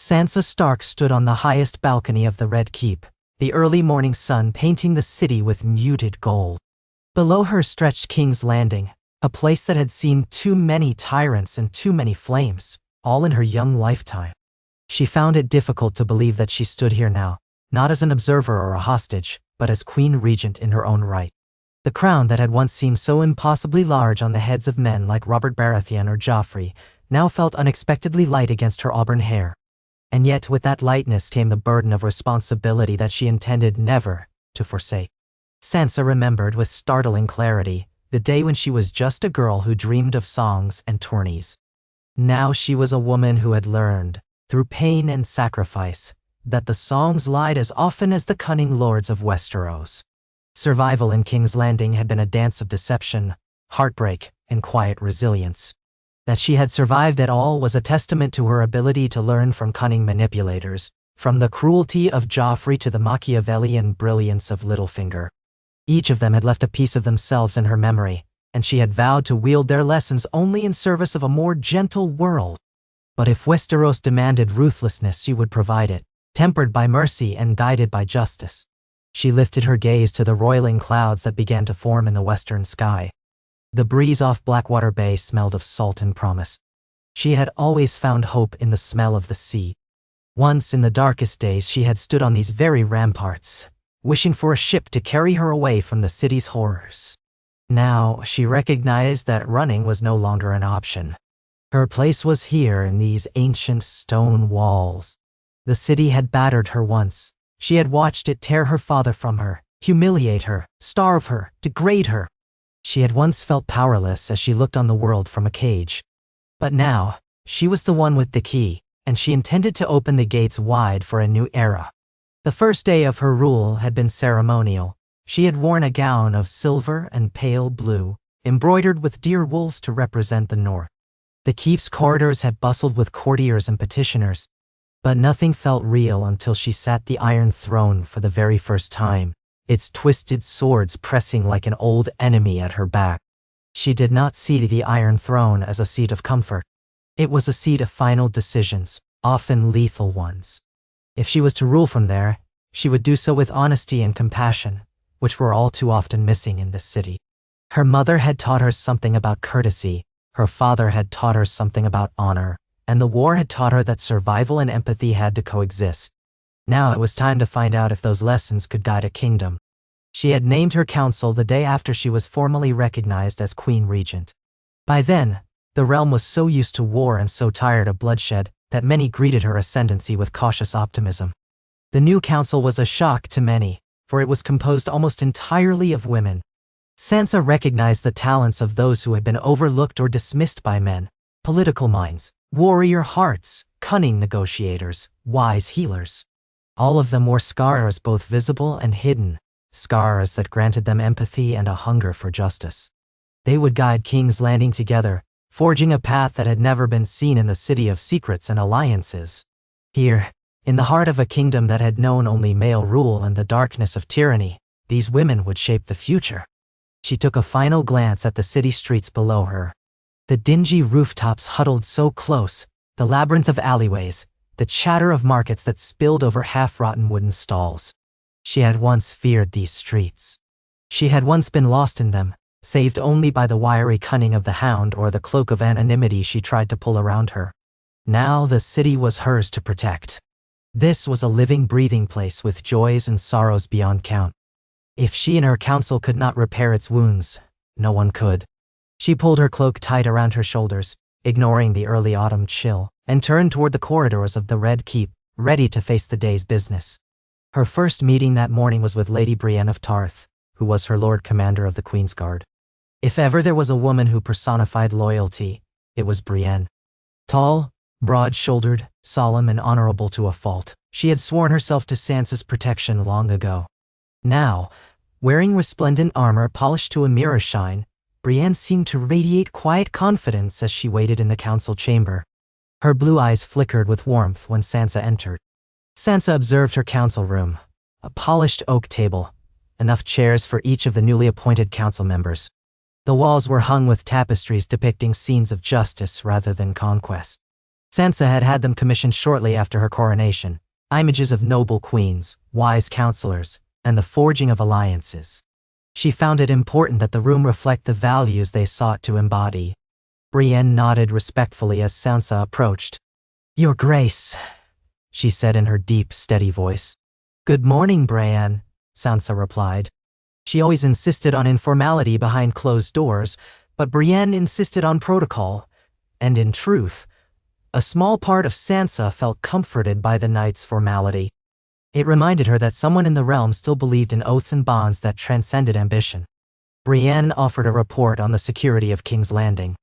Sansa Stark stood on the highest balcony of the Red Keep, the early morning sun painting the city with muted gold. Below her stretched King's Landing, a place that had seen too many tyrants and too many flames, all in her young lifetime. She found it difficult to believe that she stood here now, not as an observer or a hostage, but as Queen Regent in her own right. The crown that had once seemed so impossibly large on the heads of men like Robert Baratheon or Joffrey now felt unexpectedly light against her auburn hair. And yet with that lightness came the burden of responsibility that she intended never to forsake. Sansa remembered with startling clarity the day when she was just a girl who dreamed of songs and tourneys. Now she was a woman who had learned, through pain and sacrifice, that the songs lied as often as the cunning lords of Westeros. Survival in King's Landing had been a dance of deception, heartbreak, and quiet resilience. That she had survived at all was a testament to her ability to learn from cunning manipulators, from the cruelty of Joffrey to the Machiavellian brilliance of Littlefinger. Each of them had left a piece of themselves in her memory, and she had vowed to wield their lessons only in service of a more gentle world. But if Westeros demanded ruthlessness, she would provide it, tempered by mercy and guided by justice. She lifted her gaze to the roiling clouds that began to form in the western sky. The breeze off Blackwater Bay smelled of salt and promise. She had always found hope in the smell of the sea. Once in the darkest days she had stood on these very ramparts, wishing for a ship to carry her away from the city's horrors. Now she recognized that running was no longer an option. Her place was here in these ancient stone walls. The city had battered her once. She had watched it tear her father from her, humiliate her, starve her, degrade her. She had once felt powerless as she looked on the world from a cage. But now, she was the one with the key, and she intended to open the gates wide for a new era. The first day of her rule had been ceremonial. She had worn a gown of silver and pale blue, embroidered with deer wolves to represent the North. The keep's corridors had bustled with courtiers and petitioners, but nothing felt real until she sat the Iron Throne for the very first time, its twisted swords pressing like an old enemy at her back. She did not see the Iron Throne as a seat of comfort. It was a seat of final decisions, often lethal ones. If she was to rule from there, she would do so with honesty and compassion, which were all too often missing in this city. Her mother had taught her something about courtesy, her father had taught her something about honor, and the war had taught her that survival and empathy had to coexist. Now it was time to find out if those lessons could guide a kingdom. She had named her council the day after she was formally recognized as Queen Regent. By then, the realm was so used to war and so tired of bloodshed that many greeted her ascendancy with cautious optimism. The new council was a shock to many, for it was composed almost entirely of women. Sansa recognized the talents of those who had been overlooked or dismissed by men: political minds, warrior hearts, cunning negotiators, wise healers. All of them wore scars both visible and hidden, scars that granted them empathy and a hunger for justice. They would guide King's Landing together, forging a path that had never been seen in the city of secrets and alliances. Here, in the heart of a kingdom that had known only male rule and the darkness of tyranny, these women would shape the future. She took a final glance at the city streets below her. The dingy rooftops huddled so close, the labyrinth of alleyways, the chatter of markets that spilled over half-rotten wooden stalls. She had once feared these streets. She had once been lost in them, saved only by the wiry cunning of the Hound or the cloak of anonymity she tried to pull around her. Now the city was hers to protect. This was a living, breathing place with joys and sorrows beyond count. If she and her council could not repair its wounds, no one could. She pulled her cloak tight around her shoulders, ignoring the early autumn chill, and turned toward the corridors of the Red Keep, ready to face the day's business. Her first meeting that morning was with Lady Brienne of Tarth, who was her Lord Commander of the Queen's Guard. If ever there was a woman who personified loyalty, it was Brienne. Tall, broad-shouldered, solemn and honorable to a fault, she had sworn herself to Sansa's protection long ago. Now, wearing resplendent armor polished to a mirror shine, Brienne seemed to radiate quiet confidence as she waited in the council chamber. Her blue eyes flickered with warmth when Sansa entered. Sansa observed her council room, a polished oak table, enough chairs for each of the newly appointed council members. The walls were hung with tapestries depicting scenes of justice rather than conquest. Sansa had had them commissioned shortly after her coronation, images of noble queens, wise counselors, and the forging of alliances. She found it important that the room reflect the values they sought to embody. Brienne nodded respectfully as Sansa approached. "Your Grace," she said in her deep, steady voice. "Good morning, Brienne," Sansa replied. She always insisted on informality behind closed doors, but Brienne insisted on protocol, and in truth, a small part of Sansa felt comforted by the knight's formality. It reminded her that someone in the realm still believed in oaths and bonds that transcended ambition. Brienne offered a report on the security of King's Landing.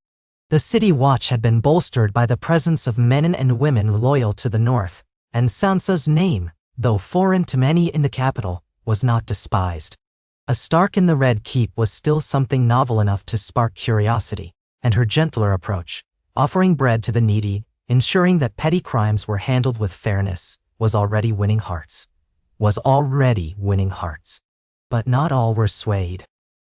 The city watch had been bolstered by the presence of men and women loyal to the north, and Sansa's name, though foreign to many in the capital, was not despised. A Stark in the Red Keep was still something novel enough to spark curiosity, and her gentler approach, offering bread to the needy, ensuring that petty crimes were handled with fairness, was already winning hearts. But not all were swayed.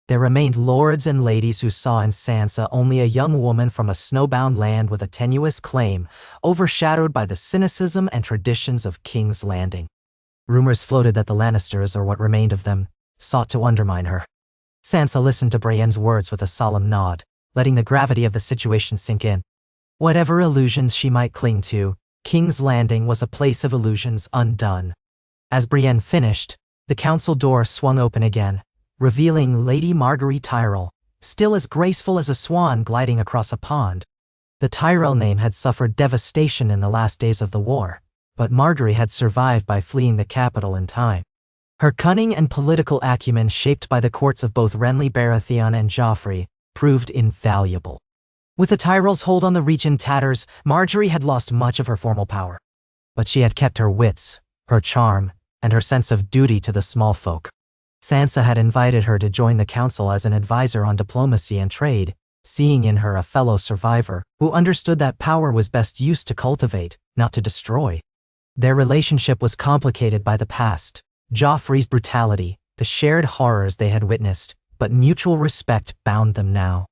There remained lords and ladies who saw in Sansa only a young woman from a snowbound land with a tenuous claim, overshadowed by the cynicism and traditions of King's Landing. Rumors floated that the Lannisters, or what remained of them, sought to undermine her. Sansa listened to Brienne's words with a solemn nod, letting the gravity of the situation sink in. Whatever illusions she might cling to, King's Landing was a place of illusions undone. As Brienne finished, the council door swung open again, revealing Lady Margaery Tyrell, still as graceful as a swan gliding across a pond. The Tyrell name had suffered devastation in the last days of the war, but Margaery had survived by fleeing the capital in time. Her cunning and political acumen, shaped by the courts of both Renly Baratheon and Joffrey, proved invaluable. With the Tyrell's hold on the Reach in tatters, Margaery had lost much of her formal power. But she had kept her wits, her charm, and her sense of duty to the small folk. Sansa had invited her to join the council as an advisor on diplomacy and trade, seeing in her a fellow survivor who understood that power was best used to cultivate, not to destroy. Their relationship was complicated by the past, Joffrey's brutality, the shared horrors they had witnessed, but mutual respect bound them now.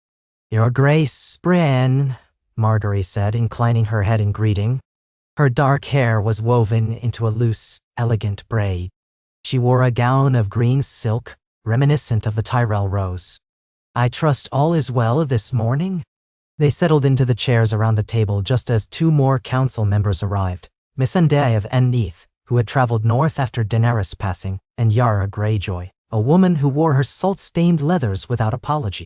"Your Grace, Brienne," Margaery said, inclining her head in greeting. Her dark hair was woven into a loose, elegant braid. She wore a gown of green silk, reminiscent of the Tyrell rose. "I trust all is well this morning?" They settled into the chairs around the table just as two more council members arrived, Missandei of Enneath, who had traveled north after Daenerys' passing, and Yara Greyjoy, a woman who wore her salt-stained leathers without apology.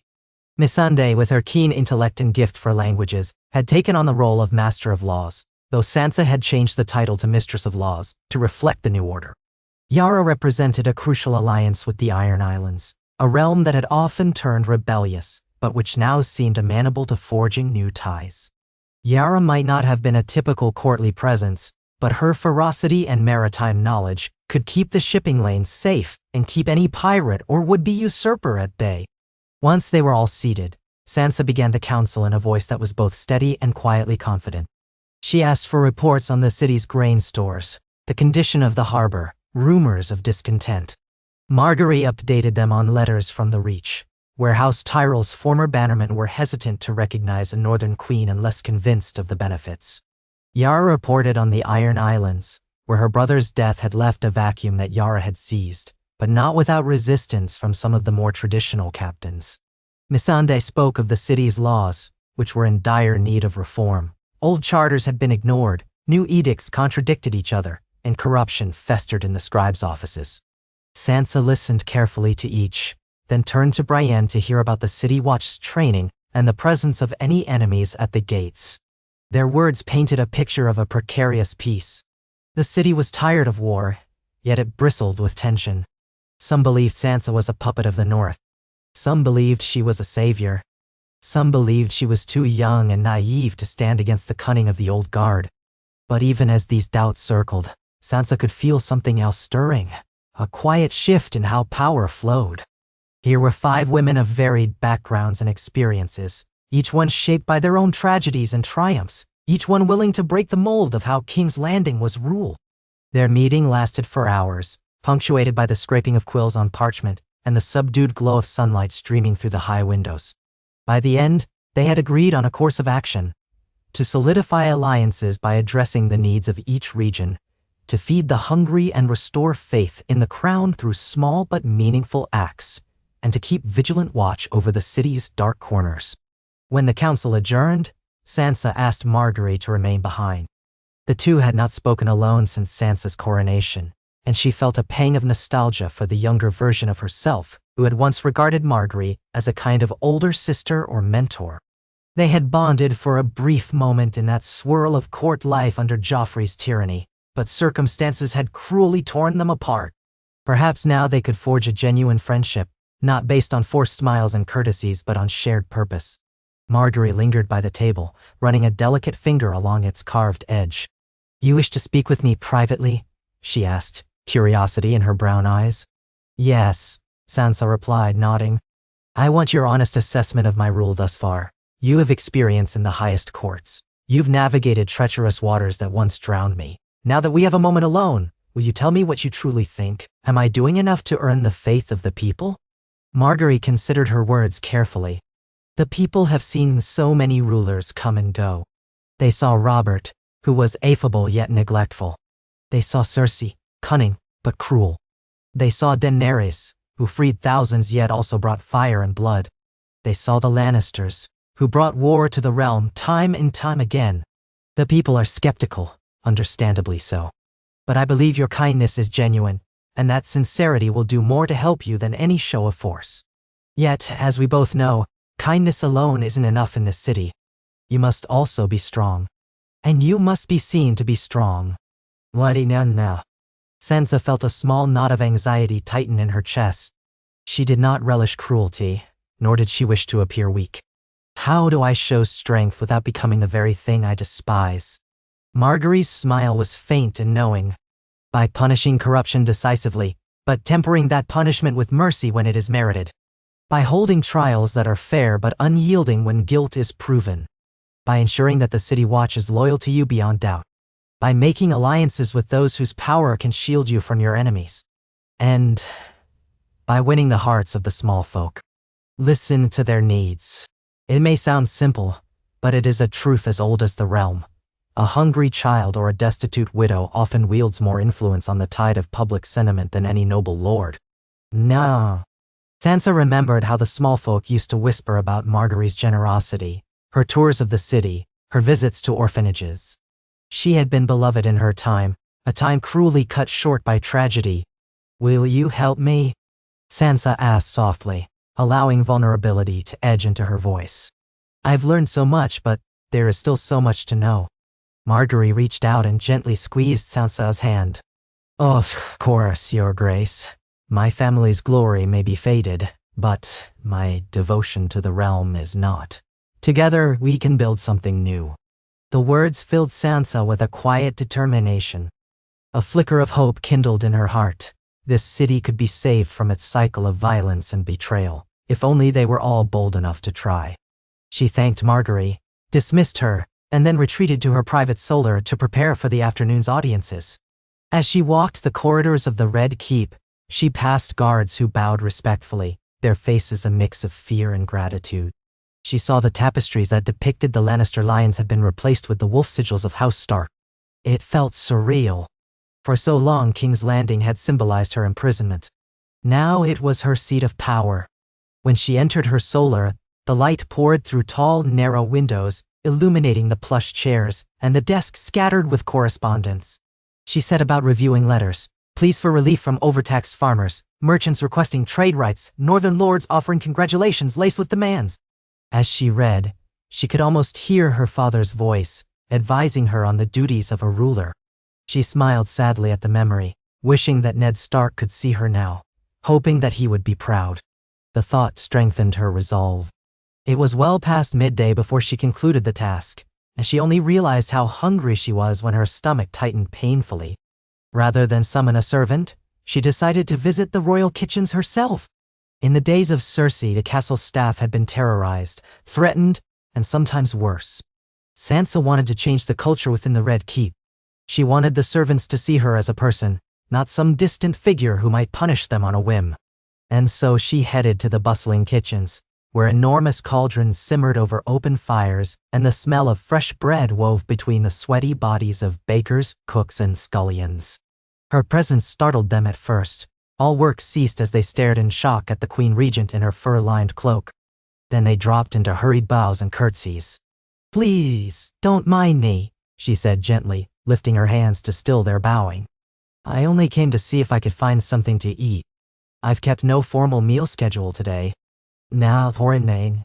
Missandei, with her keen intellect and gift for languages, had taken on the role of Master of Laws, though Sansa had changed the title to Mistress of Laws to reflect the new order. Yara represented a crucial alliance with the Iron Islands, a realm that had often turned rebellious, but which now seemed amenable to forging new ties. Yara might not have been a typical courtly presence, but her ferocity and maritime knowledge could keep the shipping lanes safe and keep any pirate or would-be usurper at bay. Once they were all seated, Sansa began the council in a voice that was both steady and quietly confident. She asked for reports on the city's grain stores, the condition of the harbor, rumors of discontent. Margaery updated them on letters from the Reach, where House Tyrell's former bannermen were hesitant to recognize a northern queen unless convinced of the benefits. Yara reported on the Iron Islands, where her brother's death had left a vacuum that Yara had seized, but not without resistance from some of the more traditional captains. Missandei spoke of the city's laws, which were in dire need of reform. Old charters had been ignored, new edicts contradicted each other, and corruption festered in the scribes' offices. Sansa listened carefully to each, then turned to Brienne to hear about the City Watch's training and the presence of any enemies at the gates. Their words painted a picture of a precarious peace. The city was tired of war, yet it bristled with tension. Some believed Sansa was a puppet of the North. Some believed she was a savior. Some believed she was too young and naive to stand against the cunning of the old guard. But even as these doubts circled, Sansa could feel something else stirring, a quiet shift in how power flowed. Here were 5 women of varied backgrounds and experiences, each one shaped by their own tragedies and triumphs, each one willing to break the mold of how King's Landing was ruled. Their meeting lasted for hours, punctuated by the scraping of quills on parchment and the subdued glow of sunlight streaming through the high windows. By the end, they had agreed on a course of action: to solidify alliances by addressing the needs of each region, to feed the hungry and restore faith in the crown through small but meaningful acts, and to keep vigilant watch over the city's dark corners. When the council adjourned, Sansa asked Margaery to remain behind. The two had not spoken alone since Sansa's coronation, and she felt a pang of nostalgia for the younger version of herself, who had once regarded Margaery as a kind of older sister or mentor. They had bonded for a brief moment in that swirl of court life under Joffrey's tyranny, but circumstances had cruelly torn them apart. Perhaps now they could forge a genuine friendship, not based on forced smiles and courtesies but on shared purpose. Margaery lingered by the table, running a delicate finger along its carved edge. "You wish to speak with me privately?" she asked, curiosity in her brown eyes. "Yes," Sansa replied, nodding. "I want your honest assessment of my rule thus far. You have experience in the highest courts. You've navigated treacherous waters that once drowned me. Now that we have a moment alone, will you tell me what you truly think? Am I doing enough to earn the faith of the people?" Margaery considered her words carefully. The people have seen so many rulers come and go. They saw Robert, who was affable yet neglectful. They saw Cersei, cunning but cruel. They saw Daenerys, who freed thousands yet also brought fire and blood. They saw the Lannisters, who brought war to the realm time and time again. The people are skeptical, understandably so. But I believe your kindness is genuine, and that sincerity will do more to help you than any show of force. Yet, as we both know, kindness alone isn't enough in this city. You must also be strong. And you must be seen to be strong. Now. Sansa felt a small knot of anxiety tighten in her chest. She did not relish cruelty, nor did she wish to appear weak. How do I show strength without becoming the very thing I despise? Margaery's smile was faint and knowing. By punishing corruption decisively, but tempering that punishment with mercy when it is merited. By holding trials that are fair but unyielding when guilt is proven. By ensuring that the city watch is loyal to you beyond doubt. By making alliances with those whose power can shield you from your enemies. And by winning the hearts of the small folk. Listen to their needs. It may sound simple, but it is a truth as old as the realm. A hungry child or a destitute widow often wields more influence on the tide of public sentiment than any noble lord. No. Sansa remembered how the small folk used to whisper about Margaery's generosity, her tours of the city, her visits to orphanages. She had been beloved in her time, a time cruelly cut short by tragedy. "Will you help me?" Sansa asked softly, allowing vulnerability to edge into her voice. "I've learned so much, but there is still so much to know." Margaery reached out and gently squeezed Sansa's hand. "Of course, Your Grace. My family's glory may be faded, but my devotion to the realm is not. Together, we can build something new." The words filled Sansa with a quiet determination. A flicker of hope kindled in her heart. This city could be saved from its cycle of violence and betrayal, if only they were all bold enough to try. She thanked Margaery, dismissed her, and then retreated to her private solar to prepare for the afternoon's audiences. As she walked the corridors of the Red Keep, she passed guards who bowed respectfully, their faces a mix of fear and gratitude. She saw the tapestries that depicted the Lannister lions had been replaced with the wolf sigils of House Stark. It felt surreal. For so long King's Landing had symbolized her imprisonment. Now it was her seat of power. When she entered her solar, the light poured through tall, narrow windows, illuminating the plush chairs and the desk scattered with correspondence. She set about reviewing letters. Pleas for relief from overtaxed farmers, merchants requesting trade rights, northern lords offering congratulations laced with demands. As she read, she could almost hear her father's voice, advising her on the duties of a ruler. She smiled sadly at the memory, wishing that Ned Stark could see her now, hoping that he would be proud. The thought strengthened her resolve. It was well past midday before she concluded the task, and she only realized how hungry she was when her stomach tightened painfully. Rather than summon a servant, she decided to visit the royal kitchens herself. In the days of Cersei, the castle's staff had been terrorized, threatened, and sometimes worse. Sansa wanted to change the culture within the Red Keep. She wanted the servants to see her as a person, not some distant figure who might punish them on a whim. And so she headed to the bustling kitchens, where enormous cauldrons simmered over open fires and the smell of fresh bread wove between the sweaty bodies of bakers, cooks, and scullions. Her presence startled them at first. All work ceased as they stared in shock at the Queen Regent in her fur-lined cloak. Then they dropped into hurried bows and curtsies. "Please, don't mind me," she said gently, lifting her hands to still their bowing. "I only came to see if I could find something to eat. I've kept no formal meal schedule today." "Now, Horinang."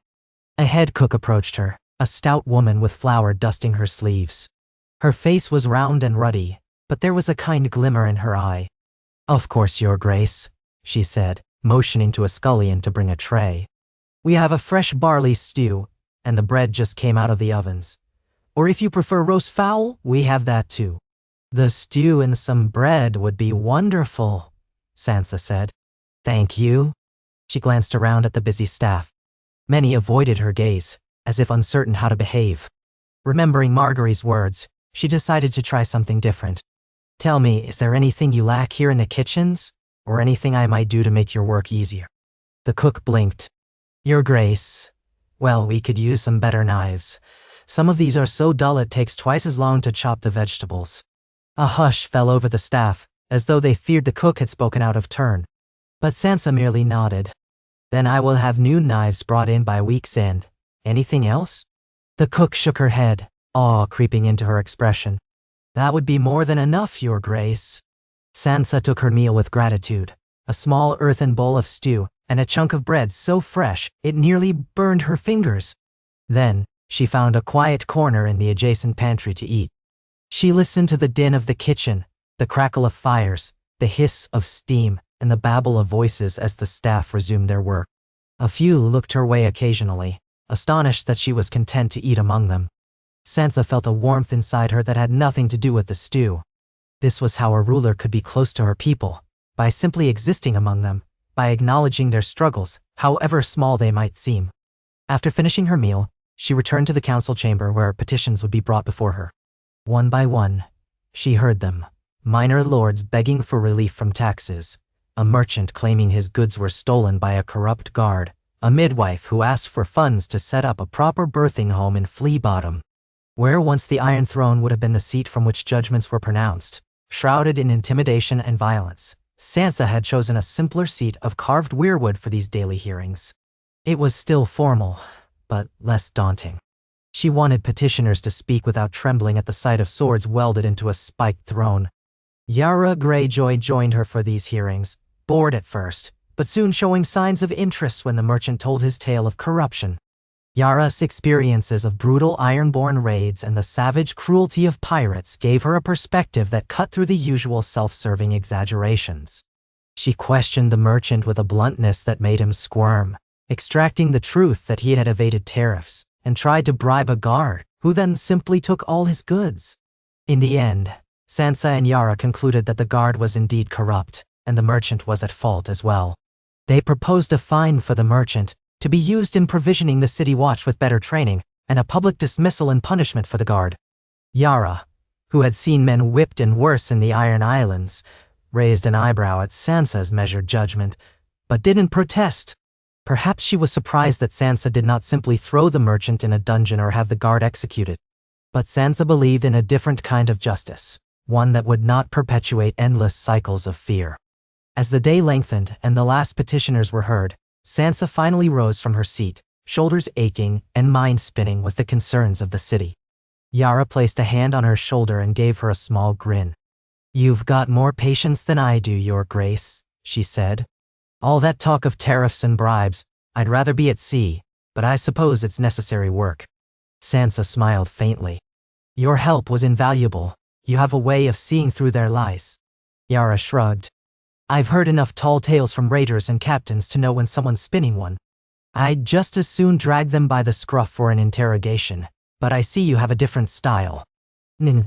A head cook approached her, a stout woman with flour dusting her sleeves. Her face was round and ruddy, but there was a kind glimmer in her eye. "Of course, Your Grace," she said, motioning to a scullion to bring a tray. "We have a fresh barley stew, and the bread just came out of the ovens. Or if you prefer roast fowl, we have that too." "The stew and some bread would be wonderful," Sansa said. "Thank you." She glanced around at the busy staff. Many avoided her gaze, as if uncertain how to behave. Remembering Margaery's words, she decided to try something different. "Tell me, is there anything you lack here in the kitchens? Or anything I might do to make your work easier?" The cook blinked. "Your Grace, well, we could use some better knives. Some of these are so dull it takes twice as long to chop the vegetables." A hush fell over the staff, as though they feared the cook had spoken out of turn. But Sansa merely nodded. "Then I will have new knives brought in by week's end. Anything else?" The cook shook her head, awe creeping into her expression. "That would be more than enough, Your Grace." Sansa took her meal with gratitude, a small earthen bowl of stew, and a chunk of bread so fresh it nearly burned her fingers. Then, she found a quiet corner in the adjacent pantry to eat. She listened to the din of the kitchen, the crackle of fires, the hiss of steam, and the babble of voices as the staff resumed their work. A few looked her way occasionally, astonished that she was content to eat among them. Sansa felt a warmth inside her that had nothing to do with the stew. This was how a ruler could be close to her people, by simply existing among them, by acknowledging their struggles, however small they might seem. After finishing her meal, she returned to the council chamber where petitions would be brought before her. One by one, she heard them. Minor lords begging for relief from taxes, a merchant claiming his goods were stolen by a corrupt guard, a midwife who asked for funds to set up a proper birthing home in Flea Bottom, where once the Iron Throne would have been the seat from which judgments were pronounced. Shrouded in intimidation and violence, Sansa had chosen a simpler seat of carved weirwood for these daily hearings. It was still formal, but less daunting. She wanted petitioners to speak without trembling at the sight of swords welded into a spiked throne. Yara Greyjoy joined her for these hearings, bored at first, but soon showing signs of interest when the merchant told his tale of corruption. Yara's experiences of brutal Ironborn raids and the savage cruelty of pirates gave her a perspective that cut through the usual self-serving exaggerations. She questioned the merchant with a bluntness that made him squirm, extracting the truth that he had evaded tariffs and tried to bribe a guard, who then simply took all his goods. In the end, Sansa and Yara concluded that the guard was indeed corrupt, and the merchant was at fault as well. They proposed a fine for the merchant, to be used in provisioning the city watch with better training, and a public dismissal and punishment for the guard. Yara, who had seen men whipped and worse in the Iron Islands, raised an eyebrow at Sansa's measured judgment, but didn't protest. Perhaps she was surprised that Sansa did not simply throw the merchant in a dungeon or have the guard executed. But Sansa believed in a different kind of justice, one that would not perpetuate endless cycles of fear. As the day lengthened and the last petitioners were heard, Sansa finally rose from her seat, shoulders aching and mind spinning with the concerns of the city. Yara placed a hand on her shoulder and gave her a small grin. "You've got more patience than I do, Your Grace," she said. "All that talk of tariffs and bribes, I'd rather be at sea, but I suppose it's necessary work." Sansa smiled faintly. "Your help was invaluable. You have a way of seeing through their lies." Yara shrugged. "I've heard enough tall tales from raiders and captains to know when someone's spinning one. I'd just as soon drag them by the scruff for an interrogation, but I see you have a different style. A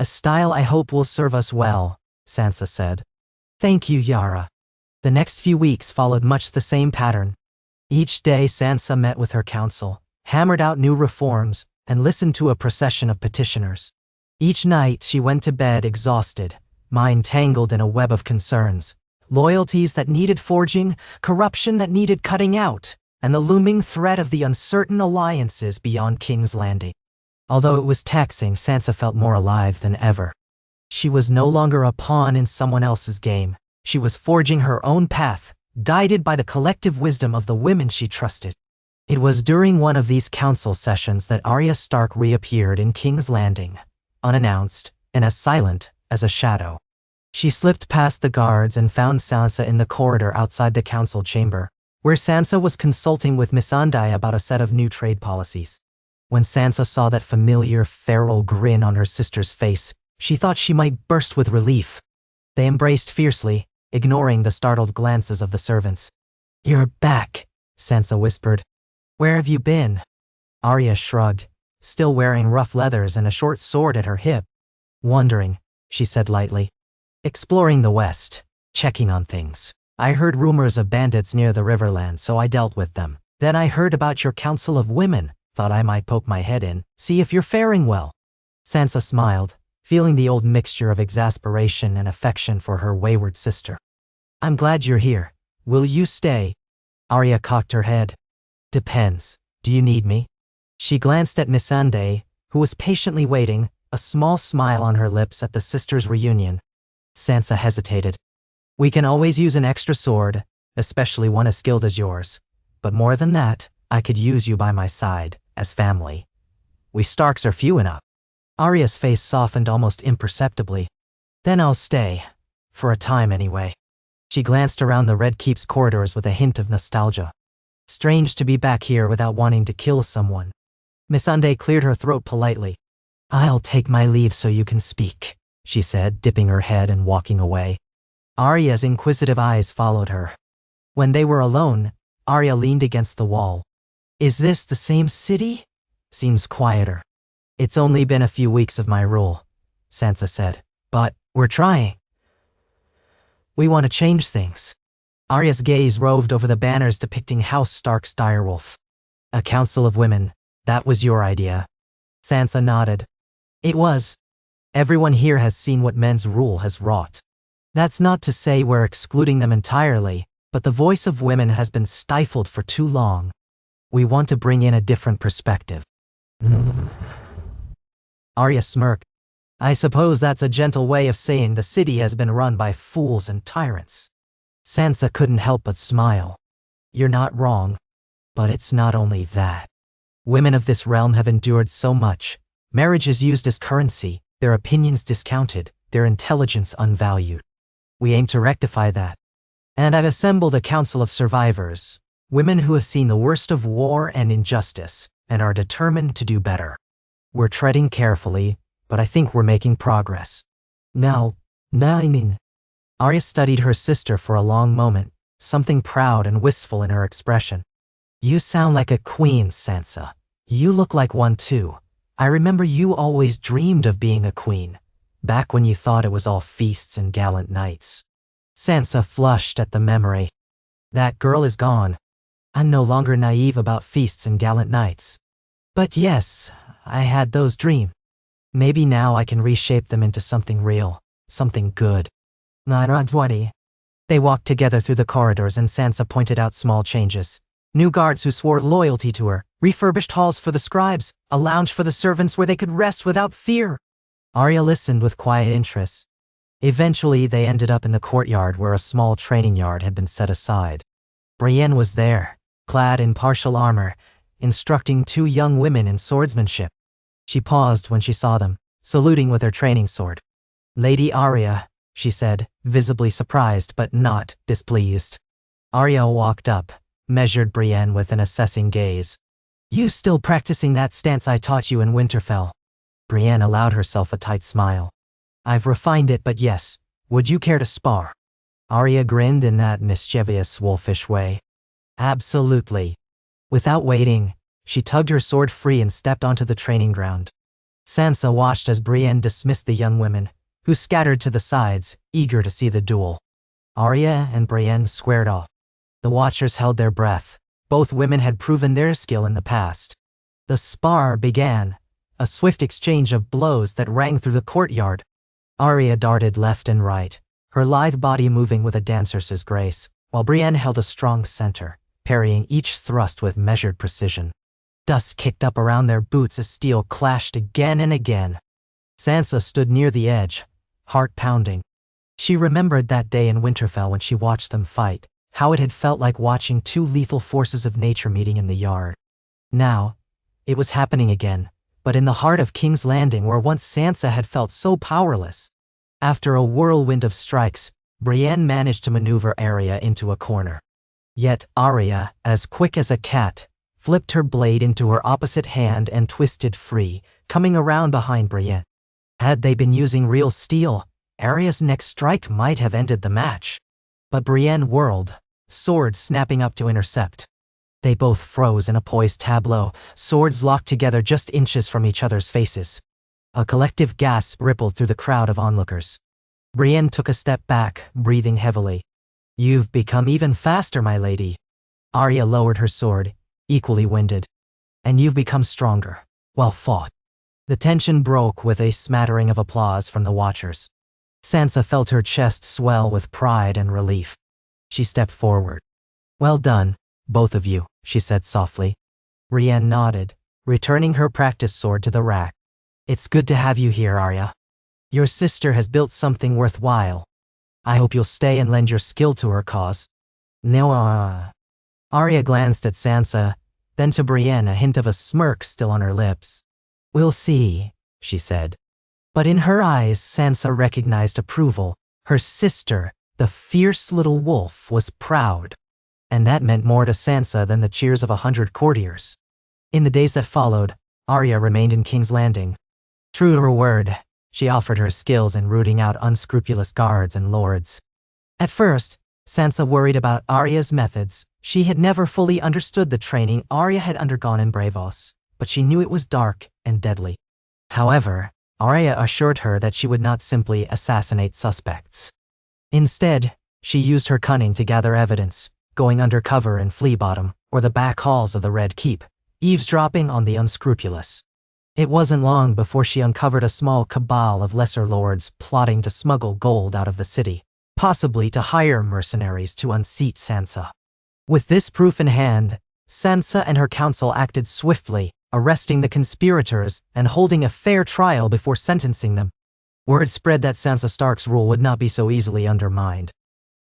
style I hope will serve us well," Sansa said. "Thank you, Yara." The next few weeks followed much the same pattern. Each day Sansa met with her council, hammered out new reforms, and listened to a procession of petitioners. Each night she went to bed exhausted, mind tangled in a web of concerns, loyalties that needed forging, corruption that needed cutting out, and the looming threat of the uncertain alliances beyond King's Landing. Although it was taxing, Sansa felt more alive than ever. She was no longer a pawn in someone else's game. She was forging her own path, guided by the collective wisdom of the women she trusted. It was during one of these council sessions that Arya Stark reappeared in King's Landing, unannounced and as silent as a shadow. She slipped past the guards and found Sansa in the corridor outside the council chamber, where Sansa was consulting with Missandei about a set of new trade policies. When Sansa saw that familiar feral grin on her sister's face, she thought she might burst with relief. They embraced fiercely, ignoring the startled glances of the servants. "You're back," Sansa whispered. "Where have you been?" Arya shrugged, still wearing rough leathers and a short sword at her hip. "Wandering," she said lightly. "Exploring the west, checking on things. I heard rumors of bandits near the Riverland, so I dealt with them. Then I heard about your Council of Women, thought I might poke my head in, see if you're faring well." Sansa smiled, feeling the old mixture of exasperation and affection for her wayward sister. "I'm glad you're here. Will you stay?" Arya cocked her head. "Depends. Do you need me?" She glanced at Missandei, who was patiently waiting, a small smile on her lips at the sisters' reunion. Sansa hesitated. "We can always use an extra sword, especially one as skilled as yours. But more than that, I could use you by my side, as family. We Starks are few enough." Arya's face softened almost imperceptibly. "Then I'll stay. For a time anyway." She glanced around the Red Keep's corridors with a hint of nostalgia. "Strange to be back here without wanting to kill someone." Missandei cleared her throat politely. "I'll take my leave so you can speak," she said, dipping her head and walking away. Arya's inquisitive eyes followed her. When they were alone, Arya leaned against the wall. "Is this the same city? Seems quieter." "It's only been a few weeks of my rule," Sansa said. "But we're trying. We want to change things." Arya's gaze roved over the banners depicting House Stark's direwolf. "A council of women, that was your idea." Sansa nodded. "It was. Everyone here has seen what men's rule has wrought. That's not to say we're excluding them entirely, but the voice of women has been stifled for too long. We want to bring in a different perspective." Arya smirked. "I suppose that's a gentle way of saying the city has been run by fools and tyrants." Sansa couldn't help but smile. "You're not wrong. But it's not only that. Women of this realm have endured so much. Marriage is used as currency, their opinions discounted, their intelligence unvalued. We aim to rectify that. And I've assembled a council of survivors, women who have seen the worst of war and injustice, and are determined to do better. We're treading carefully, but I think we're making progress." "No, I mean..." Arya studied her sister for a long moment, something proud and wistful in her expression. "You sound like a queen, Sansa. You look like one too. I remember you always dreamed of being a queen, back when you thought it was all feasts and gallant knights." Sansa flushed at the memory. "That girl is gone. I'm no longer naive about feasts and gallant knights. But yes, I had those dreams. Maybe now I can reshape them into something real, something good." They walked together through the corridors and Sansa pointed out small changes. New guards who swore loyalty to her, refurbished halls for the scribes, a lounge for the servants where they could rest without fear. Arya listened with quiet interest. Eventually they ended up in the courtyard where a small training yard had been set aside. Brienne was there, clad in partial armor, instructing two young women in swordsmanship. She paused when she saw them, saluting with her training sword. "Lady Arya," she said, visibly surprised but not displeased. Arya walked up, measured Brienne with an assessing gaze. "You still practicing that stance I taught you in Winterfell?" Brienne allowed herself a tight smile. "I've refined it, but yes, would you care to spar?" Arya grinned in that mischievous wolfish way. "Absolutely." Without waiting, she tugged her sword free and stepped onto the training ground. Sansa watched as Brienne dismissed the young women, who scattered to the sides, eager to see the duel. Arya and Brienne squared off. The watchers held their breath. Both women had proven their skill in the past. The spar began, a swift exchange of blows that rang through the courtyard. Arya darted left and right, her lithe body moving with a dancer's grace, while Brienne held a strong center, parrying each thrust with measured precision. Dust kicked up around their boots as steel clashed again and again. Sansa stood near the edge, heart pounding. She remembered that day in Winterfell when she watched them fight, how it had felt like watching two lethal forces of nature meeting in the yard. Now, it was happening again, but in the heart of King's Landing where once Sansa had felt so powerless. After a whirlwind of strikes, Brienne managed to maneuver Arya into a corner. Yet Arya, as quick as a cat, flipped her blade into her opposite hand and twisted free, coming around behind Brienne. Had they been using real steel, Arya's next strike might have ended the match. But Brienne whirled, sword snapping up to intercept. They both froze in a poised tableau, swords locked together just inches from each other's faces. A collective gasp rippled through the crowd of onlookers. Brienne took a step back, breathing heavily. "You've become even faster, my lady." Arya lowered her sword, equally winded. "And you've become stronger. Well fought." The tension broke with a smattering of applause from the watchers. Sansa felt her chest swell with pride and relief. She stepped forward. "Well done, both of you," she said softly. Brienne nodded, returning her practice sword to the rack. "It's good to have you here, Arya. Your sister has built something worthwhile. I hope you'll stay and lend your skill to her cause." "No, Arya glanced at Sansa, then to Brienne, a hint of a smirk still on her lips. "We'll see," she said. But in her eyes, Sansa recognized approval. Her sister, the fierce little wolf, was proud. And that meant more to Sansa than the cheers of 100 courtiers. In the days that followed, Arya remained in King's Landing. True to her word, she offered her skills in rooting out unscrupulous guards and lords. At first, Sansa worried about Arya's methods. She had never fully understood the training Arya had undergone in Braavos, but she knew it was dark and deadly. However, Arya assured her that she would not simply assassinate suspects. Instead, she used her cunning to gather evidence, going undercover in Flea Bottom or the back halls of the Red Keep, eavesdropping on the unscrupulous. It wasn't long before she uncovered a small cabal of lesser lords plotting to smuggle gold out of the city, possibly to hire mercenaries to unseat Sansa. With this proof in hand, Sansa and her council acted swiftly, arresting the conspirators and holding a fair trial before sentencing them. Word spread that Sansa Stark's rule would not be so easily undermined.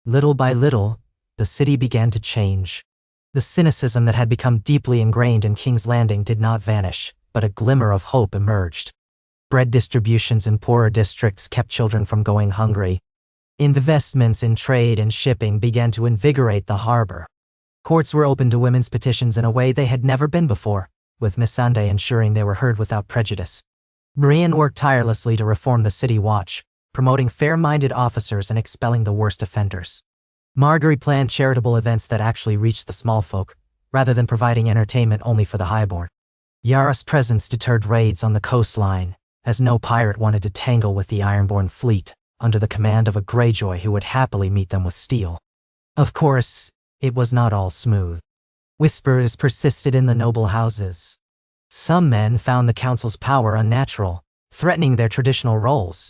Little by little, the city began to change. The cynicism that had become deeply ingrained in King's Landing did not vanish, but a glimmer of hope emerged. Bread distributions in poorer districts kept children from going hungry. Investments in trade and shipping began to invigorate the harbor. Courts were open to women's petitions in a way they had never been before, with Missandei ensuring they were heard without prejudice. Brienne worked tirelessly to reform the city watch, promoting fair-minded officers and expelling the worst offenders. Margaery planned charitable events that actually reached the small folk, rather than providing entertainment only for the highborn. Yara's presence deterred raids on the coastline, as no pirate wanted to tangle with the Ironborn fleet, under the command of a Greyjoy who would happily meet them with steel. Of course, it was not all smooth. Whispers persisted in the noble houses. Some men found the council's power unnatural, threatening their traditional roles.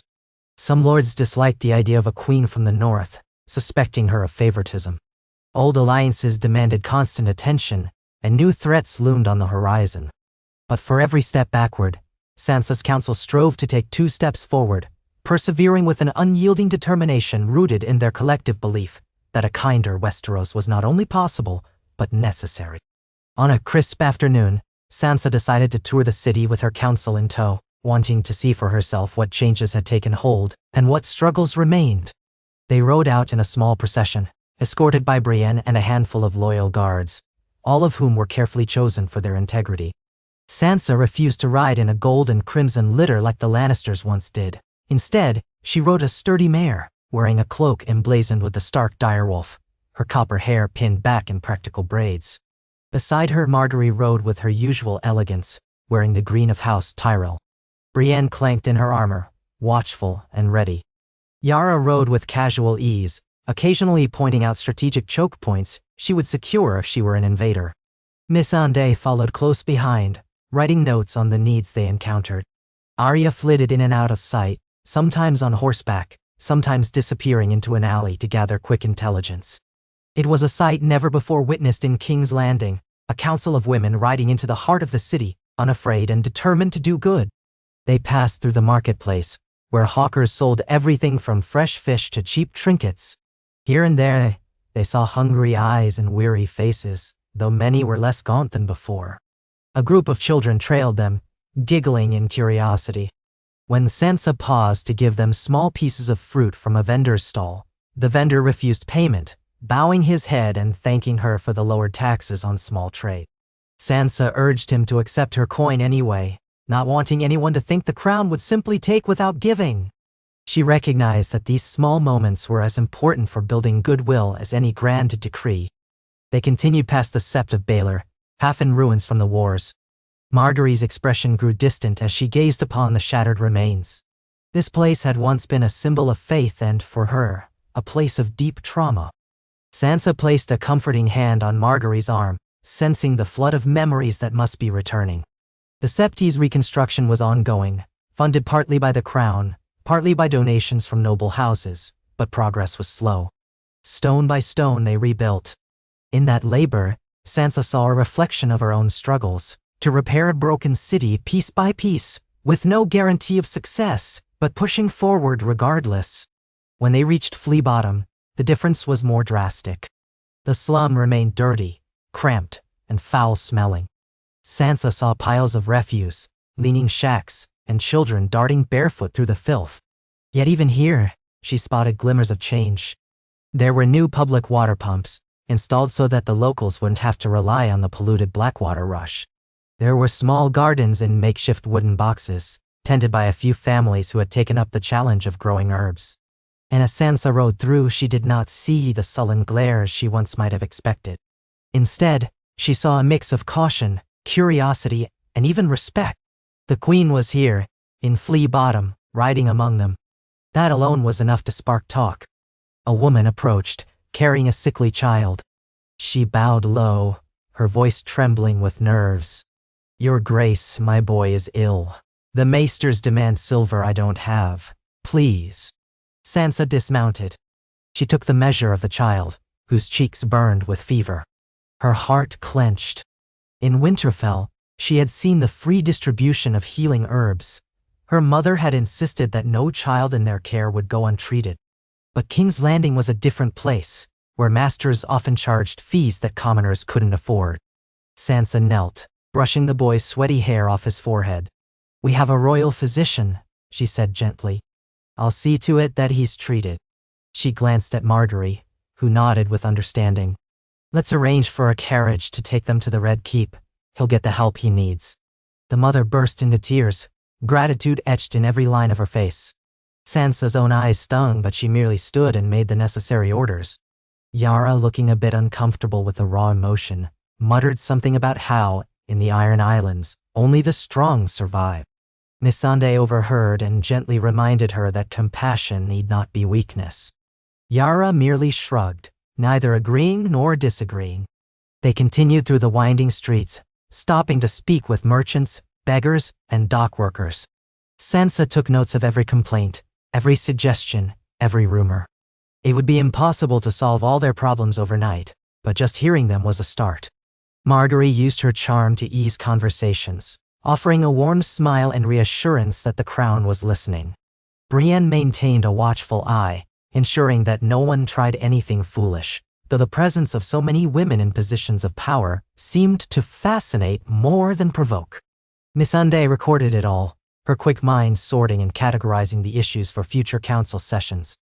Some lords disliked the idea of a queen from the north, suspecting her of favoritism. Old alliances demanded constant attention, and new threats loomed on the horizon. But for every step backward, Sansa's council strove to take 2 steps forward, persevering with an unyielding determination rooted in their collective belief that a kinder Westeros was not only possible, but necessary. On a crisp afternoon, Sansa decided to tour the city with her council in tow, wanting to see for herself what changes had taken hold and what struggles remained. They rode out in a small procession, escorted by Brienne and a handful of loyal guards, all of whom were carefully chosen for their integrity. Sansa refused to ride in a gold and crimson litter like the Lannisters once did. Instead, she rode a sturdy mare, wearing a cloak emblazoned with the Stark direwolf, her copper hair pinned back in practical braids. Beside her, Margaery rode with her usual elegance, wearing the green of House Tyrell. Brienne clanked in her armor, watchful and ready. Yara rode with casual ease, occasionally pointing out strategic choke points she would secure if she were an invader. Missandei followed close behind, writing notes on the needs they encountered. Arya flitted in and out of sight, sometimes on horseback, sometimes disappearing into an alley to gather quick intelligence. It was a sight never before witnessed in King's Landing, a council of women riding into the heart of the city, unafraid and determined to do good. They passed through the marketplace, where hawkers sold everything from fresh fish to cheap trinkets. Here and there, they saw hungry eyes and weary faces, though many were less gaunt than before. A group of children trailed them, giggling in curiosity. When Sansa paused to give them small pieces of fruit from a vendor's stall, the vendor refused payment, bowing his head and thanking her for the lowered taxes on small trade. Sansa urged him to accept her coin anyway, not wanting anyone to think the crown would simply take without giving. She recognized that these small moments were as important for building goodwill as any grand decree. They continued past the Sept of Baelor, half in ruins from the wars. Margaery's expression grew distant as she gazed upon the shattered remains. This place had once been a symbol of faith and, for her, a place of deep trauma. Sansa placed a comforting hand on Margaery's arm, sensing the flood of memories that must be returning. The Sept's reconstruction was ongoing, funded partly by the crown, partly by donations from noble houses, but progress was slow. Stone by stone they rebuilt. In that labor, Sansa saw a reflection of her own struggles, to repair a broken city piece by piece, with no guarantee of success, but pushing forward regardless. When they reached Flea Bottom, the difference was more drastic. The slum remained dirty, cramped, and foul-smelling. Sansa saw piles of refuse, leaning shacks, and children darting barefoot through the filth. Yet even here, she spotted glimmers of change. There were new public water pumps, installed so that the locals wouldn't have to rely on the polluted Blackwater rush. There were small gardens in makeshift wooden boxes, tended by a few families who had taken up the challenge of growing herbs. And as Sansa rode through, she did not see the sullen glares she once might have expected. Instead, she saw a mix of caution, curiosity, and even respect. The Queen was here, in Flea Bottom, riding among them. That alone was enough to spark talk. A woman approached, carrying a sickly child. She bowed low, her voice trembling with nerves. "Your Grace, my boy is ill. The maesters demand silver I don't have. Please." Sansa dismounted. She took the measure of the child, whose cheeks burned with fever. Her heart clenched. In Winterfell, she had seen the free distribution of healing herbs. Her mother had insisted that no child in their care would go untreated. But King's Landing was a different place, where masters often charged fees that commoners couldn't afford. Sansa knelt, brushing the boy's sweaty hair off his forehead. "We have a royal physician," she said gently. "I'll see to it that he's treated." She glanced at Margaery, who nodded with understanding. "Let's arrange for a carriage to take them to the Red Keep. He'll get the help he needs." The mother burst into tears, gratitude etched in every line of her face. Sansa's own eyes stung, but she merely stood and made the necessary orders. Yara, looking a bit uncomfortable with the raw emotion, muttered something about how, in the Iron Islands, only the strong survive. Missandei overheard and gently reminded her that compassion need not be weakness. Yara merely shrugged, neither agreeing nor disagreeing. They continued through the winding streets, stopping to speak with merchants, beggars, and dock workers. Sansa took notes of every complaint, every suggestion, every rumor. It would be impossible to solve all their problems overnight, but just hearing them was a start. Margaery used her charm to ease conversations, offering a warm smile and reassurance that the crown was listening. Brienne maintained a watchful eye, ensuring that no one tried anything foolish, though the presence of so many women in positions of power seemed to fascinate more than provoke. Missandei recorded it all, her quick mind sorting and categorizing the issues for future council sessions.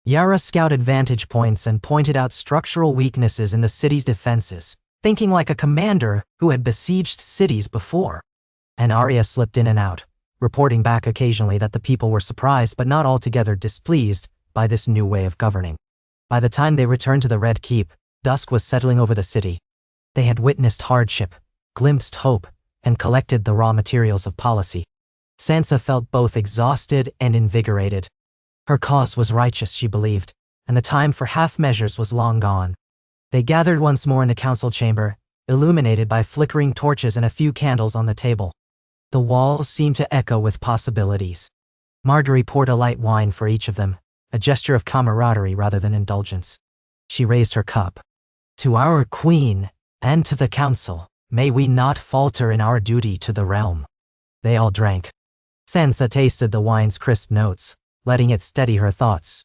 Yara scouted vantage points and pointed out structural weaknesses in the city's defenses, thinking like a commander who had besieged cities before. And Arya slipped in and out, reporting back occasionally that the people were surprised but not altogether displeased by this new way of governing. By the time they returned to the Red Keep, dusk was settling over the city. They had witnessed hardship, glimpsed hope, and collected the raw materials of policy. Sansa felt both exhausted and invigorated. Her cause was righteous, she believed, and the time for half measures was long gone. They gathered once more in the council chamber, illuminated by flickering torches and a few candles on the table. The walls seemed to echo with possibilities. Margaery poured a light wine for each of them, a gesture of camaraderie rather than indulgence. She raised her cup. To our queen, and to the council, may we not falter in our duty to the realm. They all drank. Sansa tasted the wine's crisp notes, letting it steady her thoughts.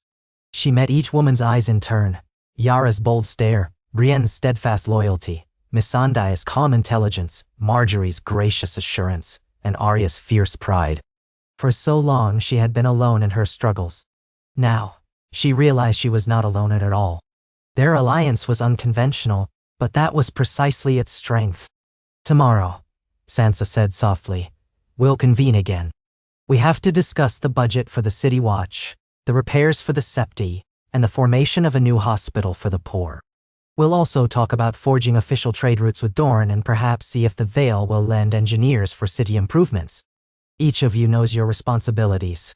She met each woman's eyes in turn. Yara's bold stare, Brienne's steadfast loyalty, Missandei's calm intelligence, Marjorie's gracious assurance, and Arya's fierce pride. For so long she had been alone in her struggles. Now, she realized she was not alone at all. Their alliance was unconventional, but that was precisely its strength. Tomorrow, Sansa said softly, we'll convene again. We have to discuss the budget for the city watch, the repairs for the septi, and the formation of a new hospital for the poor. We'll also talk about forging official trade routes with Dorne and perhaps see if the Vale will lend engineers for city improvements. Each of you knows your responsibilities.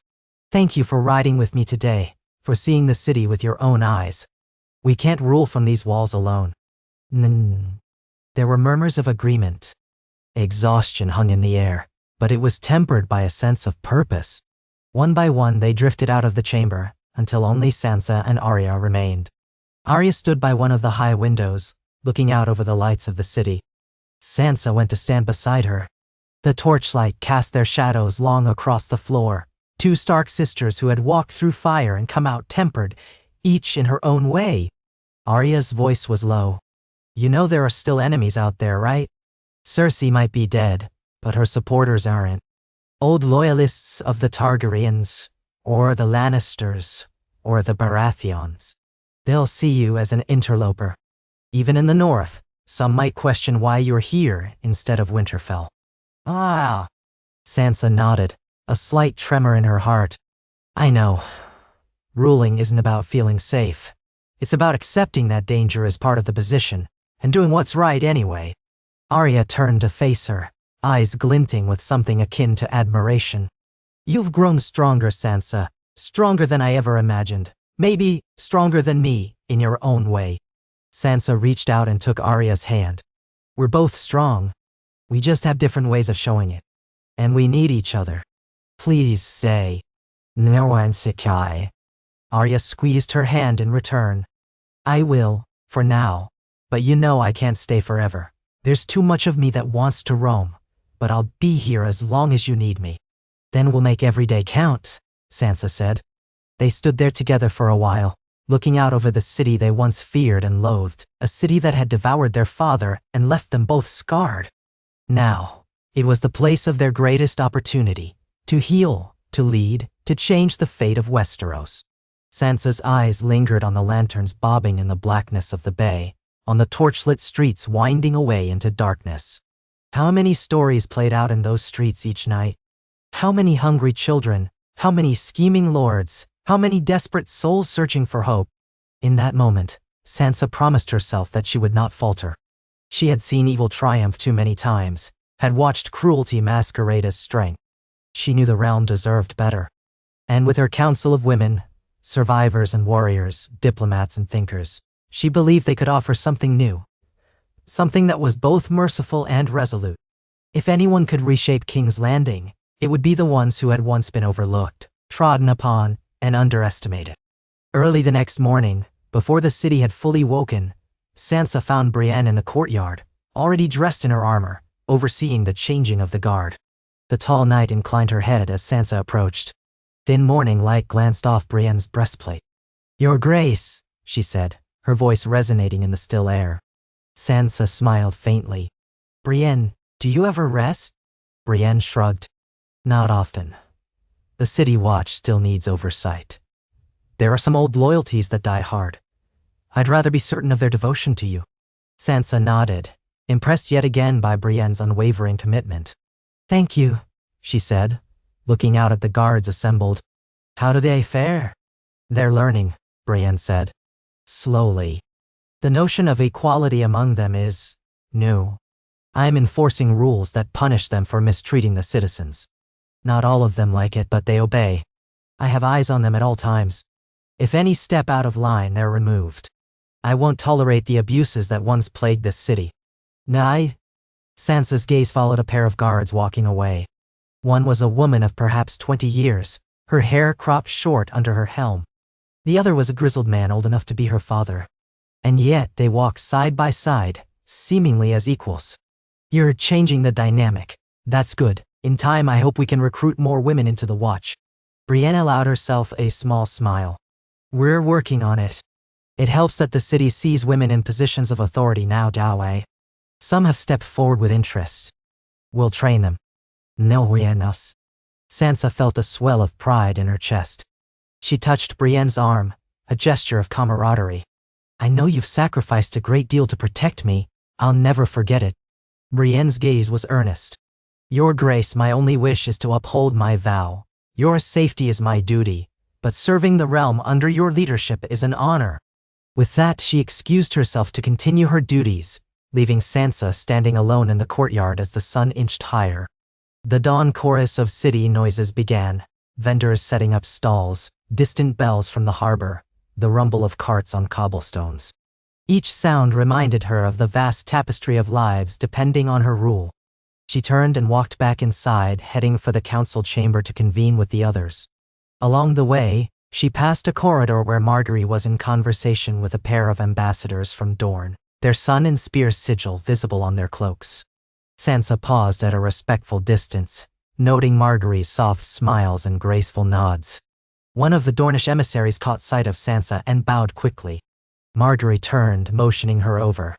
Thank you for riding with me today, for seeing the city with your own eyes. We can't rule from these walls alone. There were murmurs of agreement. Exhaustion hung in the air, but it was tempered by a sense of purpose. One by one they drifted out of the chamber, until only Sansa and Arya remained. Arya stood by one of the high windows, looking out over the lights of the city. Sansa went to stand beside her. The torchlight cast their shadows long across the floor, two Stark sisters who had walked through fire and come out tempered, each in her own way. Arya's voice was low. You know there are still enemies out there, right? Cersei might be dead, but her supporters aren't. Old loyalists of the Targaryens, or the Lannisters, or the Baratheons. They'll see you as an interloper. Even in the north, some might question why you're here instead of Winterfell. Ah! Sansa nodded, a slight tremor in her heart. I know. Ruling isn't about feeling safe. It's about accepting that danger as part of the position, and doing what's right anyway. Arya turned to face her, eyes glinting with something akin to admiration. You've grown stronger, Sansa, stronger than I ever imagined. Maybe stronger than me, in your own way. Sansa reached out and took Arya's hand. We're both strong. We just have different ways of showing it. And we need each other. Please say, no one sekai. Arya squeezed her hand in return. I will, for now. But you know I can't stay forever. There's too much of me that wants to roam. But I'll be here as long as you need me. Then we'll make every day count, Sansa said. They stood there together for a while, looking out over the city they once feared and loathed, a city that had devoured their father and left them both scarred. Now, it was the place of their greatest opportunity, to heal, to lead, to change the fate of Westeros. Sansa's eyes lingered on the lanterns bobbing in the blackness of the bay, on the torchlit streets winding away into darkness. How many stories played out in those streets each night? How many hungry children, how many scheming lords, how many desperate souls searching for hope? In that moment, Sansa promised herself that she would not falter. She had seen evil triumph too many times, had watched cruelty masquerade as strength. She knew the realm deserved better. And with her council of women, survivors and warriors, diplomats and thinkers, she believed they could offer something new. Something that was both merciful and resolute. If anyone could reshape King's Landing, it would be the ones who had once been overlooked, trodden upon, and underestimated. Early the next morning, before the city had fully woken, Sansa found Brienne in the courtyard, already dressed in her armor, overseeing the changing of the guard. The tall knight inclined her head as Sansa approached. Thin morning light glanced off Brienne's breastplate. Your Grace, she said, her voice resonating in the still air. Sansa smiled faintly. Brienne, do you ever rest? Brienne shrugged. Not often. The city watch still needs oversight. There are some old loyalties that die hard. I'd rather be certain of their devotion to you. Sansa nodded, impressed yet again by Brienne's unwavering commitment. Thank you, she said, looking out at the guards assembled. How do they fare? They're learning, Brienne said. Slowly. The notion of equality among them is new. I'm enforcing rules that punish them for mistreating the citizens. Not all of them like it, but they obey. I have eyes on them at all times. If any step out of line, they're removed. I won't tolerate the abuses that once plagued this city. Nay? Sansa's gaze followed a pair of guards walking away. One was a woman of perhaps 20 years, her hair cropped short under her helm. The other was a grizzled man old enough to be her father. And yet they walked side by side, seemingly as equals. You're changing the dynamic. That's good. In time I hope we can recruit more women into the watch. Brienne allowed herself a small smile. We're working on it. It helps that the city sees women in positions of authority now, Dawei. Some have stepped forward with interest. We'll train them. No way in us. Sansa felt a swell of pride in her chest. She touched Brienne's arm, a gesture of camaraderie. I know you've sacrificed a great deal to protect me. I'll never forget it. Brienne's gaze was earnest. Your Grace, my only wish is to uphold my vow. Your safety is my duty, but serving the realm under your leadership is an honor. With that, she excused herself to continue her duties, leaving Sansa standing alone in the courtyard as the sun inched higher. The dawn chorus of city noises began, vendors setting up stalls, distant bells from the harbor, the rumble of carts on cobblestones. Each sound reminded her of the vast tapestry of lives depending on her rule. She turned and walked back inside, heading for the council chamber to convene with the others. Along the way, she passed a corridor where Margaery was in conversation with a pair of ambassadors from Dorne, their sun and spear sigil visible on their cloaks. Sansa paused at a respectful distance, noting Margaery's soft smiles and graceful nods. One of the Dornish emissaries caught sight of Sansa and bowed quickly. Margaery turned, motioning her over.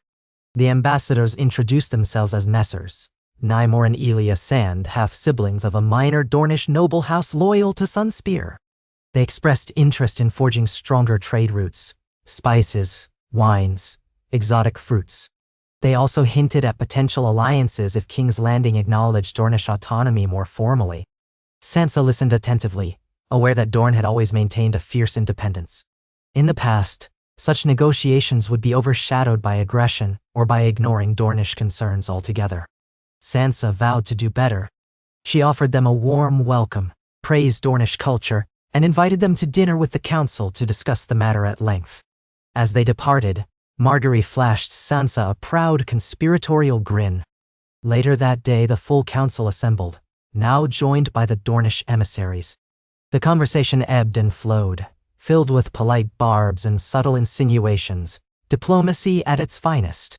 The ambassadors introduced themselves as Messrs. Nymor and Elia Sand, half-siblings of a minor Dornish noble house loyal to Sunspear. They expressed interest in forging stronger trade routes, spices, wines, exotic fruits. They also hinted at potential alliances if King's Landing acknowledged Dornish autonomy more formally. Sansa listened attentively, aware that Dorne had always maintained a fierce independence. In the past, such negotiations would be overshadowed by aggression or by ignoring Dornish concerns altogether. Sansa vowed to do better. She offered them a warm welcome, praised Dornish culture, and invited them to dinner with the council to discuss the matter at length. As they departed, Margaery flashed Sansa a proud conspiratorial grin. Later that day the full council assembled, now joined by the Dornish emissaries. The conversation ebbed and flowed, filled with polite barbs and subtle insinuations, diplomacy at its finest.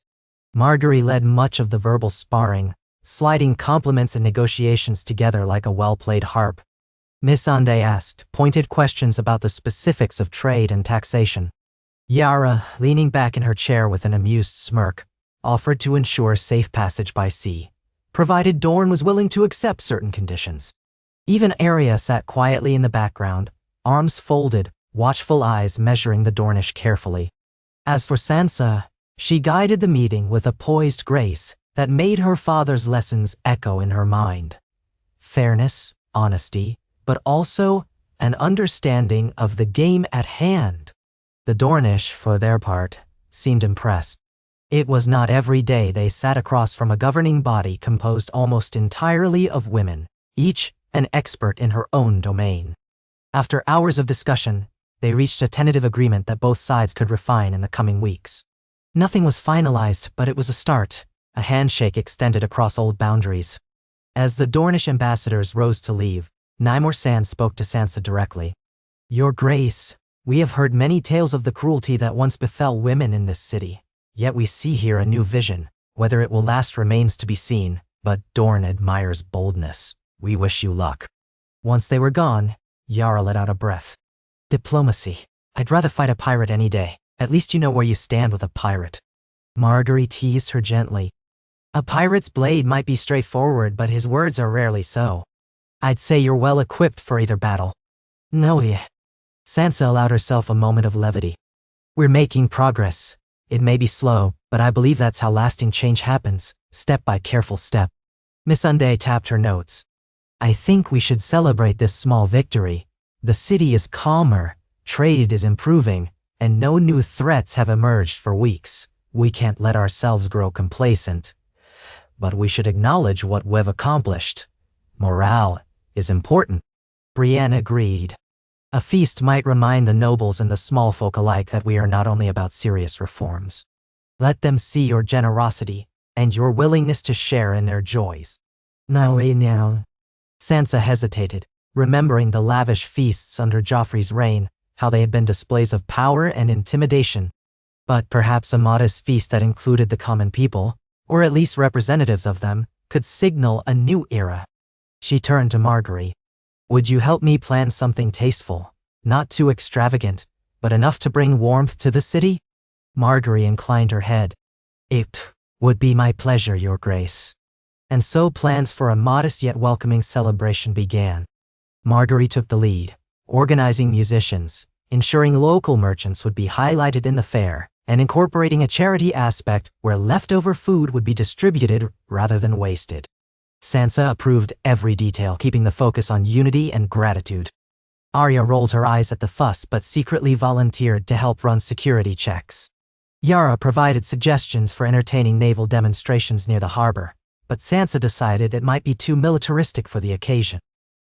Margaery led much of the verbal sparring, sliding compliments and negotiations together like a well-played harp. Missandei asked pointed questions about the specifics of trade and taxation. Yara, leaning back in her chair with an amused smirk, offered to ensure safe passage by sea, provided Dorne was willing to accept certain conditions. Even Arya sat quietly in the background, arms folded, watchful eyes measuring the Dornish carefully. As for Sansa, she guided the meeting with a poised grace that made her father's lessons echo in her mind. Fairness, honesty, but also an understanding of the game at hand. The Dornish, for their part, seemed impressed. It was not every day they sat across from a governing body composed almost entirely of women, each an expert in her own domain. After hours of discussion, they reached a tentative agreement that both sides could refine in the coming weeks. Nothing was finalized, but it was a start, a handshake extended across old boundaries. As the Dornish ambassadors rose to leave, Nymor Sand spoke to Sansa directly. Your Grace, we have heard many tales of the cruelty that once befell women in this city, yet we see here a new vision. Whether it will last remains to be seen, but Dorne admires boldness. We wish you luck. Once they were gone, Yara let out a breath. Diplomacy. I'd rather fight a pirate any day. At least you know where you stand with a pirate. Margaery teased her gently. A pirate's blade might be straightforward, but his words are rarely so. I'd say you're well equipped for either battle. No, yeah. Sansa allowed herself a moment of levity. We're making progress. It may be slow, but I believe that's how lasting change happens, step by careful step. Missandei tapped her notes. I think we should celebrate this small victory. The city is calmer, trade is improving, and no new threats have emerged for weeks. We can't let ourselves grow complacent. But we should acknowledge what we've accomplished. Morale is important. Brienne agreed. A feast might remind the nobles and the small folk alike that we are not only about serious reforms. Let them see your generosity and your willingness to share in their joys. Now. Sansa hesitated, remembering the lavish feasts under Joffrey's reign, how they had been displays of power and intimidation. But perhaps a modest feast that included the common people, or at least representatives of them, could signal a new era. She turned to Marguerite. Would you help me plan something tasteful, not too extravagant, but enough to bring warmth to the city? Marguerite inclined her head. It would be my pleasure, Your Grace. And so plans for a modest yet welcoming celebration began. Marguerite took the lead, organizing musicians, ensuring local merchants would be highlighted in the fair, and incorporating a charity aspect where leftover food would be distributed rather than wasted. Sansa approved every detail, keeping the focus on unity and gratitude. Arya rolled her eyes at the fuss but secretly volunteered to help run security checks. Yara provided suggestions for entertaining naval demonstrations near the harbor, but Sansa decided it might be too militaristic for the occasion.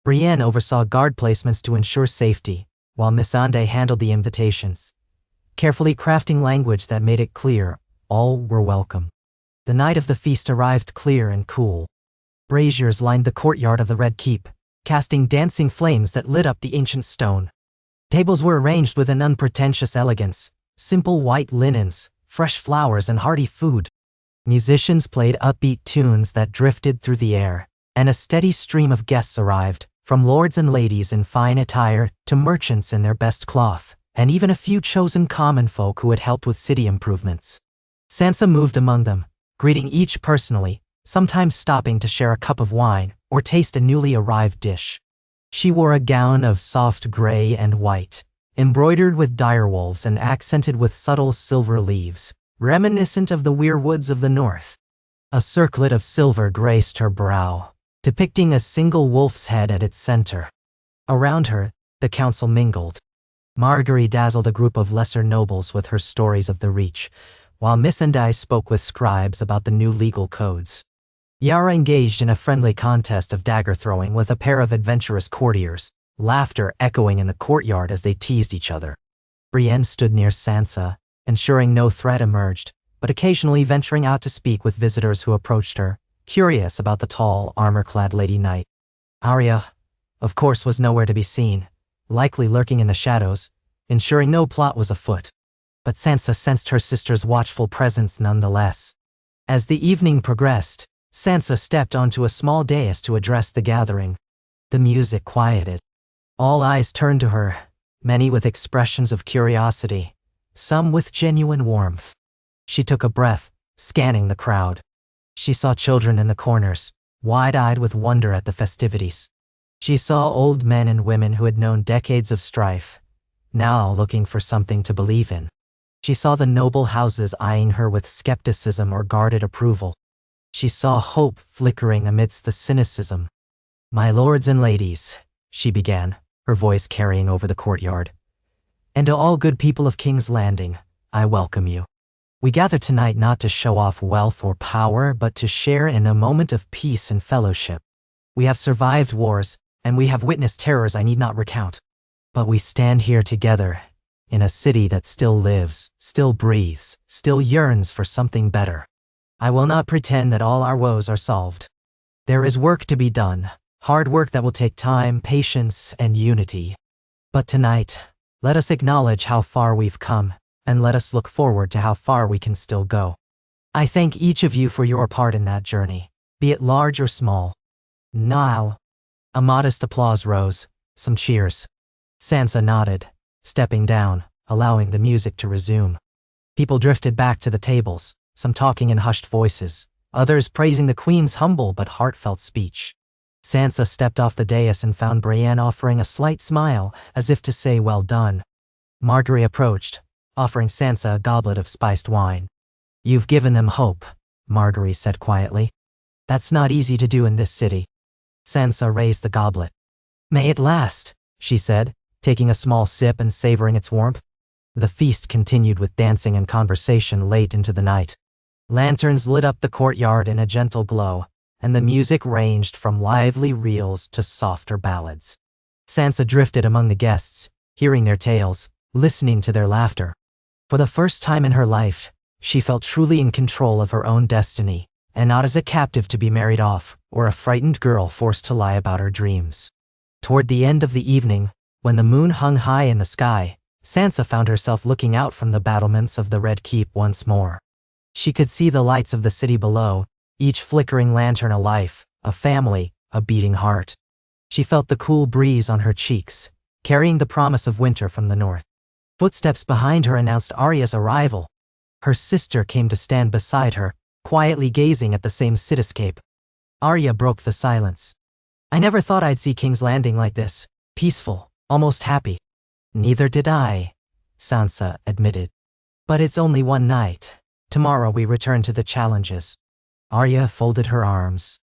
Brienne oversaw guard placements to ensure safety, while Missandei handled the invitations, carefully crafting language that made it clear all were welcome. The night of the feast arrived clear and cool. Braziers lined the courtyard of the Red Keep, casting dancing flames that lit up the ancient stone. Tables were arranged with an unpretentious elegance, simple white linens, fresh flowers, and hearty food. Musicians played upbeat tunes that drifted through the air, and a steady stream of guests arrived, from lords and ladies in fine attire to merchants in their best cloth, and even a few chosen common folk who had helped with city improvements. Sansa moved among them, greeting each personally, sometimes stopping to share a cup of wine or taste a newly arrived dish. She wore a gown of soft gray and white, embroidered with direwolves and accented with subtle silver leaves, reminiscent of the weirwoods of the north. A circlet of silver graced her brow, depicting a single wolf's head at its center. Around her, the council mingled. Marguerite dazzled a group of lesser nobles with her stories of the Reach, while Missandei spoke with scribes about the new legal codes. Yara engaged in a friendly contest of dagger-throwing with a pair of adventurous courtiers, laughter echoing in the courtyard as they teased each other. Brienne stood near Sansa, ensuring no threat emerged, but occasionally venturing out to speak with visitors who approached her, curious about the tall, armor-clad Lady Knight. Arya, of course, was nowhere to be seen, likely lurking in the shadows, ensuring no plot was afoot. But Sansa sensed her sister's watchful presence nonetheless. As the evening progressed, Sansa stepped onto a small dais to address the gathering. The music quieted. All eyes turned to her, many with expressions of curiosity, some with genuine warmth. She took a breath, scanning the crowd. She saw children in the corners, wide-eyed with wonder at the festivities. She saw old men and women who had known decades of strife, now looking for something to believe in. She saw the noble houses eyeing her with skepticism or guarded approval. She saw hope flickering amidst the cynicism. "My lords and ladies," she began, her voice carrying over the courtyard, "and to all good people of King's Landing, I welcome you. We gather tonight not to show off wealth or power, but to share in a moment of peace and fellowship. We have survived wars, and we have witnessed terrors I need not recount. But we stand here together, in a city that still lives, still breathes, still yearns for something better. I will not pretend that all our woes are solved. There is work to be done, hard work that will take time, patience, and unity. But tonight, let us acknowledge how far we've come, and let us look forward to how far we can still go. I thank each of you for your part in that journey, be it large or small. Now." A modest applause rose, some cheers. Sansa nodded, stepping down, allowing the music to resume. People drifted back to the tables, some talking in hushed voices, others praising the Queen's humble but heartfelt speech. Sansa stepped off the dais and found Brienne offering a slight smile, as if to say well done. Marguerite approached, offering Sansa a goblet of spiced wine. "You've given them hope," Marguerite said quietly. "That's not easy to do in this city." Sansa raised the goblet. "May it last," she said, taking a small sip and savoring its warmth. The feast continued with dancing and conversation late into the night. Lanterns lit up the courtyard in a gentle glow, and the music ranged from lively reels to softer ballads. Sansa drifted among the guests, hearing their tales, listening to their laughter. For the first time in her life, she felt truly in control of her own destiny, and not as a captive to be married off, or a frightened girl forced to lie about her dreams. Toward the end of the evening, When the moon hung high in the sky, Sansa found herself looking out from the battlements of the Red Keep once more. She could see the lights of the city below, each flickering lantern a life, a family, a beating heart. She felt the cool breeze on her cheeks, carrying the promise of winter from the north. Footsteps behind her announced Arya's arrival. Her sister came to stand beside her, quietly gazing at the same cityscape. Arya broke the silence. "I never thought I'd see King's Landing like this, peaceful, almost happy." "Neither did I," Sansa admitted. "But it's only one night. Tomorrow we return to the challenges." Arya folded her arms.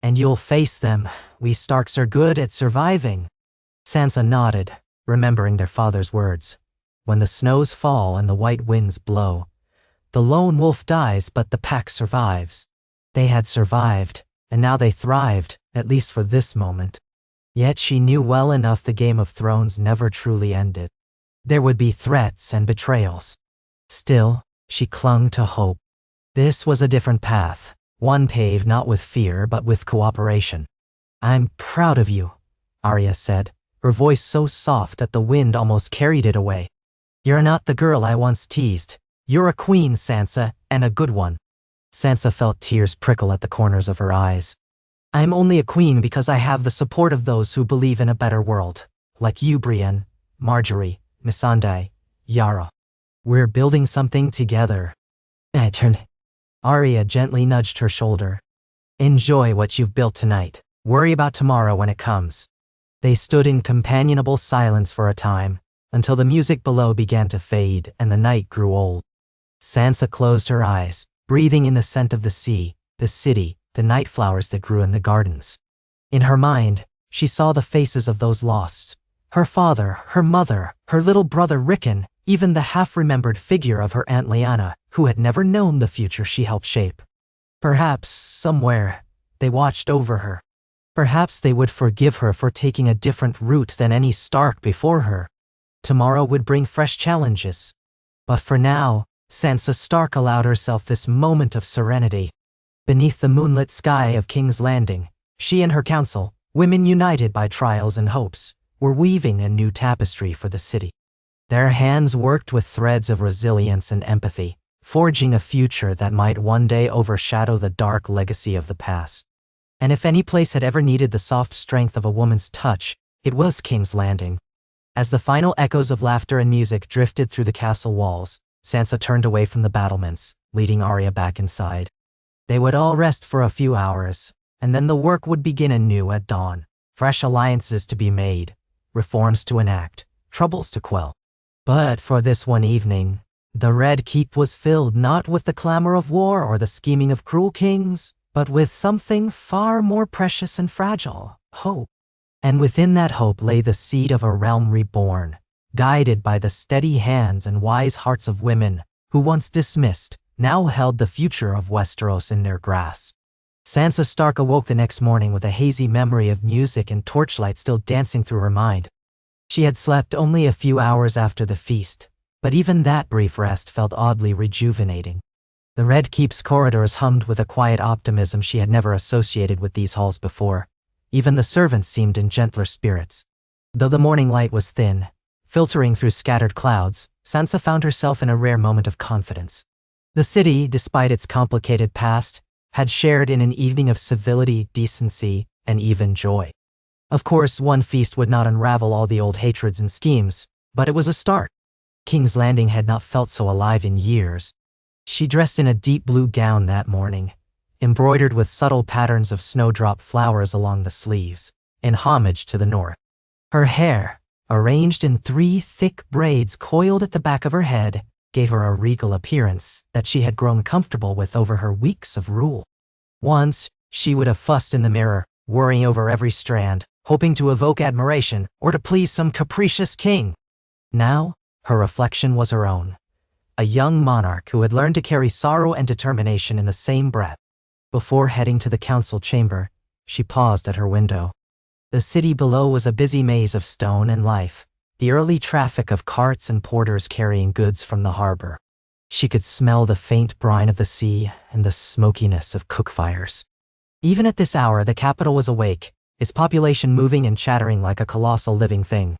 "And you'll face them. We Starks are good at surviving." Sansa nodded, remembering their father's words. "When the snows fall and the white winds blow, the lone wolf dies but the pack survives." They had survived, and now they thrived, at least for this moment. Yet she knew well enough the Game of Thrones never truly ended. There would be threats and betrayals. Still, she clung to hope. This was a different path, one paved not with fear but with cooperation. "I'm proud of you," Arya said, her voice so soft that the wind almost carried it away. "You're not the girl I once teased. You're a queen, Sansa, and a good one." Sansa felt tears prickle at the corners of her eyes. "I'm only a queen because I have the support of those who believe in a better world, like you, Brienne, Marjorie, Missandei, Yara. We're building something together." Arya gently nudged her shoulder. "Enjoy what you've built tonight. Worry about tomorrow when it comes." They stood in companionable silence for a time, until the music below began to fade and the night grew old. Sansa closed her eyes, breathing in the scent of the sea, the city, the night flowers that grew in the gardens. In her mind, she saw the faces of those lost. Her father, her mother, her little brother Rickon, even the half-remembered figure of her Aunt Lyanna, who had never known the future she helped shape. Perhaps, somewhere, they watched over her. Perhaps they would forgive her for taking a different route than any Stark before her. Tomorrow would bring fresh challenges. But for now, Sansa Stark allowed herself this moment of serenity. Beneath the moonlit sky of King's Landing, she and her council, women united by trials and hopes, were weaving a new tapestry for the city. Their hands worked with threads of resilience and empathy, forging a future that might one day overshadow the dark legacy of the past. And if any place had ever needed the soft strength of a woman's touch, it was King's Landing. As the final echoes of laughter and music drifted through the castle walls, Sansa turned away from the battlements, leading Arya back inside. They would all rest for a few hours, and then the work would begin anew at dawn. Fresh alliances to be made, reforms to enact, troubles to quell. But for this one evening, the Red Keep was filled not with the clamor of war or the scheming of cruel kings, but with something far more precious and fragile, hope. And within that hope lay the seed of a realm reborn, guided by the steady hands and wise hearts of women who once dismissed, now held the future of Westeros in their grasp. Sansa Stark awoke the next morning with a hazy memory of music and torchlight still dancing through her mind. She had slept only a few hours after the feast, but even that brief rest felt oddly rejuvenating. The Red Keep's corridors hummed with a quiet optimism she had never associated with these halls before. Even the servants seemed in gentler spirits. Though the morning light was thin, filtering through scattered clouds, Sansa found herself in a rare moment of confidence. The city, despite its complicated past, had shared in an evening of civility, decency, and even joy. Of course, one feast would not unravel all the old hatreds and schemes, but it was a start. King's Landing had not felt so alive in years. She dressed in a deep blue gown that morning, embroidered with subtle patterns of snowdrop flowers along the sleeves, in homage to the north. Her hair, arranged in 3 thick braids coiled at the back of her head, gave her a regal appearance that she had grown comfortable with over her weeks of rule. Once, she would have fussed in the mirror, worrying over every strand, hoping to evoke admiration or to please some capricious king. Now, her reflection was her own. A young monarch who had learned to carry sorrow and determination in the same breath. Before heading to the council chamber, she paused at her window. The city below was a busy maze of stone and life, the early traffic of carts and porters carrying goods from the harbor. She could smell the faint brine of the sea and the smokiness of cook fires. Even at this hour, the capital was awake, its population moving and chattering like a colossal living thing.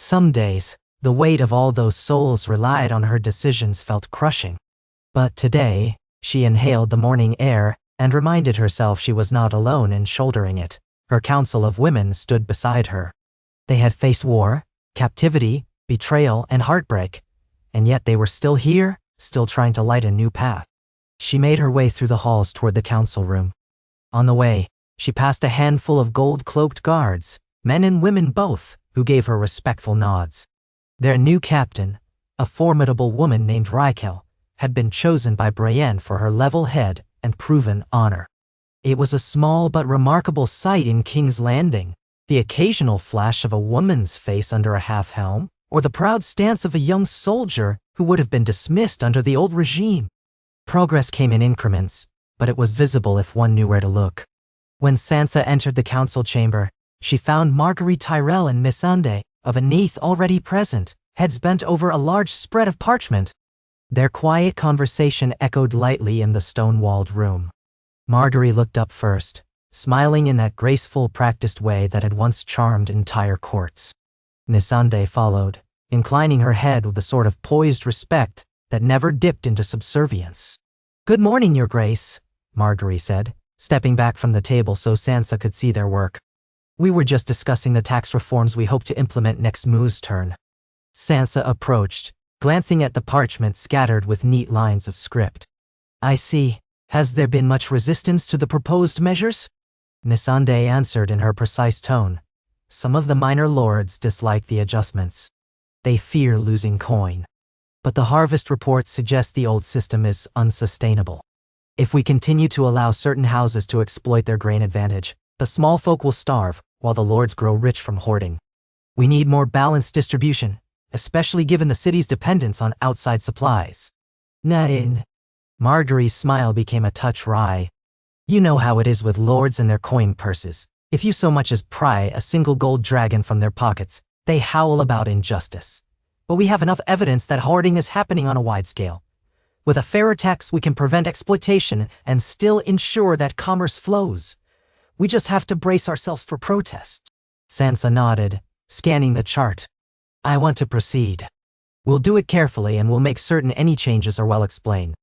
Some days, the weight of all those souls relied on her decisions felt crushing. But today, she inhaled the morning air and reminded herself she was not alone in shouldering it. Her council of women stood beside her. They had faced war, captivity, betrayal, and heartbreak, and yet they were still here, still trying to light a new path. She made her way through the halls toward the council room. On the way, she passed a handful of gold-cloaked guards, men and women both, who gave her respectful nods. Their new captain, a formidable woman named Raquel, had been chosen by Brienne for her level head and proven honor. It was a small but remarkable sight in King's Landing, the occasional flash of a woman's face under a half-helm, or the proud stance of a young soldier who would have been dismissed under the old regime. Progress came in increments, but it was visible if one knew where to look. When Sansa entered the council chamber, she found Marguerite Tyrell and Missandei of Aneath already present, heads bent over a large spread of parchment. Their quiet conversation echoed lightly in the stone-walled room. Marguerite looked up first, smiling in that graceful, practiced way that had once charmed entire courts. Missandei followed, inclining her head with a sort of poised respect that never dipped into subservience. "Good morning, Your Grace," Marguerite said, stepping back from the table so Sansa could see their work. "We were just discussing the tax reforms we hope to implement next Moo's turn." Sansa approached, glancing at the parchment scattered with neat lines of script. "I see. Has there been much resistance to the proposed measures?" Missandei answered in her precise tone. "Some of the minor lords dislike the adjustments. They fear losing coin. But the harvest reports suggest the old system is unsustainable. If we continue to allow certain houses to exploit their grain advantage, the small folk will starve, while the lords grow rich from hoarding. We need more balanced distribution, especially given the city's dependence on outside supplies." "Nain." Marguerite's smile became a touch wry. "You know how it is with lords and their coin purses. If you so much as pry a single gold dragon from their pockets, they howl about injustice. But we have enough evidence that hoarding is happening on a wide scale. With a fairer tax, we can prevent exploitation and still ensure that commerce flows. We just have to brace ourselves for protests." Sansa nodded, scanning the chart. "I want to proceed. We'll do it carefully and we'll make certain any changes are well explained.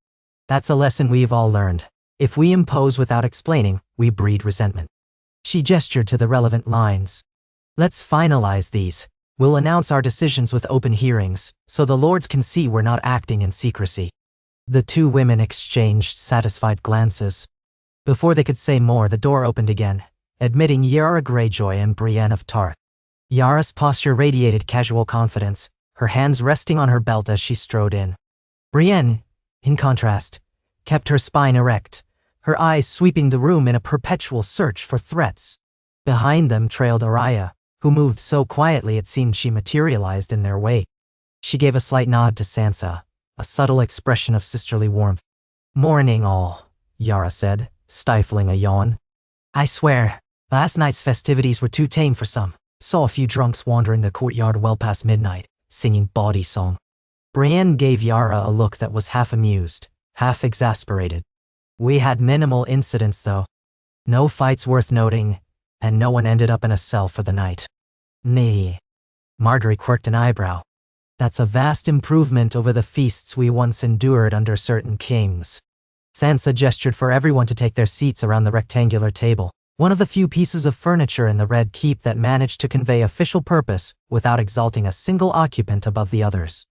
That's a lesson we've all learned. If we impose without explaining, we breed resentment." She gestured to the relevant lines. "Let's finalize these. We'll announce our decisions with open hearings, so the lords can see we're not acting in secrecy." The two women exchanged satisfied glances. Before they could say more, the door opened again, admitting Yara Greyjoy and Brienne of Tarth. Yara's posture radiated casual confidence, her hands resting on her belt as she strode in. Brienne, in contrast, kept her spine erect, her eyes sweeping the room in a perpetual search for threats. Behind them trailed Arya, who moved so quietly it seemed she materialized in their wake. She gave a slight nod to Sansa, a subtle expression of sisterly warmth. "Morning all," Yara said, stifling a yawn. "I swear, last night's festivities were too tame for some. Saw a few drunks wandering the courtyard well past midnight, singing bawdy song." Brienne gave Yara a look that was half amused, half exasperated. "We had minimal incidents though. No fights worth noting, and no one ended up in a cell for the night." "Nee." Marguerite quirked an eyebrow. "That's a vast improvement over the feasts we once endured under certain kings." Sansa gestured for everyone to take their seats around the rectangular table, one of the few pieces of furniture in the Red Keep that managed to convey official purpose without exalting a single occupant above the others.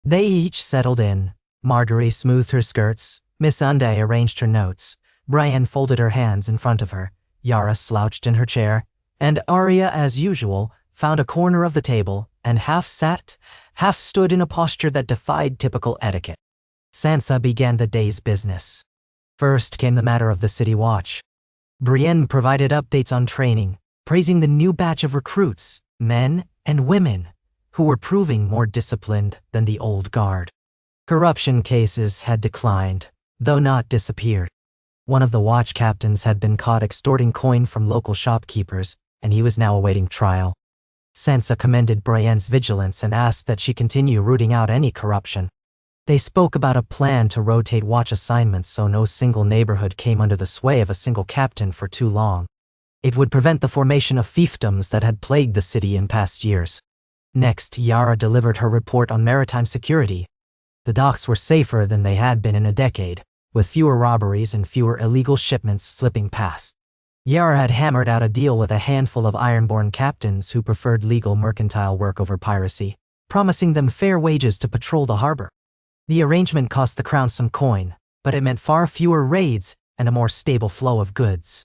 They each settled in. Marguerite smoothed her skirts, Missandei arranged her notes, Brienne folded her hands in front of her, Yara slouched in her chair, and Arya, as usual, found a corner of the table and half sat, half stood in a posture that defied typical etiquette. Sansa began the day's business. First came the matter of the city watch. Brienne provided updates on training, praising the new batch of recruits, men and women, who were proving more disciplined than the old guard. Corruption cases had declined, though not disappeared. One of the watch captains had been caught extorting coin from local shopkeepers, and he was now awaiting trial. Sansa commended Brienne's vigilance and asked that she continue rooting out any corruption. They spoke about a plan to rotate watch assignments so no single neighborhood came under the sway of a single captain for too long. It would prevent the formation of fiefdoms that had plagued the city in past years. Next, Yara delivered her report on maritime security. The docks were safer than they had been in a decade, with fewer robberies and fewer illegal shipments slipping past. Yara had hammered out a deal with a handful of ironborn captains who preferred legal mercantile work over piracy, promising them fair wages to patrol the harbor. The arrangement cost the crown some coin, but it meant far fewer raids and a more stable flow of goods.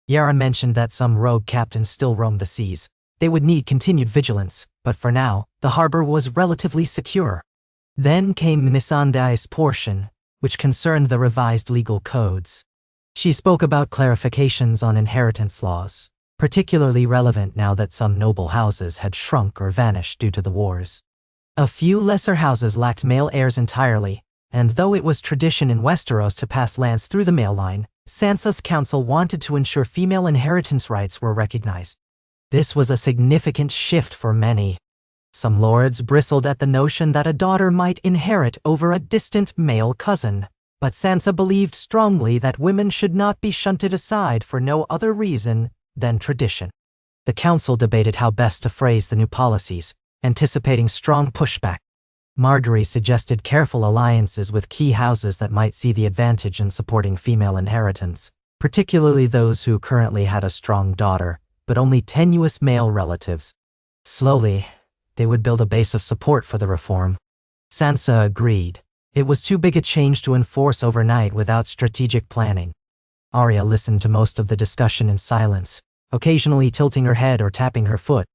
Yara mentioned that some rogue captains still roamed the seas. They would need continued vigilance, but for now, the harbor was relatively secure. Then came Missandei's portion, which concerned the revised legal codes. She spoke about clarifications on inheritance laws, particularly relevant now that some noble houses had shrunk or vanished due to the wars. A few lesser houses lacked male heirs entirely, and though it was tradition in Westeros to pass lands through the male line, Sansa's council wanted to ensure female inheritance rights were recognized. This was a significant shift for many. Some lords bristled at the notion that a daughter might inherit over a distant male cousin, but Sansa believed strongly that women should not be shunted aside for no other reason than tradition. The council debated how best to phrase the new policies, anticipating strong pushback. Margaery suggested careful alliances with key houses that might see the advantage in supporting female inheritance, particularly those who currently had a strong daughter, but only tenuous male relatives. Slowly, they would build a base of support for the reform. Sansa agreed. It was too big a change to enforce overnight without strategic planning. Arya listened to most of the discussion in silence, occasionally tilting her head or tapping her foot.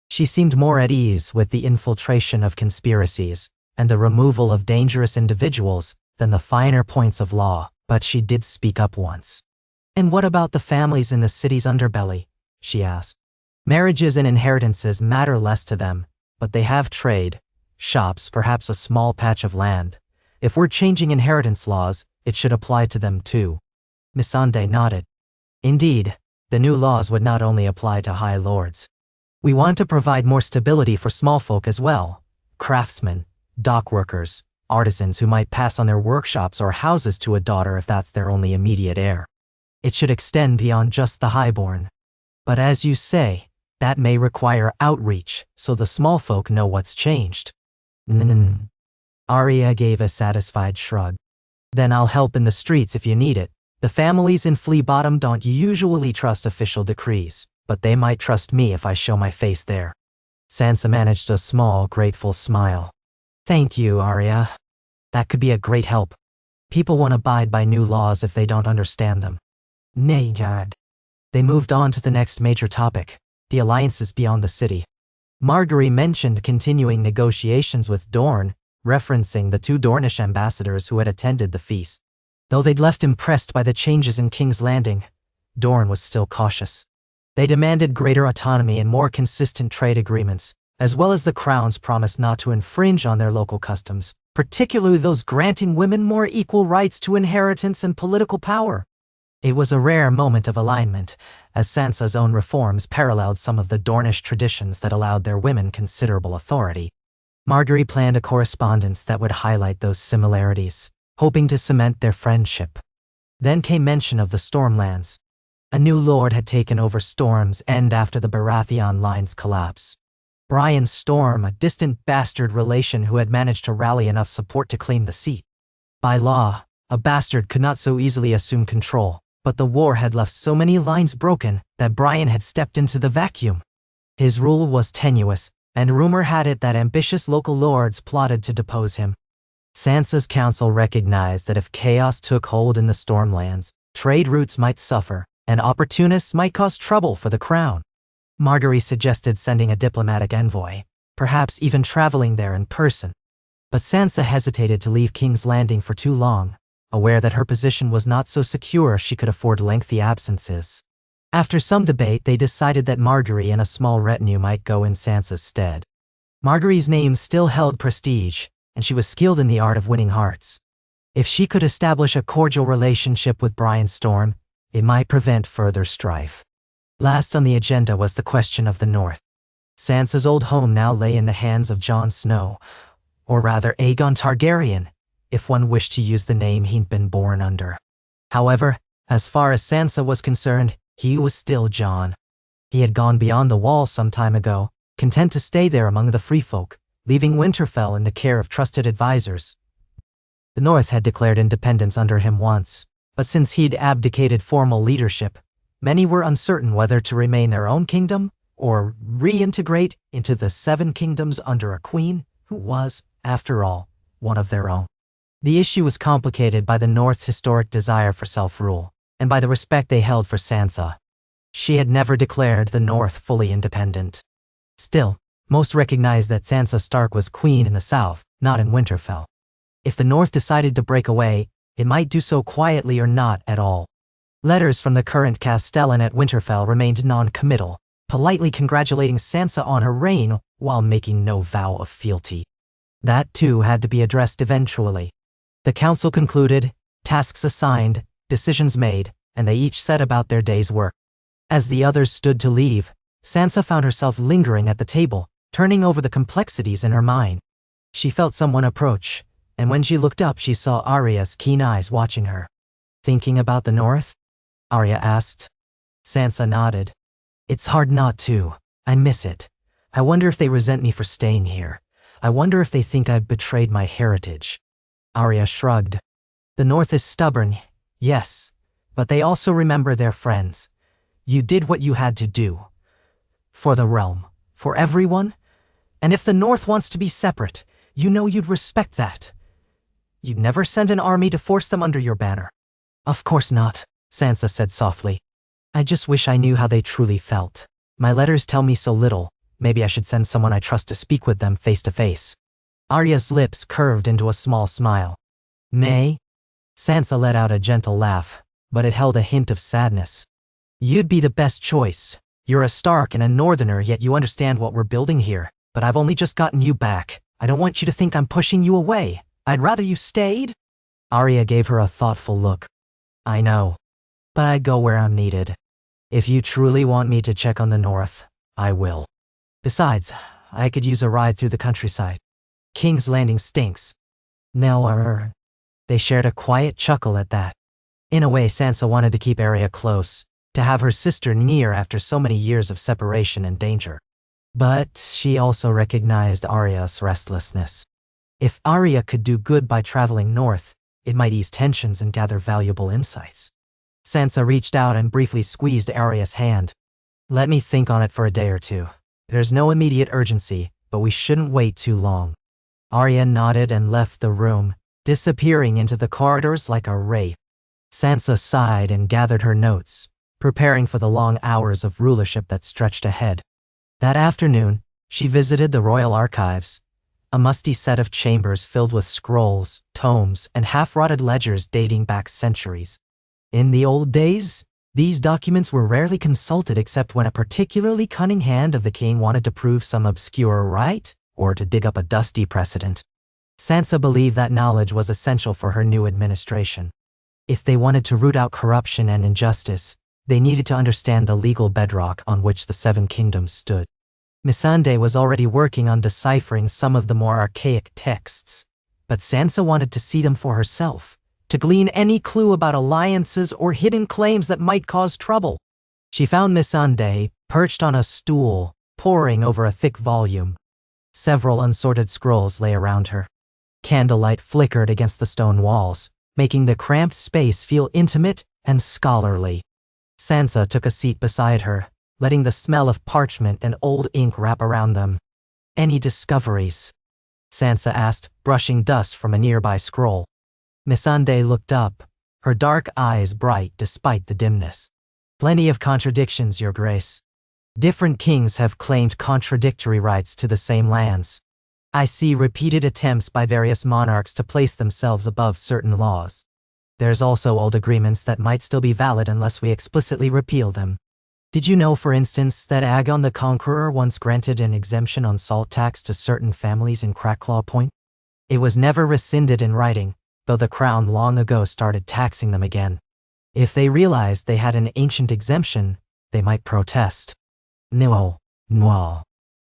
She seemed more at ease with the infiltration of conspiracies and the removal of dangerous individuals than the finer points of law, but she did speak up once. "And what about the families in the city's underbelly?" she asked. "Marriages and inheritances matter less to them, but they have trade, shops, perhaps a small patch of land. If we're changing inheritance laws, it should apply to them too." Missandei nodded. "Indeed, the new laws would not only apply to high lords. We want to provide more stability for small folk as well, craftsmen, dock workers, artisans who might pass on their workshops or houses to a daughter if that's their only immediate heir. It should extend beyond just the highborn. But as you say, that may require outreach so the small folk know what's changed." Arya gave a satisfied shrug. "Then I'll help in the streets if you need it. The families in Flea Bottom don't usually trust official decrees, but they might trust me if I show my face there." Sansa managed a small, grateful smile. "Thank you, Arya. That could be a great help. People won't abide by new laws if they don't understand them." Nay, God. They moved on to the next major topic, the alliances beyond the city. Margaery mentioned continuing negotiations with Dorne, referencing the 2 Dornish ambassadors who had attended the feast. Though they'd left impressed by the changes in King's Landing, Dorne was still cautious. They demanded greater autonomy and more consistent trade agreements, as well as the crown's promise not to infringe on their local customs, particularly those granting women more equal rights to inheritance and political power. It was a rare moment of alignment, as Sansa's own reforms paralleled some of the Dornish traditions that allowed their women considerable authority. Margaery planned a correspondence that would highlight those similarities, hoping to cement their friendship. Then came mention of the Stormlands. A new lord had taken over Storm's End after the Baratheon line's collapse. Brian Storm, a distant bastard relation who had managed to rally enough support to claim the seat. By law, a bastard could not so easily assume control, but the war had left so many lines broken that Brian had stepped into the vacuum. His rule was tenuous, and rumor had it that ambitious local lords plotted to depose him. Sansa's council recognized that if chaos took hold in the Stormlands, trade routes might suffer, and opportunists might cause trouble for the crown. Margaery suggested sending a diplomatic envoy, perhaps even traveling there in person. But Sansa hesitated to leave King's Landing for too long, aware that her position was not so secure she could afford lengthy absences. After some debate, they decided that Margaery and a small retinue might go in Sansa's stead. Margaery's name still held prestige, and she was skilled in the art of winning hearts. If she could establish a cordial relationship with Brian Storm, it might prevent further strife. Last on the agenda was the question of the North. Sansa's old home now lay in the hands of Jon Snow, or rather Aegon Targaryen, if one wished to use the name he'd been born under. However, as far as Sansa was concerned, He was still John. He had gone beyond the wall some time ago, content to stay there among the free folk, leaving Winterfell in the care of trusted advisors. The North had declared independence under him once, but since he'd abdicated formal leadership, many were uncertain whether to remain their own kingdom or reintegrate into the Seven Kingdoms under a queen who was, after all, one of their own. The issue was complicated by the North's historic desire for self-rule, and by the respect they held for Sansa. She had never declared the North fully independent. Still, most recognized that Sansa Stark was queen in the South, not in Winterfell. If the North decided to break away, it might do so quietly or not at all. Letters from the current Castellan at Winterfell remained non-committal, politely congratulating Sansa on her reign while making no vow of fealty. That too had to be addressed eventually. The council concluded, tasks assigned, decisions made, and they each set about their day's work. As the others stood to leave, Sansa found herself lingering at the table, turning over the complexities in her mind. She felt someone approach, and when she looked up she saw Arya's keen eyes watching her. "Thinking about the North?" Arya asked. Sansa nodded. "It's hard not to. I miss it. I wonder if they resent me for staying here. I wonder if they think I've betrayed my heritage." Arya shrugged. "The North is stubborn, yes, but they also remember their friends. You did what you had to do. For the realm, for everyone. And if the North wants to be separate, you know you'd respect that. You'd never send an army to force them under your banner." "Of course not," Sansa said softly. "I just wish I knew how they truly felt. My letters tell me so little. Maybe I should send someone I trust to speak with them face to face." Arya's lips curved into a small smile. "May?" Sansa let out a gentle laugh, but it held a hint of sadness. "You'd be the best choice. You're a Stark and a Northerner, yet you understand what we're building here. But I've only just gotten you back. I don't want you to think I'm pushing you away. I'd rather you stayed." Arya gave her a thoughtful look. "I know. But I'd go where I'm needed. If you truly want me to check on the North, I will. Besides, I could use a ride through the countryside. King's Landing stinks." "No, They shared a quiet chuckle at that. In a way, Sansa wanted to keep Arya close, to have her sister near after so many years of separation and danger. But she also recognized Arya's restlessness. If Arya could do good by traveling north, it might ease tensions and gather valuable insights. Sansa reached out and briefly squeezed Arya's hand. "Let me think on it for a day or two. There's no immediate urgency, but we shouldn't wait too long." Arya nodded and left the room, disappearing into the corridors like a wraith. Sansa sighed and gathered her notes, preparing for the long hours of rulership that stretched ahead. That afternoon, she visited the royal archives, a musty set of chambers filled with scrolls, tomes, and half-rotted ledgers dating back centuries. In the old days, these documents were rarely consulted except when a particularly cunning hand of the king wanted to prove some obscure right or to dig up a dusty precedent. Sansa believed that knowledge was essential for her new administration. If they wanted to root out corruption and injustice, they needed to understand the legal bedrock on which the Seven Kingdoms stood. Missandei was already working on deciphering some of the more archaic texts, but Sansa wanted to see them for herself, to glean any clue about alliances or hidden claims that might cause trouble. She found Missandei perched on a stool, poring over a thick volume. Several unsorted scrolls lay around her. Candlelight flickered against the stone walls, making the cramped space feel intimate and scholarly. Sansa took a seat beside her, letting the smell of parchment and old ink wrap around them. "Any discoveries?" Sansa asked, brushing dust from a nearby scroll. Missandei looked up, her dark eyes bright despite the dimness. "Plenty of contradictions, Your Grace. Different kings have claimed contradictory rights to the same lands. I see repeated attempts by various monarchs to place themselves above certain laws. There's also old agreements that might still be valid unless we explicitly repeal them. Did you know, for instance, that Aegon the Conqueror once granted an exemption on salt tax to certain families in Cracklaw Point? It was never rescinded in writing, though the crown long ago started taxing them again. If they realized they had an ancient exemption, they might protest." "No.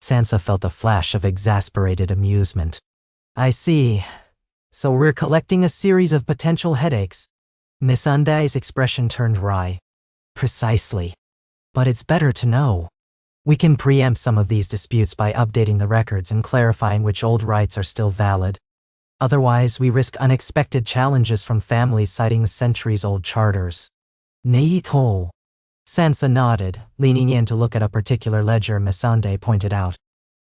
Sansa felt a flash of exasperated amusement. "I see. So we're collecting a series of potential headaches." Missandei's expression turned wry. Precisely. But it's better to know. We can preempt some of these disputes by updating the records and clarifying which old rights are still valid. Otherwise, we risk unexpected challenges from families citing centuries-old charters. Neito. Sansa nodded, leaning in to look at a particular ledger Missandei pointed out.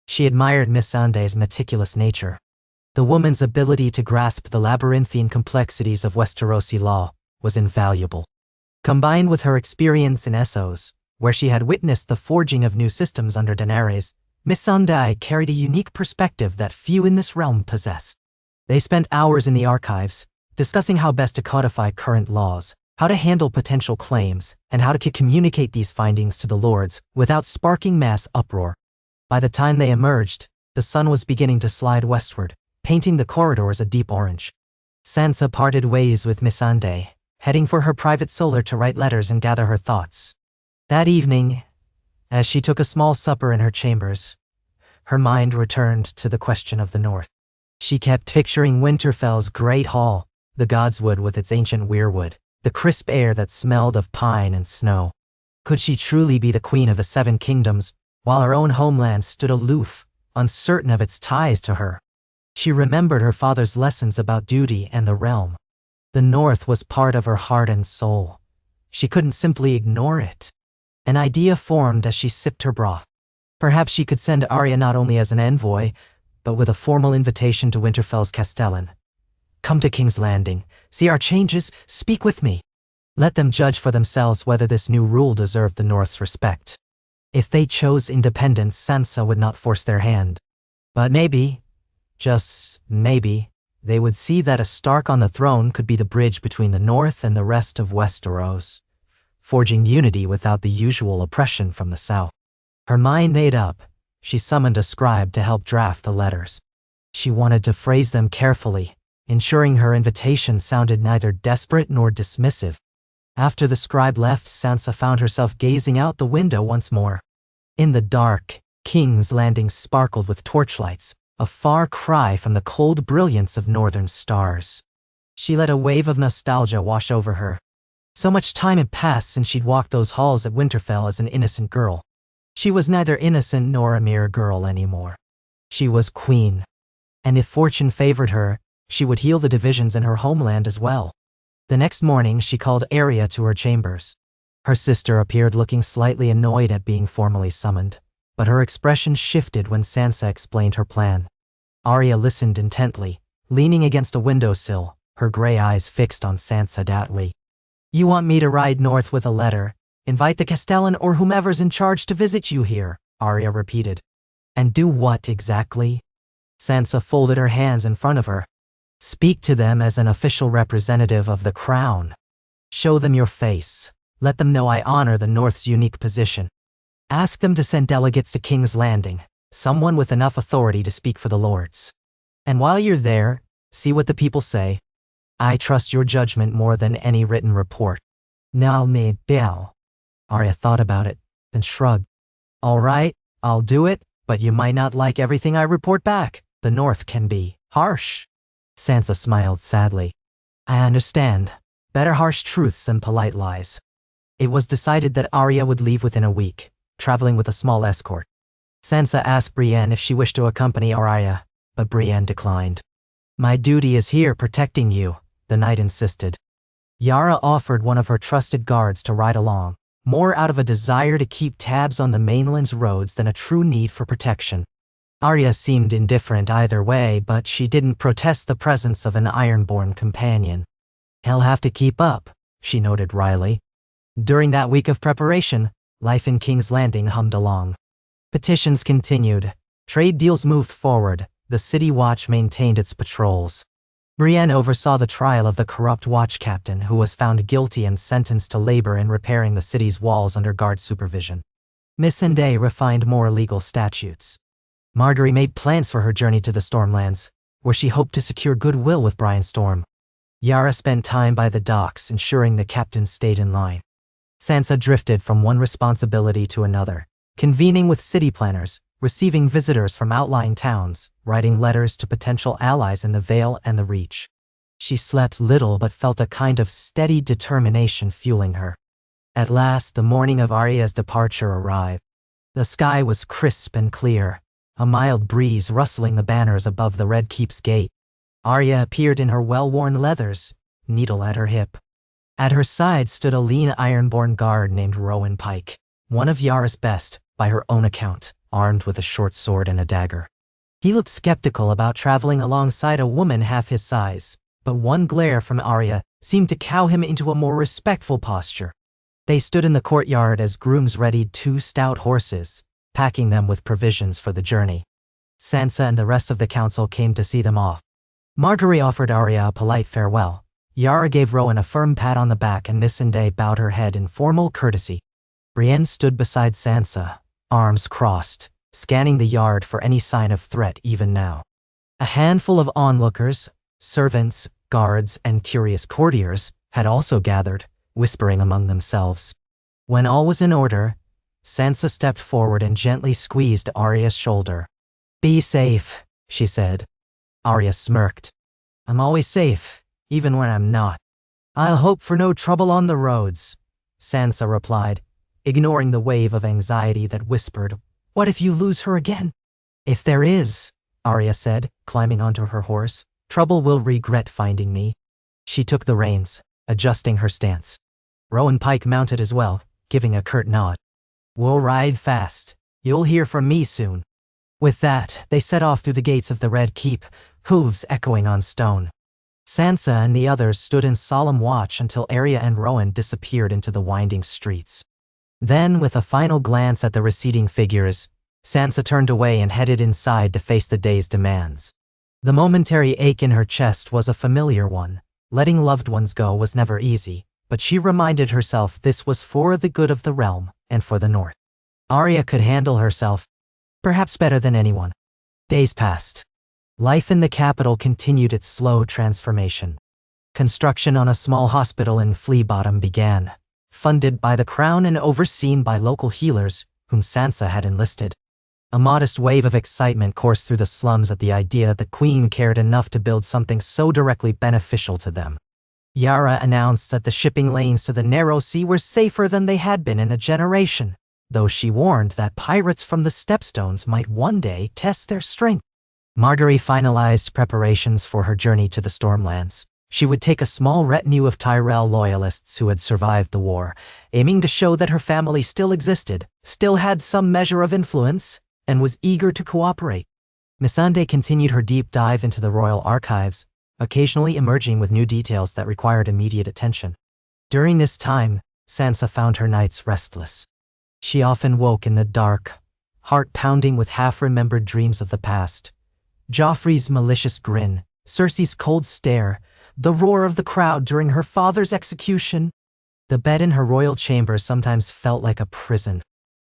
She admired Missandei's meticulous nature. The woman's ability to grasp the labyrinthine complexities of Westerosi law was invaluable. Combined with her experience in Essos, where she had witnessed the forging of new systems under Daenerys, Missandei carried a unique perspective that few in this realm possessed. They spent hours in the archives, discussing how best to codify current laws, how to handle potential claims, and how to communicate these findings to the lords without sparking mass uproar. By the time they emerged, the sun was beginning to slide westward, painting the corridors a deep orange. Sansa parted ways with Missandei, heading for her private solar to write letters and gather her thoughts. That evening, as she took a small supper in her chambers, her mind returned to the question of the North. She kept picturing Winterfell's great hall, the Godswood with its ancient weirwood, the crisp air that smelled of pine and snow. Could she truly be the queen of the Seven Kingdoms, while her own homeland stood aloof, uncertain of its ties to her? She remembered her father's lessons about duty and the realm. The North was part of her heart and soul. She couldn't simply ignore it. An idea formed as she sipped her broth. Perhaps she could send Arya not only as an envoy, but with a formal invitation to Winterfell's Castellan. Come to King's Landing, see our changes, speak with me. Let them judge for themselves whether this new rule deserved the North's respect. If they chose independence, Sansa would not force their hand. But maybe, just maybe, they would see that a Stark on the throne could be the bridge between the North and the rest of Westeros, forging unity without the usual oppression from the South. Her mind made up, she summoned a scribe to help draft the letters. She wanted to phrase them carefully, ensuring her invitation sounded neither desperate nor dismissive. After the scribe left, Sansa found herself gazing out the window once more. In the dark, King's Landing sparkled with torchlights, a far cry from the cold brilliance of northern stars. She let a wave of nostalgia wash over her. So much time had passed since she'd walked those halls at Winterfell as an innocent girl. She was neither innocent nor a mere girl anymore. She was queen. And if fortune favored her, she would heal the divisions in her homeland as well. The next morning, she called Arya to her chambers. Her sister appeared looking slightly annoyed at being formally summoned, but her expression shifted when Sansa explained her plan. Arya listened intently, leaning against a windowsill, her gray eyes fixed on Sansa Datly. You want me to ride north with a letter, invite the Castellan or whomever's in charge to visit you here, Arya repeated. And do what exactly? Sansa folded her hands in front of her. Speak to them as an official representative of the crown. Show them your face. Let them know I honor the North's unique position. Ask them to send delegates to King's Landing, someone with enough authority to speak for the lords. And while you're there, see what the people say. I trust your judgment more than any written report. Now me bow. Arya thought about it, then shrugged. All right, I'll do it, but you might not like everything I report back. The North can be harsh. Sansa smiled sadly. I understand. Better harsh truths than polite lies. It was decided that Arya would leave within a week, traveling with a small escort. Sansa asked Brienne if she wished to accompany Arya, but Brienne declined. My duty is here protecting you, the knight insisted. Yara offered one of her trusted guards to ride along, more out of a desire to keep tabs on the mainland's roads than a true need for protection. Arya seemed indifferent either way, but she didn't protest the presence of an Ironborn companion. He'll have to keep up, she noted wryly. During that week of preparation, life in King's Landing hummed along. Petitions continued, trade deals moved forward, the city watch maintained its patrols. Brienne oversaw the trial of the corrupt watch captain who was found guilty and sentenced to labor in repairing the city's walls under guard supervision. Missandei refined more legal statutes. Margaery made plans for her journey to the Stormlands, where she hoped to secure goodwill with Brian Storm. Yara spent time by the docks ensuring the captain stayed in line. Sansa drifted from one responsibility to another, convening with city planners, receiving visitors from outlying towns, writing letters to potential allies in the Vale and the Reach. She slept little but felt a kind of steady determination fueling her. At last, the morning of Arya's departure arrived. The sky was crisp and clear, a mild breeze rustling the banners above the Red Keep's gate. Arya appeared in her well-worn leathers, needle at her hip. At her side stood a lean ironborn guard named Rowan Pike, one of Yara's best, by her own account, armed with a short sword and a dagger. He looked skeptical about traveling alongside a woman half his size, but one glare from Arya seemed to cow him into a more respectful posture. They stood in the courtyard as grooms readied 2 stout horses, packing them with provisions for the journey. Sansa and the rest of the council came to see them off. Margaery offered Arya a polite farewell. Yara gave Rowan a firm pat on the back and Missandei bowed her head in formal courtesy. Brienne stood beside Sansa, arms crossed, scanning the yard for any sign of threat even now. A handful of onlookers, servants, guards, and curious courtiers had also gathered, whispering among themselves. When all was in order, Sansa stepped forward and gently squeezed Arya's shoulder. "Be safe," she said. Arya smirked. "I'm always safe, even when I'm not." "I'll hope for no trouble on the roads," Sansa replied, ignoring the wave of anxiety that whispered, "What if you lose her again?" "If there is," Arya said, climbing onto her horse, "trouble will regret finding me." She took the reins, adjusting her stance. Rowan Pike mounted as well, giving a curt nod. "We'll ride fast. You'll hear from me soon." With that, they set off through the gates of the Red Keep, hooves echoing on stone. Sansa and the others stood in solemn watch until Arya and Rowan disappeared into the winding streets. Then, with a final glance at the receding figures, Sansa turned away and headed inside to face the day's demands. The momentary ache in her chest was a familiar one. Letting loved ones go was never easy, but she reminded herself this was for the good of the realm and for the North. Arya could handle herself, perhaps better than anyone. Days passed. Life in the capital continued its slow transformation. Construction on a small hospital in Flea Bottom began, funded by the crown and overseen by local healers whom Sansa had enlisted. A modest wave of excitement coursed through the slums at the idea the Queen cared enough to build something so directly beneficial to them. Yara announced that the shipping lanes to the Narrow Sea were safer than they had been in a generation, though she warned that pirates from the Stepstones might one day test their strength. Margaery finalized preparations for her journey to the Stormlands. She would take a small retinue of Tyrell loyalists who had survived the war, aiming to show that her family still existed, still had some measure of influence, and was eager to cooperate. Missandei continued her deep dive into the royal archives, occasionally emerging with new details that required immediate attention. During this time, Sansa found her nights restless. She often woke in the dark, heart pounding with half-remembered dreams of the past. Joffrey's malicious grin, Cersei's cold stare, the roar of the crowd during her father's execution. The bed in her royal chamber sometimes felt like a prison.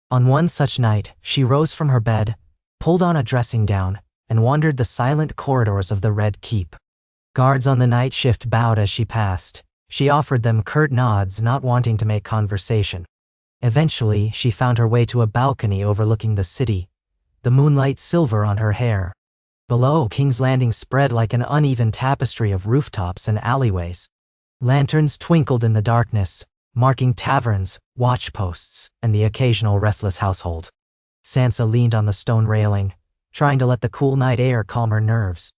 On one such night, she rose from her bed, pulled on a dressing gown, and wandered the silent corridors of the Red Keep. Guards on the night shift bowed as she passed. She offered them curt nods, not wanting to make conversation. Eventually, she found her way to a balcony overlooking the city, the moonlight silver on her hair. Below, King's Landing spread like an uneven tapestry of rooftops and alleyways. Lanterns twinkled in the darkness, marking taverns, watch posts, and the occasional restless household. Sansa leaned on the stone railing, trying to let the cool night air calm her nerves.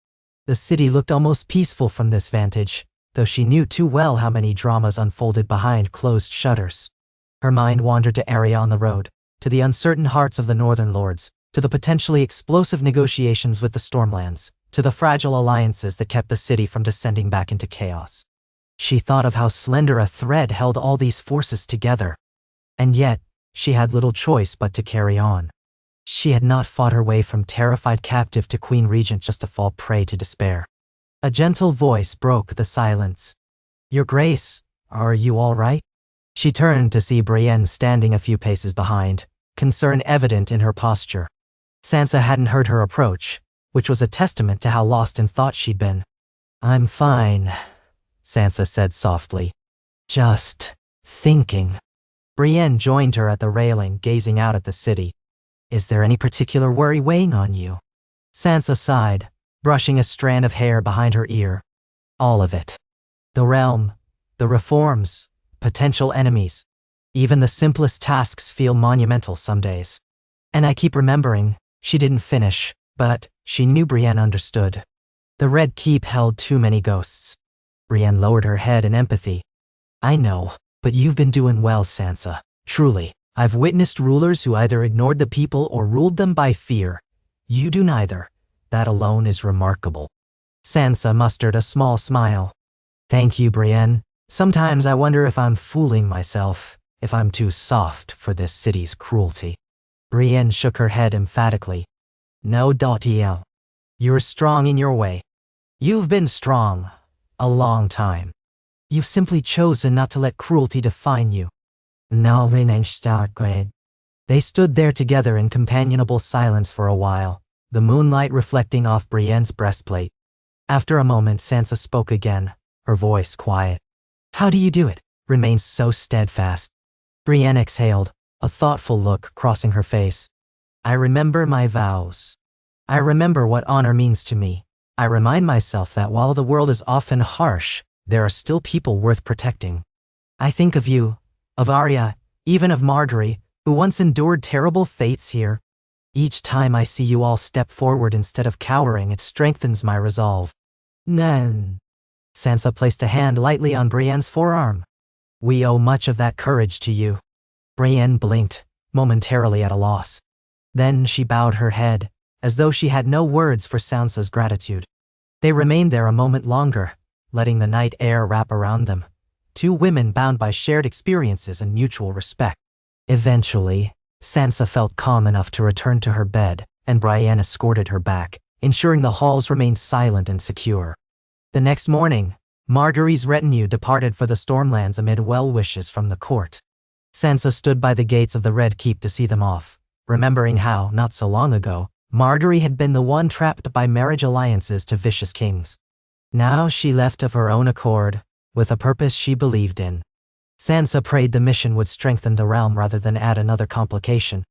The city looked almost peaceful from this vantage, though she knew too well how many dramas unfolded behind closed shutters. Her mind wandered to Arya on the road, to the uncertain hearts of the Northern Lords, to the potentially explosive negotiations with the Stormlands, to the fragile alliances that kept the city from descending back into chaos. She thought of how slender a thread held all these forces together. And yet, she had little choice but to carry on. She had not fought her way from terrified captive to Queen Regent just to fall prey to despair. A gentle voice broke the silence. "Your Grace, are you all right?" She turned to see Brienne standing a few paces behind, concern evident in her posture. Sansa hadn't heard her approach, which was a testament to how lost in thought she'd been. "I'm fine," Sansa said softly. "Just thinking." Brienne joined her at the railing, gazing out at the city. "Is there any particular worry weighing on you?" Sansa sighed, brushing a strand of hair behind her ear. "All of it. The realm, the reforms, potential enemies. Even the simplest tasks feel monumental some days. And I keep remembering, she didn't finish, but she knew Brienne understood. The Red Keep held too many ghosts. Brienne lowered her head in empathy. I know, but you've been doing well, Sansa. Truly, I've witnessed rulers who either ignored the people or ruled them by fear. You do neither. That alone is remarkable. Sansa mustered a small smile. Thank you, Brienne. Sometimes I wonder if I'm fooling myself, if I'm too soft for this city's cruelty. Brienne shook her head emphatically. No, Dautiel. You're strong in your way. You've been strong a long time. You've simply chosen not to let cruelty define you. They stood there together in companionable silence for a while, the moonlight reflecting off Brienne's breastplate. After a moment, Sansa spoke again, her voice quiet. How do you do it? Remains so steadfast. Brienne exhaled, a thoughtful look crossing her face. I remember my vows. I remember what honor means to me. I remind myself that while the world is often harsh, there are still people worth protecting. I think of you, of Arya, even of Margaery, who once endured terrible fates here. Each time I see you all step forward instead of cowering, it strengthens my resolve. Nan. Sansa placed a hand lightly on Brienne's forearm. We owe much of that courage to you. Brienne blinked, momentarily at a loss. Then she bowed her head, as though she had no words for Sansa's gratitude. They remained there a moment longer, letting the night air wrap around them. Two women bound by shared experiences and mutual respect. Eventually, Sansa felt calm enough to return to her bed, and Brienne escorted her back, ensuring the halls remained silent and secure. The next morning, Margaery's retinue departed for the Stormlands amid well-wishes from the court. Sansa stood by the gates of the Red Keep to see them off, remembering how, not so long ago, Margaery had been the one trapped by marriage alliances to vicious kings. Now she left of her own accord, with a purpose she believed in. Sansa prayed the mission would strengthen the realm rather than add another complication.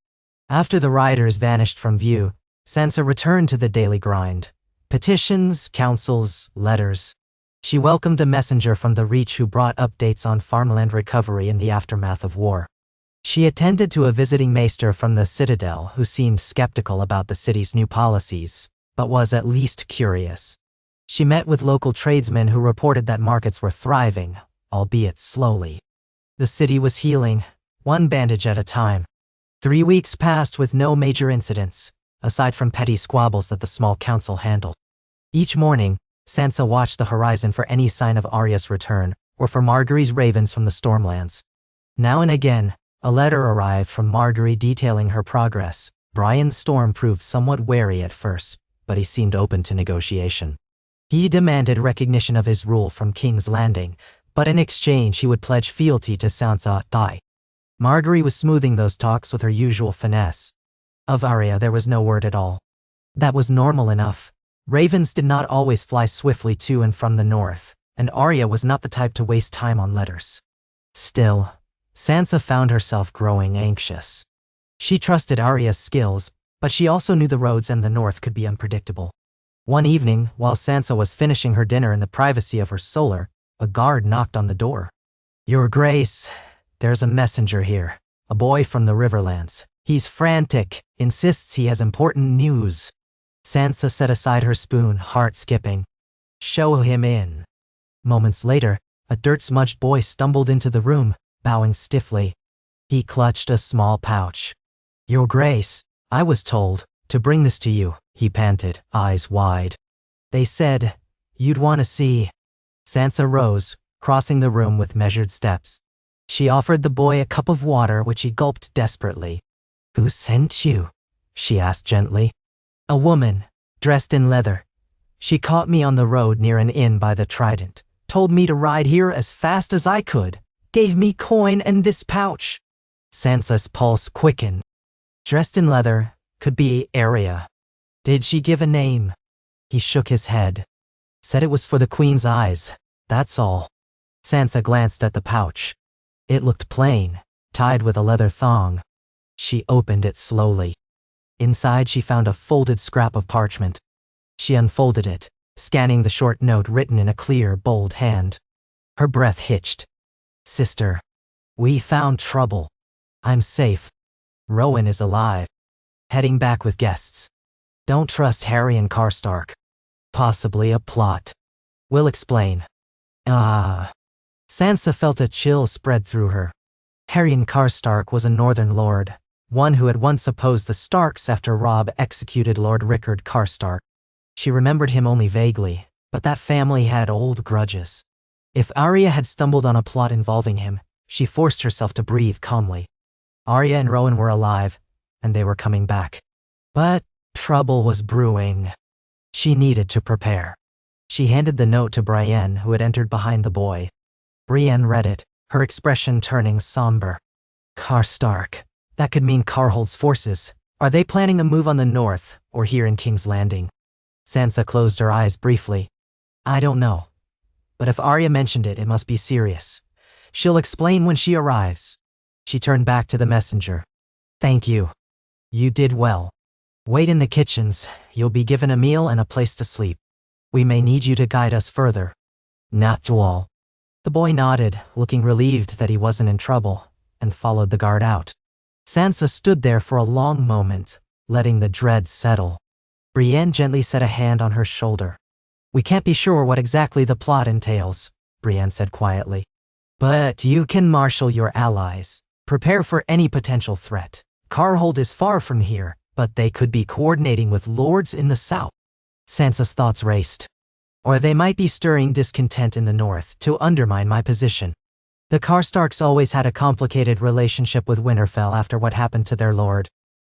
After the riders vanished from view, Sansa returned to the daily grind. Petitions, councils, letters. She welcomed a messenger from the Reach who brought updates on farmland recovery in the aftermath of war. She attended to a visiting maester from the Citadel who seemed skeptical about the city's new policies, but was at least curious. She met with local tradesmen who reported that markets were thriving, albeit slowly. The city was healing, one bandage at a time. 3 weeks passed with no major incidents, aside from petty squabbles that the small council handled. Each morning, Sansa watched the horizon for any sign of Arya's return, or for Margaery's ravens from the Stormlands. Now and again, a letter arrived from Margaery detailing her progress. Brian Storm proved somewhat wary at first, but he seemed open to negotiation. He demanded recognition of his rule from King's Landing, but in exchange he would pledge fealty to Sansa. Margaery was smoothing those talks with her usual finesse. Of Arya there was no word at all. That was normal enough. Ravens did not always fly swiftly to and from the north, and Arya was not the type to waste time on letters. Still, Sansa found herself growing anxious. She trusted Arya's skills, but she also knew the roads and the north could be unpredictable. One evening, while Sansa was finishing her dinner in the privacy of her solar, a guard knocked on the door. Your Grace, there's a messenger here, a boy from the Riverlands. He's frantic, insists he has important news. Sansa set aside her spoon, heart skipping. Show him in. Moments later, a dirt-smudged boy stumbled into the room, bowing stiffly. He clutched a small pouch. Your Grace, I was told to bring this to you, he panted, eyes wide. They said you'd want to see. Sansa rose, crossing the room with measured steps. She offered the boy a cup of water which he gulped desperately. Who sent you? She asked gently. A woman, dressed in leather. She caught me on the road near an inn by the Trident, told me to ride here as fast as I could, gave me coin and this pouch. Sansa's pulse quickened. Dressed in leather, could be Arya. Did she give a name? He shook his head. Said it was for the Queen's eyes, that's all. Sansa glanced at the pouch. It looked plain, tied with a leather thong. She opened it slowly. Inside she found a folded scrap of parchment. She unfolded it, scanning the short note written in a clear, bold hand. Her breath hitched. Sister. We found trouble. I'm safe. Rowan is alive. Heading back with guests. Don't trust Harry and Karstark. Possibly a plot. We'll explain. Sansa felt a chill spread through her. Harry Karstark was a northern lord, one who had once opposed the Starks after Robb executed Lord Rickard Karstark. She remembered him only vaguely, but that family had old grudges. If Arya had stumbled on a plot involving him, she forced herself to breathe calmly. Arya and Rowan were alive, and they were coming back. But trouble was brewing. She needed to prepare. She handed the note to Brienne, who had entered behind the boy. Brienne read it, her expression turning somber. Karstark. That could mean Karhold's forces. Are they planning a move on the north, or here in King's Landing? Sansa closed her eyes briefly. I don't know. But if Arya mentioned it, it must be serious. She'll explain when she arrives. She turned back to the messenger. Thank you. You did well. Wait in the kitchens. You'll be given a meal and a place to sleep. We may need you to guide us further. Not to all. The boy nodded, looking relieved that he wasn't in trouble, and followed the guard out. Sansa stood there for a long moment, letting the dread settle. Brienne gently set a hand on her shoulder. We can't be sure what exactly the plot entails, Brienne said quietly. But you can marshal your allies. Prepare for any potential threat. Karhold is far from here, but they could be coordinating with lords in the south. Sansa's thoughts raced. Or they might be stirring discontent in the north to undermine my position. The Karstarks always had a complicated relationship with Winterfell after what happened to their lord.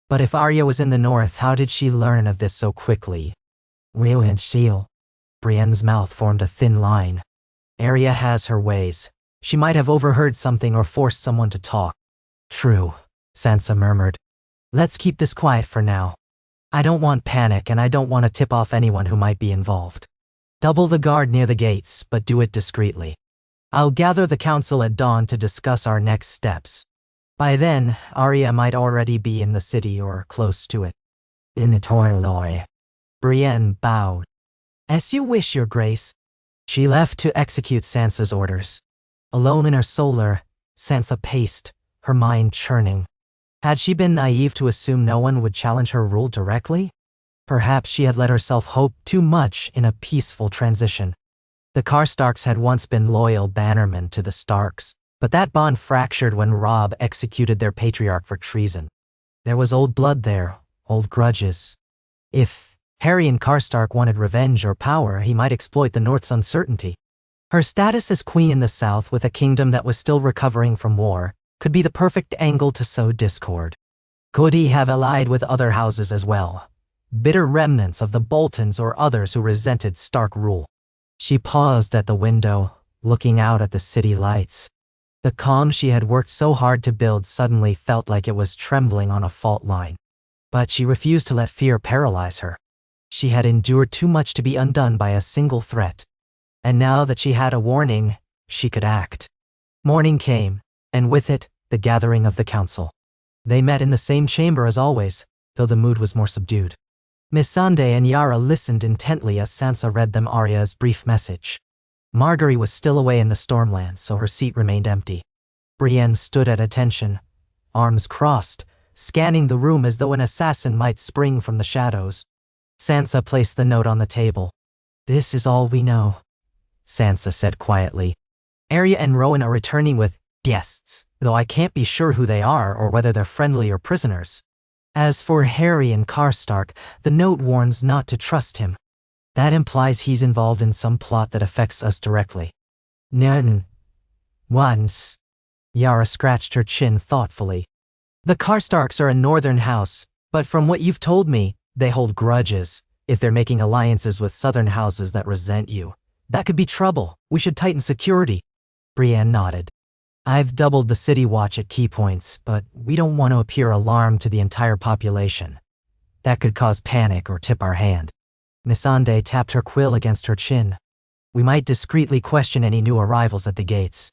But if Arya was in the north, how did she learn of this so quickly? Will and Shield. Brienne's mouth formed a thin line. Arya has her ways. She might have overheard something or forced someone to talk. True, Sansa murmured. Let's keep this quiet for now. I don't want panic and I don't want to tip off anyone who might be involved. Double the guard near the gates, but do it discreetly. I'll gather the council at dawn to discuss our next steps. By then, Arya might already be in the city or close to it. In the Torloy. Brienne bowed. As you wish, your grace. She left to execute Sansa's orders. Alone in her solar, Sansa paced, her mind churning. Had she been naive to assume no one would challenge her rule directly? Perhaps she had let herself hope too much in a peaceful transition. The Karstarks had once been loyal bannermen to the Starks, but that bond fractured when Robb executed their patriarch for treason. There was old blood there, old grudges. If Harry and Karstark wanted revenge or power, he might exploit the North's uncertainty. Her status as queen in the South with a kingdom that was still recovering from war could be the perfect angle to sow discord. Could he have allied with other houses as well? Bitter remnants of the Boltons or others who resented Stark rule. She paused at the window, looking out at the city lights. The calm she had worked so hard to build suddenly felt like it was trembling on a fault line. But she refused to let fear paralyze her. She had endured too much to be undone by a single threat. And now that she had a warning, she could act. Morning came, and with it, the gathering of the council. They met in the same chamber as always, though the mood was more subdued. Missandei and Yara listened intently as Sansa read them Arya's brief message. Margaery was still away in the Stormlands, so her seat remained empty. Brienne stood at attention, arms crossed, scanning the room as though an assassin might spring from the shadows. Sansa placed the note on the table. This is all we know, Sansa said quietly. Arya and Rowan are returning with guests, though I can't be sure who they are or whether they're friendly or prisoners. As for Harry and Karstark, the note warns not to trust him. That implies he's involved in some plot that affects us directly. None. Once. Yara scratched her chin thoughtfully. The Karstarks are a northern house, but from what you've told me, they hold grudges. If they're making alliances with southern houses that resent you, that could be trouble. We should tighten security. Brienne nodded. I've doubled the city watch at key points, but we don't want to appear alarmed to the entire population. That could cause panic or tip our hand. Missandei tapped her quill against her chin. We might discreetly question any new arrivals at the gates.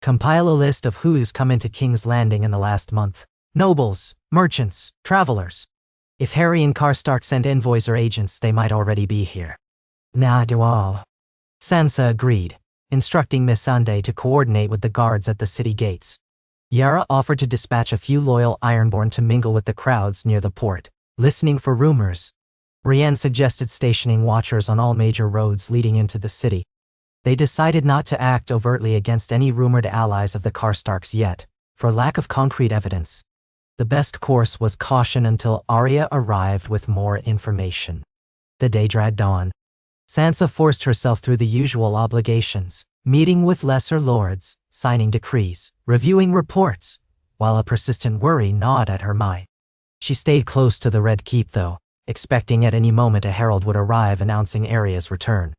Compile a list of who's come into King's Landing in the last month. Nobles, merchants, travelers. If Harry and Karstark send envoys or agents, they might already be here. Nah, do all. Sansa agreed, instructing Missandei to coordinate with the guards at the city gates. Yara offered to dispatch a few loyal Ironborn to mingle with the crowds near the port, listening for rumors. Brienne suggested stationing watchers on all major roads leading into the city. They decided not to act overtly against any rumored allies of the Karstarks yet, for lack of concrete evidence. The best course was caution until Arya arrived with more information. The day dragged on. Sansa forced herself through the usual obligations, meeting with lesser lords, signing decrees, reviewing reports, while a persistent worry gnawed at her mind. She stayed close to the Red Keep though, expecting at any moment a herald would arrive announcing Arya's return.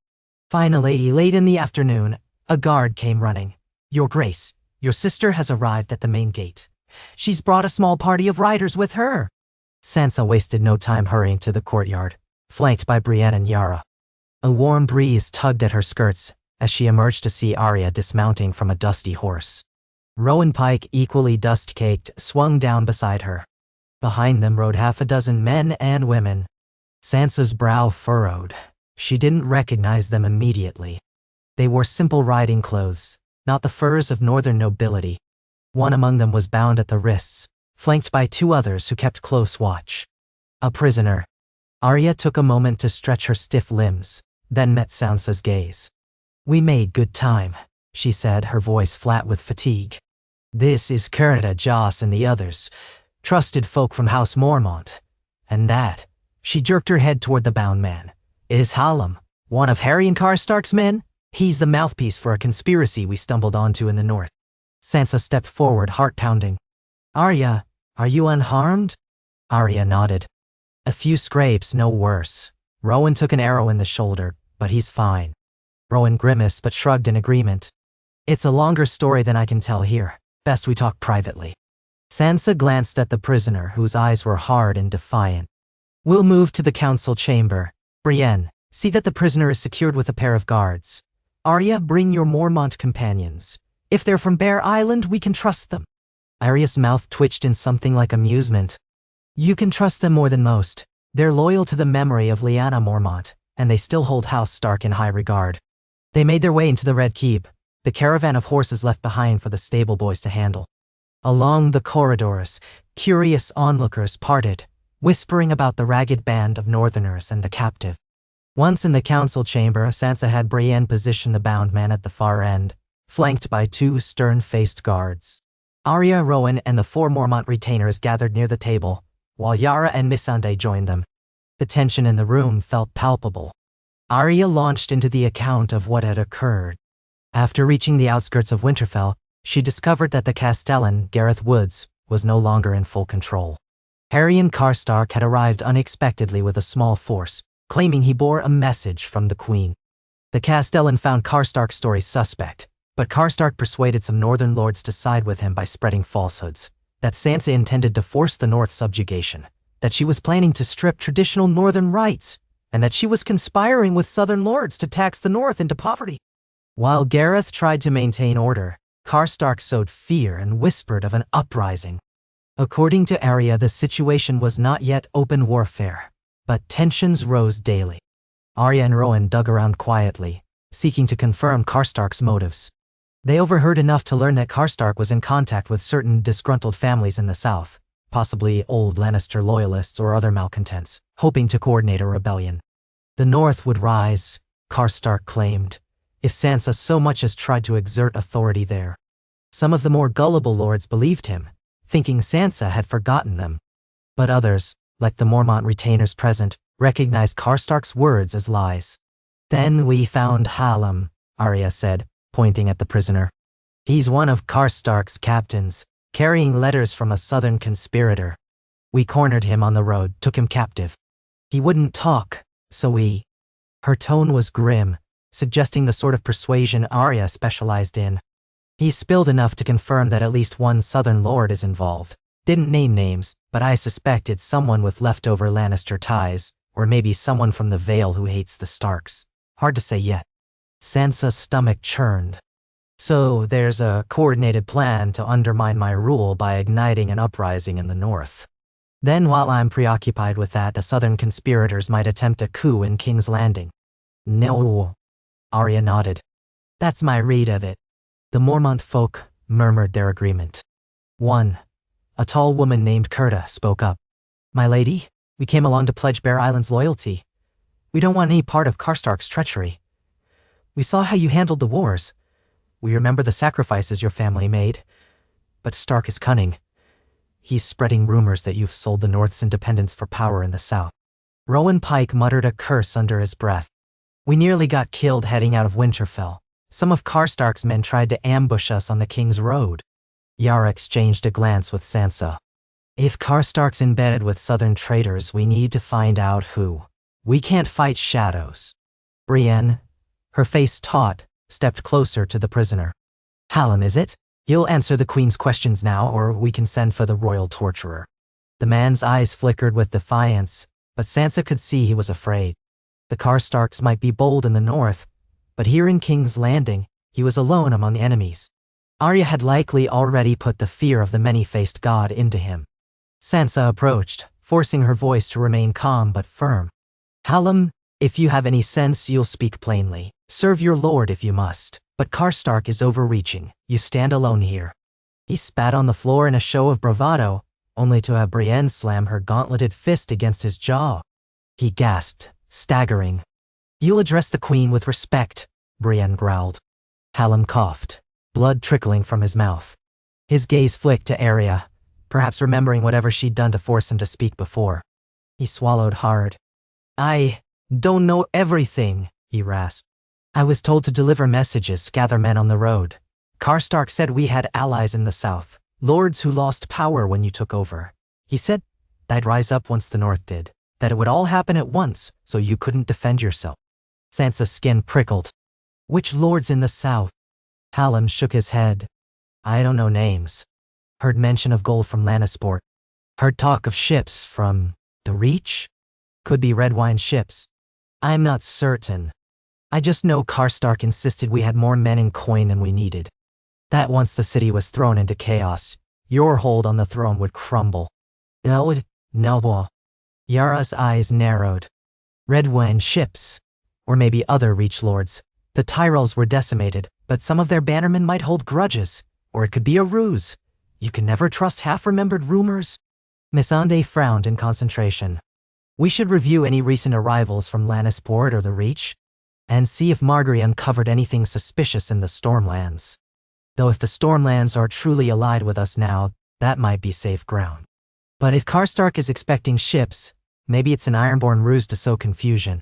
Finally, late in the afternoon, a guard came running. "Your Grace, your sister has arrived at the main gate. She's brought a small party of riders with her." Sansa wasted no time hurrying to the courtyard, flanked by Brienne and Yara. A warm breeze tugged at her skirts as she emerged to see Arya dismounting from a dusty horse. Rowan Pike, equally dust-caked, swung down beside her. Behind them rode half a dozen men and women. Sansa's brow furrowed. She didn't recognize them immediately. They wore simple riding clothes, not the furs of northern nobility. One among them was bound at the wrists, flanked by two others who kept close watch. A prisoner. Arya took a moment to stretch her stiff limbs, then met Sansa's gaze. "We made good time," she said, her voice flat with fatigue. "This is Cerda, Joss, and the others, trusted folk from House Mormont. And that," she jerked her head toward the bound man, "is Hallam, one of Harry and Karstark's men. He's the mouthpiece for a conspiracy we stumbled onto in the north." Sansa stepped forward, heart pounding. "Arya, are you unharmed?" Arya nodded. "A few scrapes, no worse. Rowan took an arrow in the shoulder, but he's fine." Rowan grimaced but shrugged in agreement. "It's a longer story than I can tell here. Best we talk privately." Sansa glanced at the prisoner, whose eyes were hard and defiant. "We'll move to the council chamber. Brienne, see that the prisoner is secured with a pair of guards. Arya, bring your Mormont companions. If they're from Bear Island, we can trust them." Arya's mouth twitched in something like amusement. "You can trust them more than most. They're loyal to the memory of Lyanna Mormont, and they still hold House Stark in high regard." They made their way into the Red Keep, the caravan of horses left behind for the stable boys to handle. Along the corridors, curious onlookers parted, whispering about the ragged band of northerners and the captive. Once in the council chamber, Sansa had Brienne position the bound man at the far end, flanked by two stern-faced guards. Arya, Rowan, and the four Mormont retainers gathered near the table, while Yara and Missandei joined them. The tension in the room felt palpable. Arya launched into the account of what had occurred. After reaching the outskirts of Winterfell, she discovered that the Castellan, Gareth Woods, was no longer in full control. Harry Karstark had arrived unexpectedly with a small force, claiming he bore a message from the Queen. The Castellan found Karstark's story suspect, but Karstark persuaded some northern lords to side with him by spreading falsehoods, that Sansa intended to force the North's subjugation, that she was planning to strip traditional northern rights, and that she was conspiring with southern lords to tax the North into poverty. While Gareth tried to maintain order, Karstark sowed fear and whispered of an uprising. According to Arya, the situation was not yet open warfare, but tensions rose daily. Arya and Rowan dug around quietly, seeking to confirm Karstark's motives. They overheard enough to learn that Karstark was in contact with certain disgruntled families in the south, possibly old Lannister loyalists or other malcontents, hoping to coordinate a rebellion. The North would rise, Karstark claimed, if Sansa so much as tried to exert authority there. Some of the more gullible lords believed him, thinking Sansa had forgotten them. But others, like the Mormont retainers present, recognized Karstark's words as lies. "Then we found Hallam," Arya said, pointing at the prisoner. "He's one of Karstark's captains, carrying letters from a southern conspirator. We cornered him on the road, took him captive. He wouldn't talk, so we—" Her tone was grim, suggesting the sort of persuasion Arya specialized in. "He spilled enough to confirm that at least one southern lord is involved. Didn't name names, but I suspect it's someone with leftover Lannister ties, or maybe someone from the Vale who hates the Starks. Hard to say yet." Sansa's stomach churned. "So there's a coordinated plan to undermine my rule by igniting an uprising in the north. Then while I'm preoccupied with that, the southern conspirators might attempt a coup in King's Landing." "No." Arya nodded. "That's my read of it." The Mormont folk murmured their agreement. 1. A tall woman named Kurta spoke up. My lady, we came along to pledge Bear Island's loyalty. We don't want any part of Karstark's treachery. We saw how you handled the wars. We remember the sacrifices your family made. But Stark is cunning. He's spreading rumors that you've sold the North's independence for power in the South. Rowan Pike muttered a curse under his breath. We nearly got killed heading out of Winterfell. Some of Karstark's men tried to ambush us on the King's Road. Yara exchanged a glance with Sansa. If Karstark's embedded with Southern traitors, we need to find out who. We can't fight shadows. Brienne, her face taut, stepped closer to the prisoner. Hallam, is it? You'll answer the Queen's questions now, or we can send for the royal torturer. The man's eyes flickered with defiance, but Sansa could see he was afraid. The Karstarks might be bold in the north, but here in King's Landing, he was alone among enemies. Arya had likely already put the fear of the many-faced god into him. Sansa approached, forcing her voice to remain calm but firm. Hallam, if you have any sense, you'll speak plainly. Serve your lord if you must. But Karstark is overreaching. You stand alone here. He spat on the floor in a show of bravado, only to have Brienne slam her gauntleted fist against his jaw. He gasped, staggering. You'll address the Queen with respect, Brienne growled. Hallam coughed, blood trickling from his mouth. His gaze flicked to Arya, perhaps remembering whatever she'd done to force him to speak before. He swallowed hard. I don't know everything, he rasped. I was told to deliver messages, gather men on the road. Karstark said we had allies in the south, lords who lost power when you took over. He said I'd rise up once the north did, that it would all happen at once, so you couldn't defend yourself. Sansa's skin prickled. Which lords in the south? Hallam shook his head. I don't know names. Heard mention of gold from Lannisport. Heard talk of ships from the Reach? Could be red wine ships. I'm not certain. I just know Karstark insisted we had more men and coin than we needed. That once the city was thrown into chaos, your hold on the throne would crumble. No. Yara's eyes narrowed. Red wine ships. Or maybe other Reach lords. The Tyrells were decimated, but some of their bannermen might hold grudges. Or it could be a ruse. You can never trust half-remembered rumors. Missandei frowned in concentration. We should review any recent arrivals from Lannisport or the Reach, and see if Margaery uncovered anything suspicious in the Stormlands. Though if the Stormlands are truly allied with us now, that might be safe ground. But if Karstark is expecting ships, maybe it's an Ironborn ruse to sow confusion.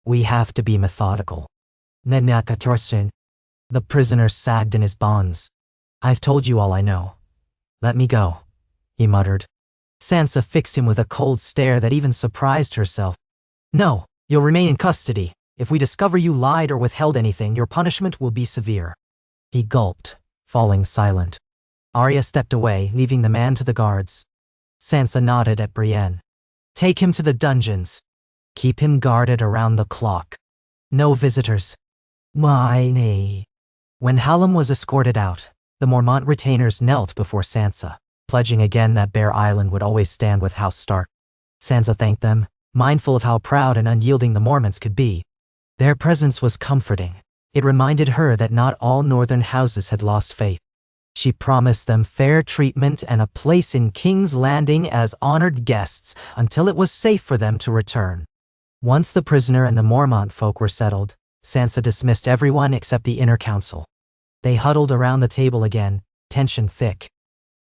We have to be methodical. The prisoner sagged in his bonds. I've told you all I know. Let me go, he muttered. Sansa fixed him with a cold stare that even surprised herself. No, you'll remain in custody. If we discover you lied or withheld anything, your punishment will be severe. He gulped, falling silent. Arya stepped away, leaving the man to the guards. Sansa nodded at Brienne. Take him to the dungeons. Keep him guarded around the clock. No visitors. When Hallam was escorted out, the Mormont retainers knelt before Sansa, pledging again that Bear Island would always stand with House Stark. Sansa thanked them, mindful of how proud and unyielding the Mormonts could be. Their presence was comforting. It reminded her that not all northern houses had lost faith. She promised them fair treatment and a place in King's Landing as honored guests until it was safe for them to return. Once the prisoner and the Mormont folk were settled, Sansa dismissed everyone except the inner council. They huddled around the table again, tension thick.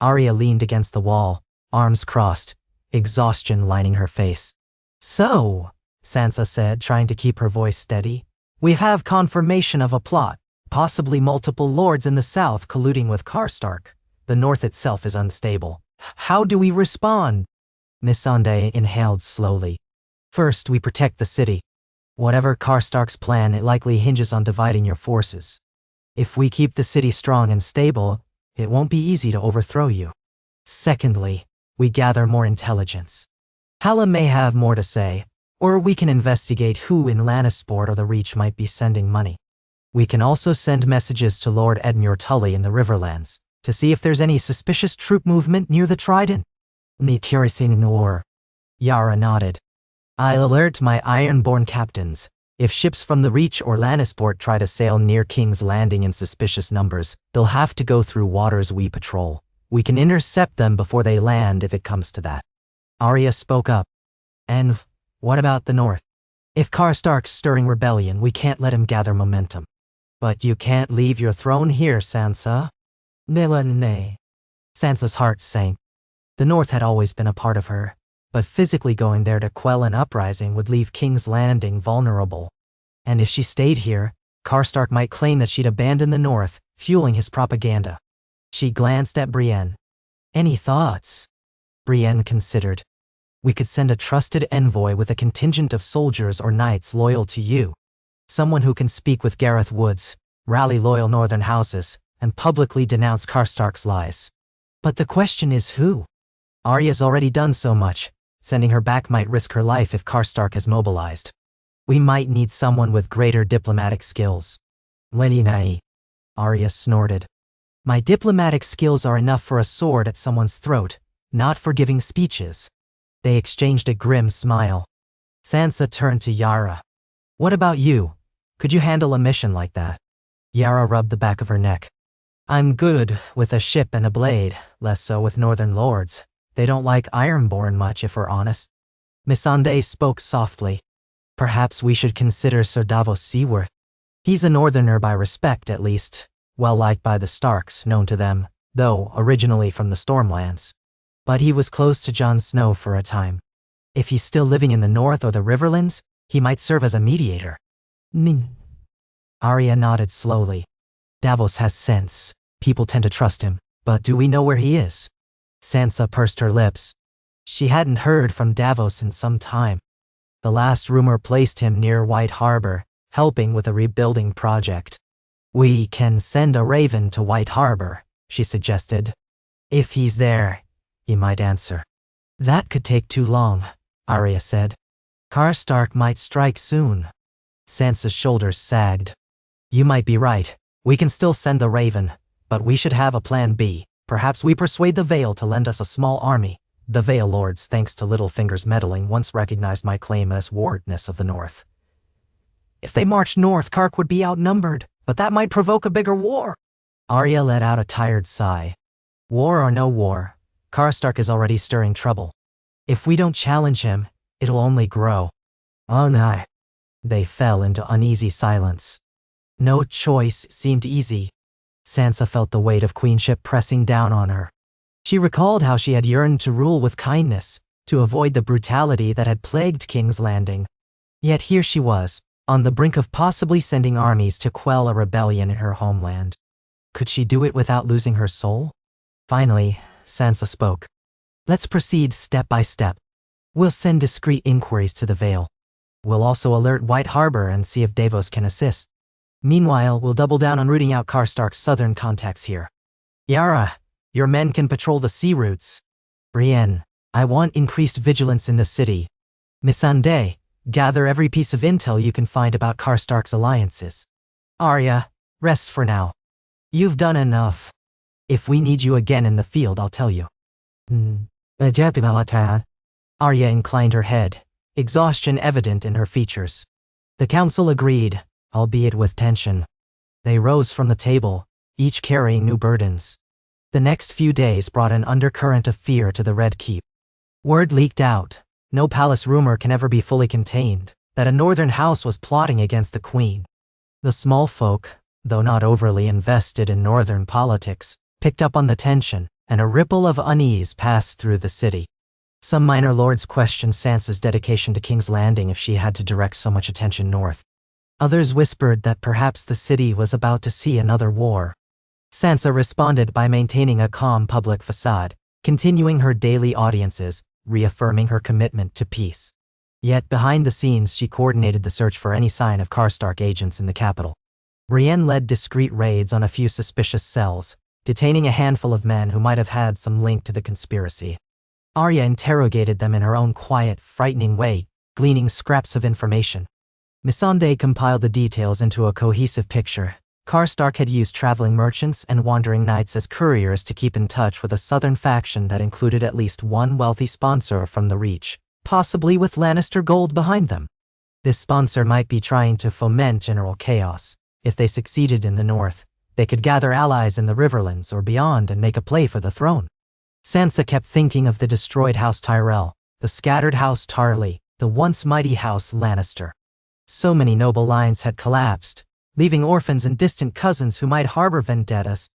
Arya leaned against the wall, arms crossed, exhaustion lining her face. So, Sansa said, trying to keep her voice steady, we have confirmation of a plot, possibly multiple lords in the south colluding with Karstark. The north itself is unstable. How do we respond? Missandei inhaled slowly. First, we protect the city. Whatever Karstark's plan, it likely hinges on dividing your forces. If we keep the city strong and stable, it won't be easy to overthrow you. Secondly, we gather more intelligence. Hallam may have more to say, or we can investigate who in Lannisport or the Reach might be sending money. We can also send messages to Lord Edmure Tully in the Riverlands, to see if there's any suspicious troop movement near the Trident. Yara nodded. I'll alert my Ironborn captains. If ships from the Reach or Lannisport try to sail near King's Landing in suspicious numbers, they'll have to go through waters we patrol. We can intercept them before they land if it comes to that. Arya spoke up. And what about the north? If Karstark's stirring rebellion, we can't let him gather momentum. But you can't leave your throne here, Sansa. Nay. Sansa's heart sank. The north had always been a part of her, but physically going there to quell an uprising would leave King's Landing vulnerable. And if she stayed here, Karstark might claim that she'd abandoned the north, fueling his propaganda. She glanced at Brienne. Any thoughts? Brienne considered. We could send a trusted envoy with a contingent of soldiers or knights loyal to you. Someone who can speak with Gareth Woods, rally loyal northern houses, and publicly denounce Karstark's lies. But the question is who? Arya's already done so much. Sending her back might risk her life if Karstark is mobilized. We might need someone with greater diplomatic skills. Lenny. Arya snorted. My diplomatic skills are enough for a sword at someone's throat, not for giving speeches. They exchanged a grim smile. Sansa turned to Yara. What about you? Could you handle a mission like that? Yara rubbed the back of her neck. I'm good with a ship and a blade, less so with northern lords. They don't like Ironborn much, if we're honest. Missandei spoke softly. Perhaps we should consider Sir Davos Seaworth. He's a northerner by respect, at least, well-liked by the Starks, known to them, though originally from the Stormlands. But he was close to Jon Snow for a time. If he's still living in the north or the Riverlands, he might serve as a mediator. Arya nodded slowly. Davos has sense. People tend to trust him, but do we know where he is? Sansa pursed her lips. She hadn't heard from Davos in some time. The last rumor placed him near White Harbor, helping with a rebuilding project. We can send a raven to White Harbor, she suggested. If he's there, he might answer. That could take too long, Arya said. Karstark might strike soon. Sansa's shoulders sagged. You might be right. We can still send the raven, but we should have a plan B. Perhaps we persuade the Vale to lend us a small army. The Vale Lords, thanks to Littlefinger's meddling, once recognized my claim as wardness of the North. If they marched north, Kark would be outnumbered, but that might provoke a bigger war. Arya let out a tired sigh. War or no war, Karstark is already stirring trouble. If we don't challenge him, it'll only grow. Oh no. They fell into uneasy silence. No choice seemed easy. Sansa felt the weight of queenship pressing down on her. She recalled how she had yearned to rule with kindness, to avoid the brutality that had plagued King's Landing. Yet here she was, on the brink of possibly sending armies to quell a rebellion in her homeland. Could she do it without losing her soul? Finally, Sansa spoke. Let's proceed step by step. We'll send discreet inquiries to the Vale. We'll also alert White Harbor and see if Davos can assist. Meanwhile, we'll double down on rooting out Karstark's southern contacts here. Yara, your men can patrol the sea routes. Brienne, I want increased vigilance in the city. Missandei, gather every piece of intel you can find about Karstark's alliances. Arya, rest for now. You've done enough. If we need you again in the field, I'll tell you. Arya inclined her head, exhaustion evident in her features. The council agreed, albeit with tension. They rose from the table, each carrying new burdens. The next few days brought an undercurrent of fear to the Red Keep. Word leaked out, no palace rumor can ever be fully contained, that a northern house was plotting against the queen. The small folk, though not overly invested in northern politics, picked up on the tension, and a ripple of unease passed through the city. Some minor lords questioned Sansa's dedication to King's Landing if she had to direct so much attention north. Others whispered that perhaps the city was about to see another war. Sansa responded by maintaining a calm public facade, continuing her daily audiences, reaffirming her commitment to peace. Yet behind the scenes she coordinated the search for any sign of Karstark agents in the capital. Brienne led discreet raids on a few suspicious cells, detaining a handful of men who might have had some link to the conspiracy. Arya interrogated them in her own quiet, frightening way, gleaning scraps of information. Missandei compiled the details into a cohesive picture. Karstark had used traveling merchants and wandering knights as couriers to keep in touch with a southern faction that included at least one wealthy sponsor from the Reach, possibly with Lannister gold behind them. This sponsor might be trying to foment general chaos. If they succeeded in the north, They could gather allies in the Riverlands or beyond and make a play for the throne. Sansa kept thinking of the destroyed House Tyrell, the scattered House Tarly, the once mighty House Lannister. So many noble lines had collapsed, leaving orphans and distant cousins who might harbor vendettas.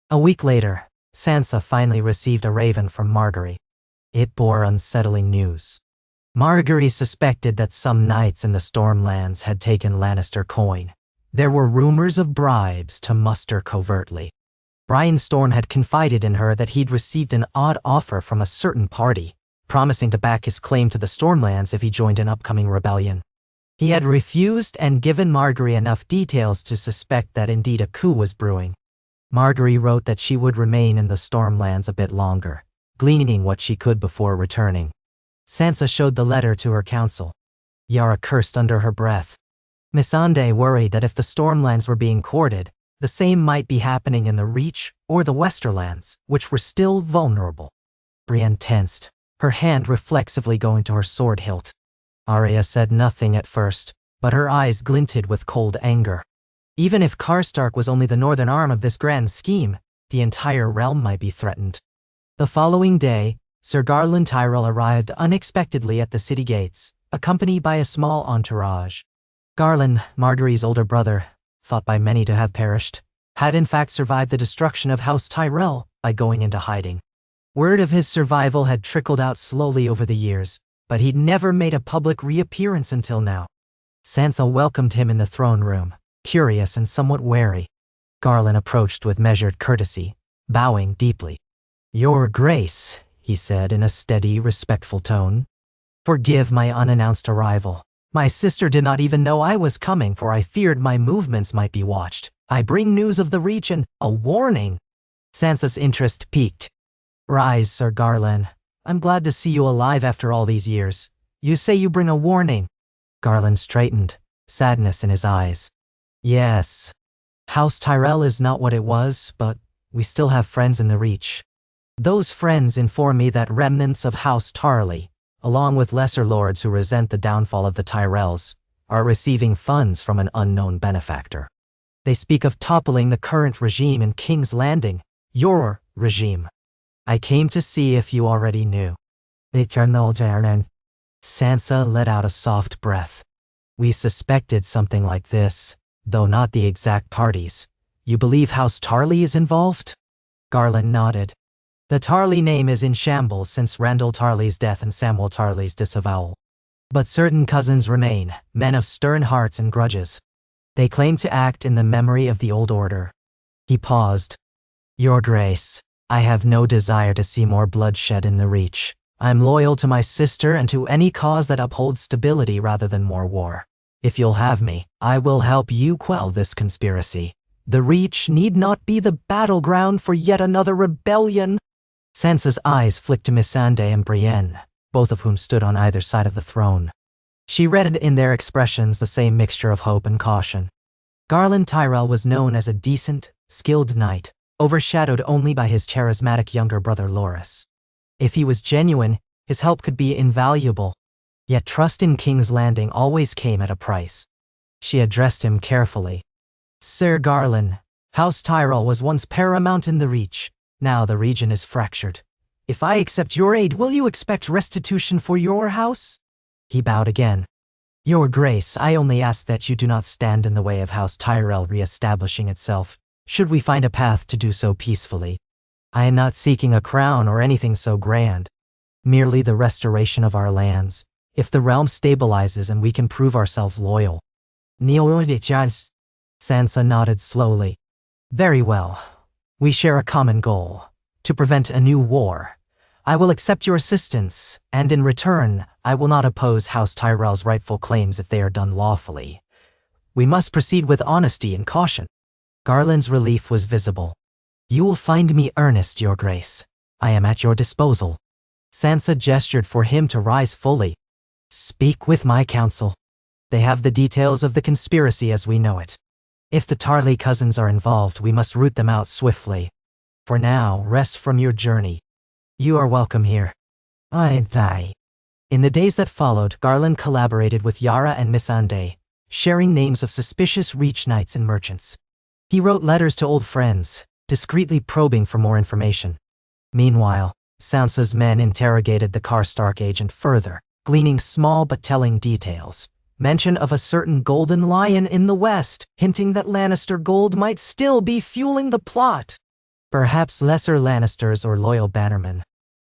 A week later, Sansa finally received a raven from Margaery. It bore unsettling news. Margaery suspected that some knights in the Stormlands had taken Lannister coin. There were rumors of bribes to muster covertly. Brian Storm had confided in her that he'd received an odd offer from a certain party, promising to back his claim to the Stormlands if he joined an upcoming rebellion. He had refused and given Margaery enough details to suspect that indeed a coup was brewing. Margaery wrote that she would remain in the Stormlands a bit longer, gleaning what she could before returning. Sansa showed the letter to her council. Yara cursed under her breath. Missandei worried that if the Stormlands were being courted, the same might be happening in the Reach or the Westerlands, which were still vulnerable. Brienne tensed, her hand reflexively going to her sword hilt. Arya said nothing at first, but her eyes glinted with cold anger. Even if Karstark was only the northern arm of this grand scheme, the entire realm might be threatened. The following day, Sir Garland Tyrell arrived unexpectedly at the city gates, accompanied by a small entourage. Garland, Margaery's older brother, thought by many to have perished, had in fact survived the destruction of House Tyrell by going into hiding. Word of his survival had trickled out slowly over the years, but he'd never made a public reappearance until now. Sansa welcomed him in the throne room, curious and somewhat wary. Garland approached with measured courtesy, bowing deeply. "Your Grace," he said in a steady, respectful tone. "Forgive my unannounced arrival. My sister did not even know I was coming, for I feared my movements might be watched. I bring news of the region, a warning." Sansa's interest piqued. "Rise, Sir Garland. I'm glad to see you alive after all these years. You say you bring a warning." Garland straightened, sadness in his eyes. "Yes. House Tyrell is not what it was, but we still have friends in the Reach. Those friends inform me that remnants of House Tarly, along with lesser lords who resent the downfall of the Tyrells, are receiving funds from an unknown benefactor. They speak of toppling the current regime in King's Landing, your regime. I came to see if you already knew." Sansa let out a soft breath. "We suspected something like this, though not the exact parties. You believe House Tarly is involved?" Garland nodded. "The Tarly name is in shambles since Randall Tarly's death and Samwell Tarly's disavowal. But certain cousins remain, men of stern hearts and grudges. They claim to act in the memory of the old order." He paused. "Your Grace, I have no desire to see more bloodshed in the Reach. I'm loyal to my sister and to any cause that upholds stability rather than more war. If you'll have me, I will help you quell this conspiracy. The Reach need not be the battleground for yet another rebellion." Sansa's eyes flicked to Missandei and Brienne, both of whom stood on either side of the throne. She read in their expressions the same mixture of hope and caution. Garland Tyrell was known as a decent, skilled knight, overshadowed only by his charismatic younger brother Loras. If he was genuine, his help could be invaluable. Yet trust in King's Landing always came at a price. She addressed him carefully. "Sir Garland, House Tyrell was once paramount in the Reach. Now the region is fractured. If I accept your aid, will you expect restitution for your house?" He bowed again. "Your Grace, I only ask that you do not stand in the way of House Tyrell re-establishing itself, should we find a path to do so peacefully. I am not seeking a crown or anything so grand. Merely the restoration of our lands, if the realm stabilizes and we can prove ourselves loyal." Sansa nodded slowly. "Very well. We share a common goal, to prevent a new war. I will accept your assistance, and in return, I will not oppose House Tyrell's rightful claims if they are done lawfully. We must proceed with honesty and caution." Garland's relief was visible. "You will find me earnest, Your Grace. I am at your disposal." Sansa gestured for him to rise fully. "Speak with my council. They have the details of the conspiracy as we know it. If the Tarly cousins are involved, we must root them out swiftly. For now, rest from your journey. You are welcome here." In the days that followed, Garland collaborated with Yara and Missandei, sharing names of suspicious Reach knights and merchants. He wrote letters to old friends, discreetly probing for more information. Meanwhile, Sansa's men interrogated the Karstark agent further, gleaning small but telling details. Mention of a certain golden lion in the west, hinting that Lannister gold might still be fueling the plot. Perhaps lesser Lannisters or loyal bannermen.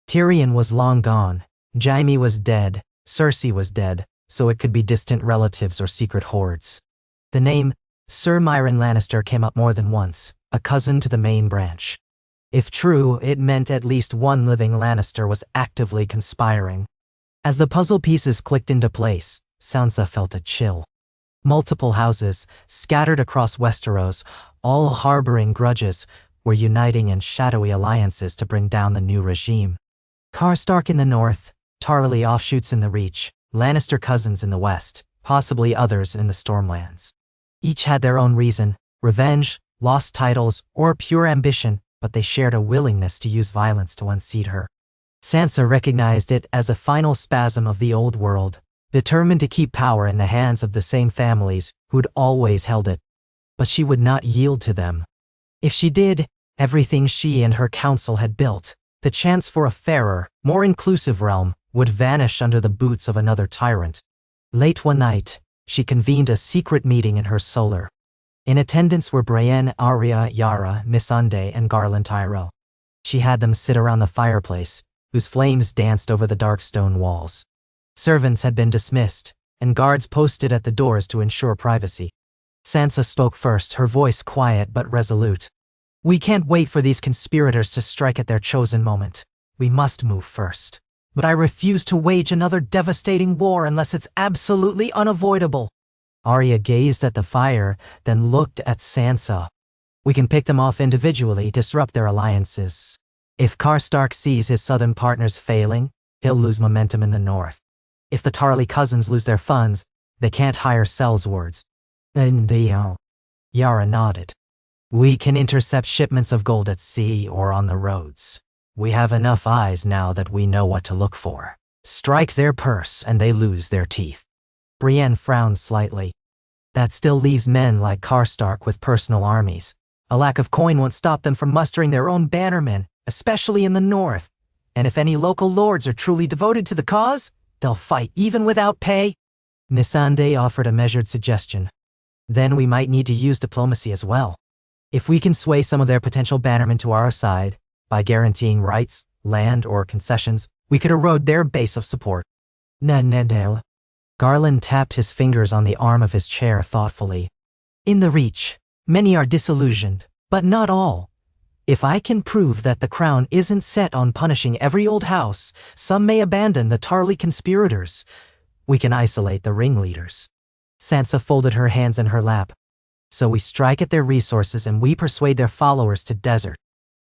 Tyrion was long gone, Jaime was dead, Cersei was dead, so it could be distant relatives or secret hordes. The name Sir Myron Lannister came up more than once, a cousin to the main branch. If true, it meant at least one living Lannister was actively conspiring. As the puzzle pieces clicked into place, Sansa felt a chill. Multiple houses, scattered across Westeros, all harboring grudges, were uniting in shadowy alliances to bring down the new regime. Karstark in the north, Tarly offshoots in the Reach, Lannister cousins in the west, possibly others in the Stormlands. Each had their own reason, revenge, lost titles, or pure ambition, but they shared a willingness to use violence to unseat her. Sansa recognized it as a final spasm of the old world, determined to keep power in the hands of the same families who'd always held it. But she would not yield to them. If she did, everything she and her council had built, the chance for a fairer, more inclusive realm, would vanish under the boots of another tyrant. Late one night, she convened a secret meeting in her solar. In attendance were Brienne, Arya, Yara, Missandei, and Garland Tyrell. She had them sit around the fireplace, whose flames danced over the dark stone walls. Servants had been dismissed, and guards posted at the doors to ensure privacy. Sansa spoke first, her voice quiet but resolute. "We can't wait for these conspirators to strike at their chosen moment. We must move first. But I refuse to wage another devastating war unless it's absolutely unavoidable." Arya gazed at the fire, then looked at Sansa. "We can pick them off individually, disrupt their alliances. If Karstark sees his southern partners failing, he'll lose momentum in the north. If the Tarly cousins lose their funds, they can't hire sellswords." And Yara nodded. "We can intercept shipments of gold at sea or on the roads. We have enough eyes now that we know what to look for. Strike their purse and they lose their teeth." Brienne frowned slightly. "That still leaves men like Karstark with personal armies. A lack of coin won't stop them from mustering their own bannermen, especially in the north. And if any local lords are truly devoted to the cause, they'll fight even without pay." Missandei offered a measured suggestion. "Then we might need to use diplomacy as well. If we can sway some of their potential bannermen to our side, by guaranteeing rights, land, or concessions, we could erode their base of support." Nedale. Garland tapped his fingers on the arm of his chair thoughtfully. "In the Reach, many are disillusioned, but not all. If I can prove that the crown isn't set on punishing every old house, some may abandon the Tarly conspirators. We can isolate the ringleaders." Sansa folded her hands in her lap. "So we strike at their resources and we persuade their followers to desert.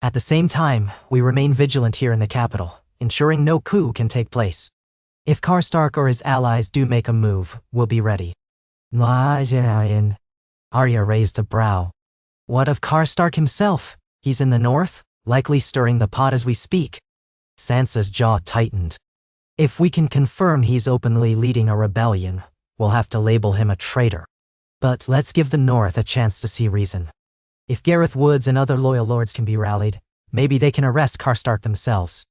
At the same time, we remain vigilant here in the capital, ensuring no coup can take place. If Karstark or his allies do make a move, we'll be ready." Arya raised a brow. "What of Karstark himself? He's in the north, likely stirring the pot as we speak." Sansa's jaw tightened. "If we can confirm he's openly leading a rebellion, we'll have to label him a traitor. But let's give the north a chance to see reason. If Gareth Woods and other loyal lords can be rallied, maybe they can arrest Karstark themselves."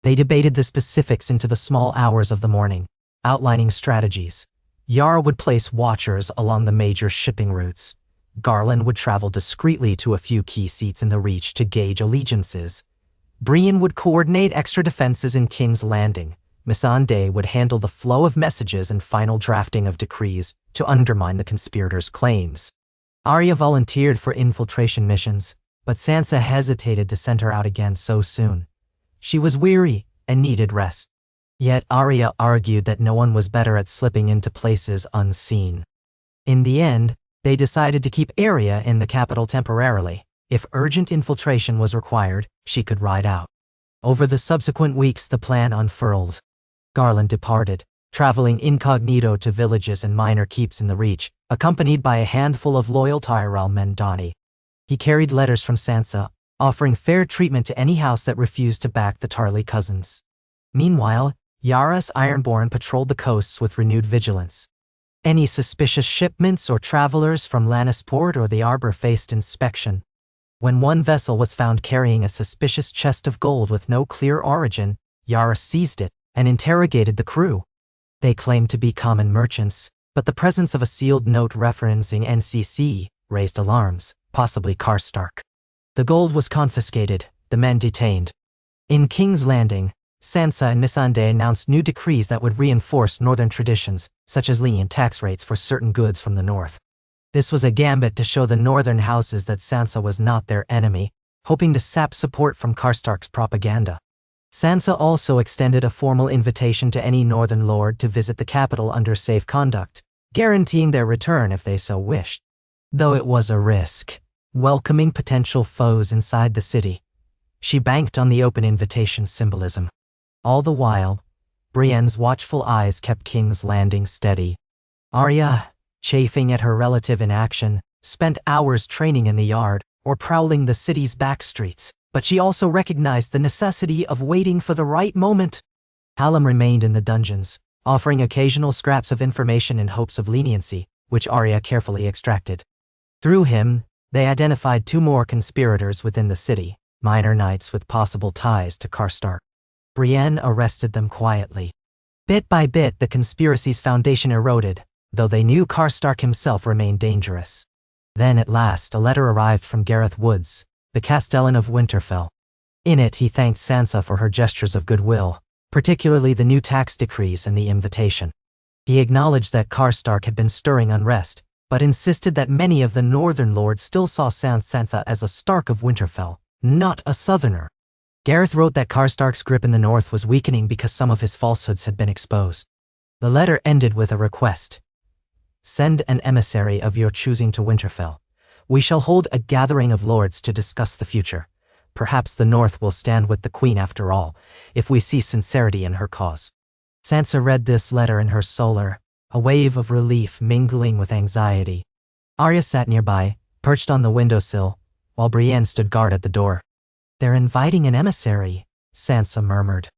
They debated the specifics into the small hours of the morning, outlining strategies. Yara would place watchers along the major shipping routes. Garland would travel discreetly to a few key seats in the Reach to gauge allegiances. Brienne would coordinate extra defenses in King's Landing. Missandei would handle the flow of messages and final drafting of decrees to undermine the conspirators' claims. Arya volunteered for infiltration missions, but Sansa hesitated to send her out again so soon. She was weary and needed rest. Yet Arya argued that no one was better at slipping into places unseen. In the end, they decided to keep Arya in the capital temporarily. If urgent infiltration was required, she could ride out. Over the subsequent weeks, the plan unfurled. Garland departed, traveling incognito to villages and minor keeps in the Reach, accompanied by a handful of loyal Tyrell men. He carried letters from Sansa, offering fair treatment to any house that refused to back the Tarly cousins. Meanwhile, Yara's Ironborn patrolled the coasts with renewed vigilance. Any suspicious shipments or travelers from Lannisport or the Arbor faced inspection. When one vessel was found carrying a suspicious chest of gold with no clear origin, Yara seized it and interrogated the crew. They claimed to be common merchants, but the presence of a sealed note referencing NCC raised alarms, possibly Karstark. The gold was confiscated, the men detained. In King's Landing, Sansa and Missandei announced new decrees that would reinforce northern traditions, such as lenient tax rates for certain goods from the north. This was a gambit to show the northern houses that Sansa was not their enemy, hoping to sap support from Karstark's propaganda. Sansa also extended a formal invitation to any northern lord to visit the capital under safe conduct, guaranteeing their return if they so wished. Though it was a risk, welcoming potential foes inside the city, she banked on the open invitation symbolism. All the while, Brienne's watchful eyes kept King's Landing steady. Arya, chafing at her relative inaction, spent hours training in the yard or prowling the city's back streets, but she also recognized the necessity of waiting for the right moment. Hallam remained in the dungeons, offering occasional scraps of information in hopes of leniency, which Arya carefully extracted. Through him, they identified 2 more conspirators within the city, minor knights with possible ties to Karstark. Brienne arrested them quietly. Bit by bit, the conspiracy's foundation eroded, though they knew Karstark himself remained dangerous. Then at last a letter arrived from Gareth Woods, the Castellan of Winterfell. In it he thanked Sansa for her gestures of goodwill, particularly the new tax decrees and the invitation. He acknowledged that Karstark had been stirring unrest, but insisted that many of the northern lords still saw Sansa as a Stark of Winterfell, not a southerner. Gareth wrote that Karstark's grip in the north was weakening because some of his falsehoods had been exposed. The letter ended with a request. Send an emissary of your choosing to Winterfell. We shall hold a gathering of lords to discuss the future. Perhaps the north will stand with the queen after all, if we see sincerity in her cause. Sansa read this letter in her solar, a wave of relief mingling with anxiety. Arya sat nearby, perched on the windowsill, while Brienne stood guard at the door. They're inviting an emissary, Sansa murmured.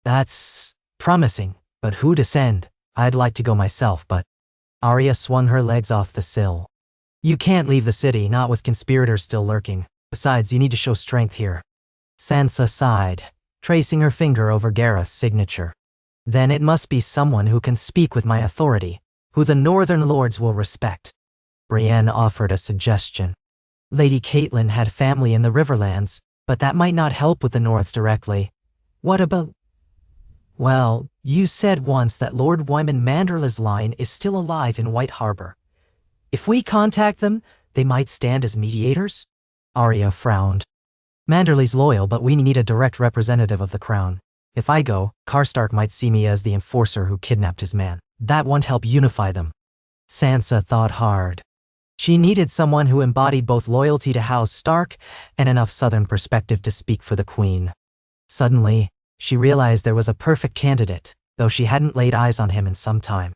That's promising, but who to send? I'd like to go myself, but... Arya swung her legs off the sill. You can't leave the city, not with conspirators still lurking. Besides, you need to show strength here. Sansa sighed, tracing her finger over Gareth's signature. Then it must be someone who can speak with my authority, who the northern lords will respect. Brienne offered a suggestion. Lady Catelyn had family in the Riverlands, but that might not help with the north directly. What about... Well, you said once that Lord Wyman Manderly's line is still alive in White Harbor. If we contact them, they might stand as mediators? Arya frowned. Manderly's loyal, but we need a direct representative of the crown. If I go, Karstark might see me as the enforcer who kidnapped his man. That won't help unify them. Sansa thought hard. She needed someone who embodied both loyalty to House Stark and enough southern perspective to speak for the queen. Suddenly, she realized there was a perfect candidate, though she hadn't laid eyes on him in some time.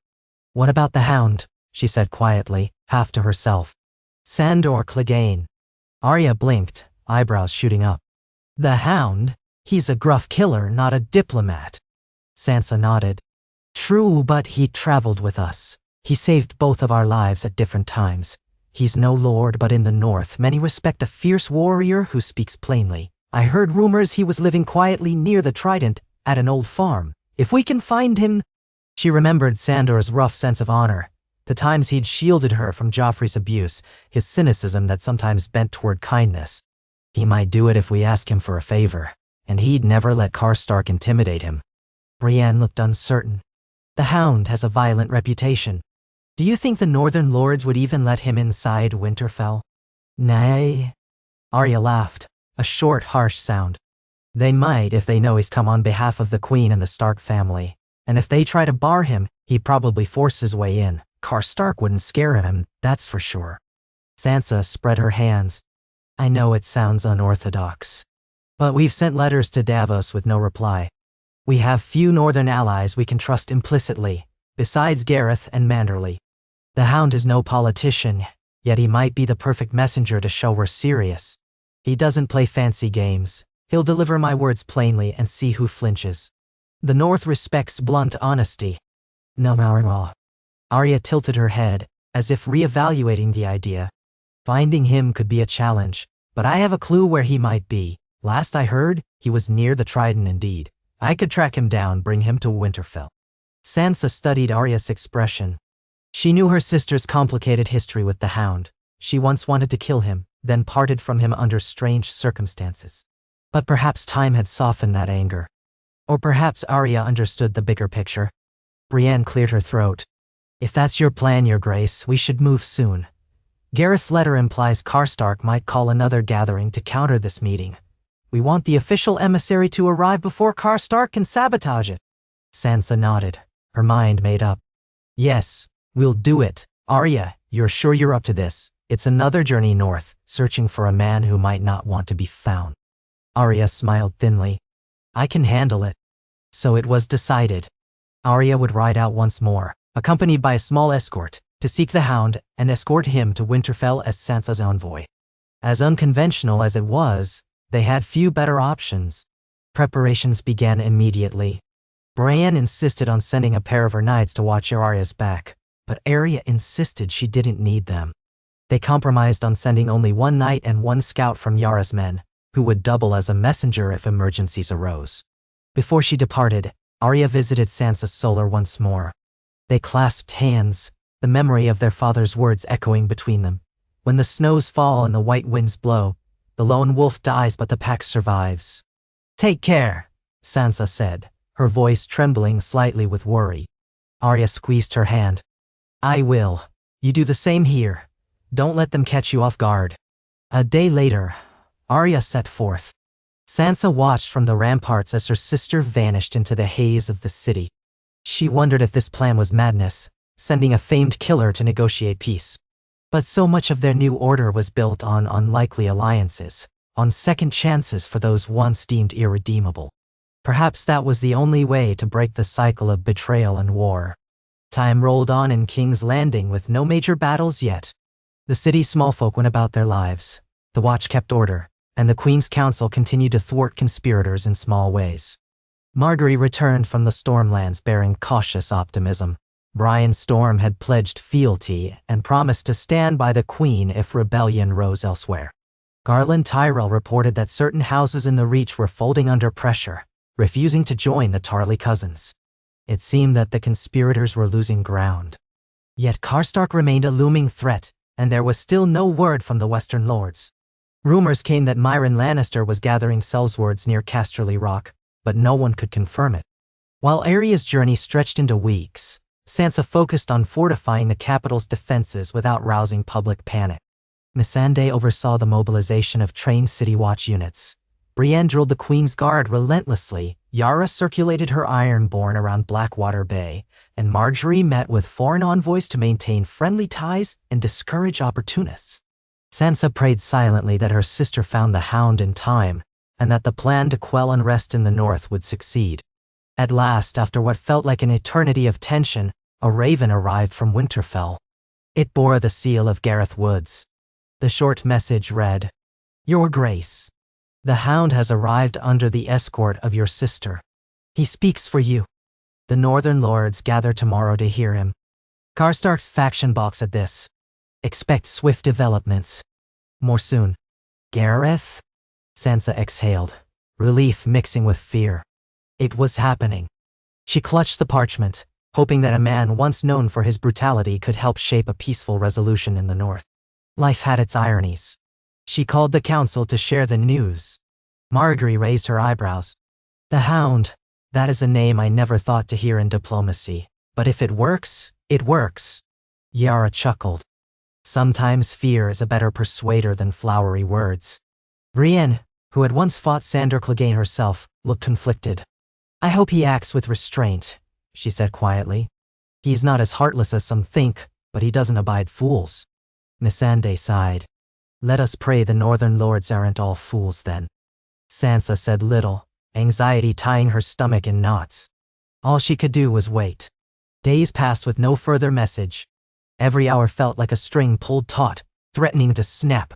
What about the Hound? She said quietly, half to herself. Sandor Clegane. Arya blinked, eyebrows shooting up. The Hound? He's a gruff killer, not a diplomat. Sansa nodded. True, but he traveled with us. He saved both of our lives at different times. He's no lord, but in the north many respect a fierce warrior who speaks plainly. I heard rumors he was living quietly near the Trident, at an old farm. If we can find him... She remembered Sandor's rough sense of honor, the times he'd shielded her from Joffrey's abuse, his cynicism that sometimes bent toward kindness. He might do it if we ask him for a favor, and he'd never let Karstark intimidate him. Brienne looked uncertain. The Hound has a violent reputation. Do you think the northern lords would even let him inside Winterfell? Nay. Arya laughed, a short, harsh sound. They might if they know he's come on behalf of the queen and the Stark family. And if they try to bar him, he'd probably force his way in. Karstark wouldn't scare him, that's for sure. Sansa spread her hands. I know it sounds unorthodox, but we've sent letters to Davos with no reply. We have few northern allies we can trust implicitly, besides Gareth and Manderly. The Hound is no politician, yet he might be the perfect messenger to show we're serious. He doesn't play fancy games. He'll deliver my words plainly and see who flinches. The North respects blunt honesty. No, Arya tilted her head, as if re-evaluating the idea. Finding him could be a challenge, but I have a clue where he might be. Last I heard, he was near the Trident indeed. I could track him down, bring him to Winterfell. Sansa studied Arya's expression. She knew her sister's complicated history with the Hound. She once wanted to kill him, then parted from him under strange circumstances. But perhaps time had softened that anger. Or perhaps Arya understood the bigger picture. Brienne cleared her throat. If that's your plan, Your Grace, we should move soon. Gareth's letter implies Karstark might call another gathering to counter this meeting. We want the official emissary to arrive before Karstark can sabotage it. Sansa nodded, her mind made up. Yes, we'll do it. Arya, you're sure you're up to this? It's another journey north, searching for a man who might not want to be found. Arya smiled thinly. I can handle it. So it was decided. Arya would ride out once more, accompanied by a small escort, to seek the Hound and escort him to Winterfell as Sansa's envoy. As unconventional as it was, they had few better options. Preparations began immediately. Brienne insisted on sending a pair of her knights to watch Arya's back, but Arya insisted she didn't need them. They compromised on sending only one knight and one scout from Yara's men, who would double as a messenger if emergencies arose. Before she departed, Arya visited Sansa's solar once more. They clasped hands, the memory of their father's words echoing between them. When the snows fall and the white winds blow, the lone wolf dies but the pack survives. Take care, Sansa said, her voice trembling slightly with worry. Arya squeezed her hand. I will. You do the same here. Don't let them catch you off guard. A day later, Arya set forth. Sansa watched from the ramparts as her sister vanished into the haze of the city. She wondered if this plan was madness, sending a famed killer to negotiate peace. But so much of their new order was built on unlikely alliances, on second chances for those once deemed irredeemable. Perhaps that was the only way to break the cycle of betrayal and war. Time rolled on in King's Landing with no major battles yet. The city's small folk went about their lives. The Watch kept order, and the Queen's Council continued to thwart conspirators in small ways. Margaery returned from the Stormlands bearing cautious optimism. Brian Storm had pledged fealty and promised to stand by the Queen if rebellion rose elsewhere. Garland Tyrell reported that certain houses in the Reach were folding under pressure, refusing to join the Tarly cousins. It seemed that the conspirators were losing ground. Yet Karstark remained a looming threat, and there was still no word from the Western Lords. Rumors came that Myron Lannister was gathering sellswords near Casterly Rock, but no one could confirm it. While Arya's journey stretched into weeks, Sansa focused on fortifying the capital's defenses without rousing public panic. Missandei oversaw the mobilization of trained City Watch units. Brienne drilled the Queen's Guard relentlessly, Yara circulated her Ironborn around Blackwater Bay, and Margaery met with foreign envoys to maintain friendly ties and discourage opportunists. Sansa prayed silently that her sister found the Hound in time, and that the plan to quell unrest in the north would succeed. At last, after what felt like an eternity of tension, a raven arrived from Winterfell. It bore the seal of Gareth Woods. The short message read, Your Grace, the Hound has arrived under the escort of your sister. He speaks for you. The Northern Lords gather tomorrow to hear him. Karstark's faction balks at this. Expect swift developments. More soon. Gareth? Sansa exhaled, relief mixing with fear. It was happening. She clutched the parchment, hoping that a man once known for his brutality could help shape a peaceful resolution in the north. Life had its ironies. She called the council to share the news. Margaery raised her eyebrows. The Hound, that is a name I never thought to hear in diplomacy. But if it works, it works. Yara chuckled. Sometimes fear is a better persuader than flowery words. Brienne, who had once fought Sandor Clegane herself, looked conflicted. I hope he acts with restraint, she said quietly. He is not as heartless as some think, but he doesn't abide fools. Missandei sighed. Let us pray the Northern Lords aren't all fools then. Sansa said little, anxiety tying her stomach in knots. All she could do was wait. Days passed with no further message. Every hour felt like a string pulled taut, threatening to snap.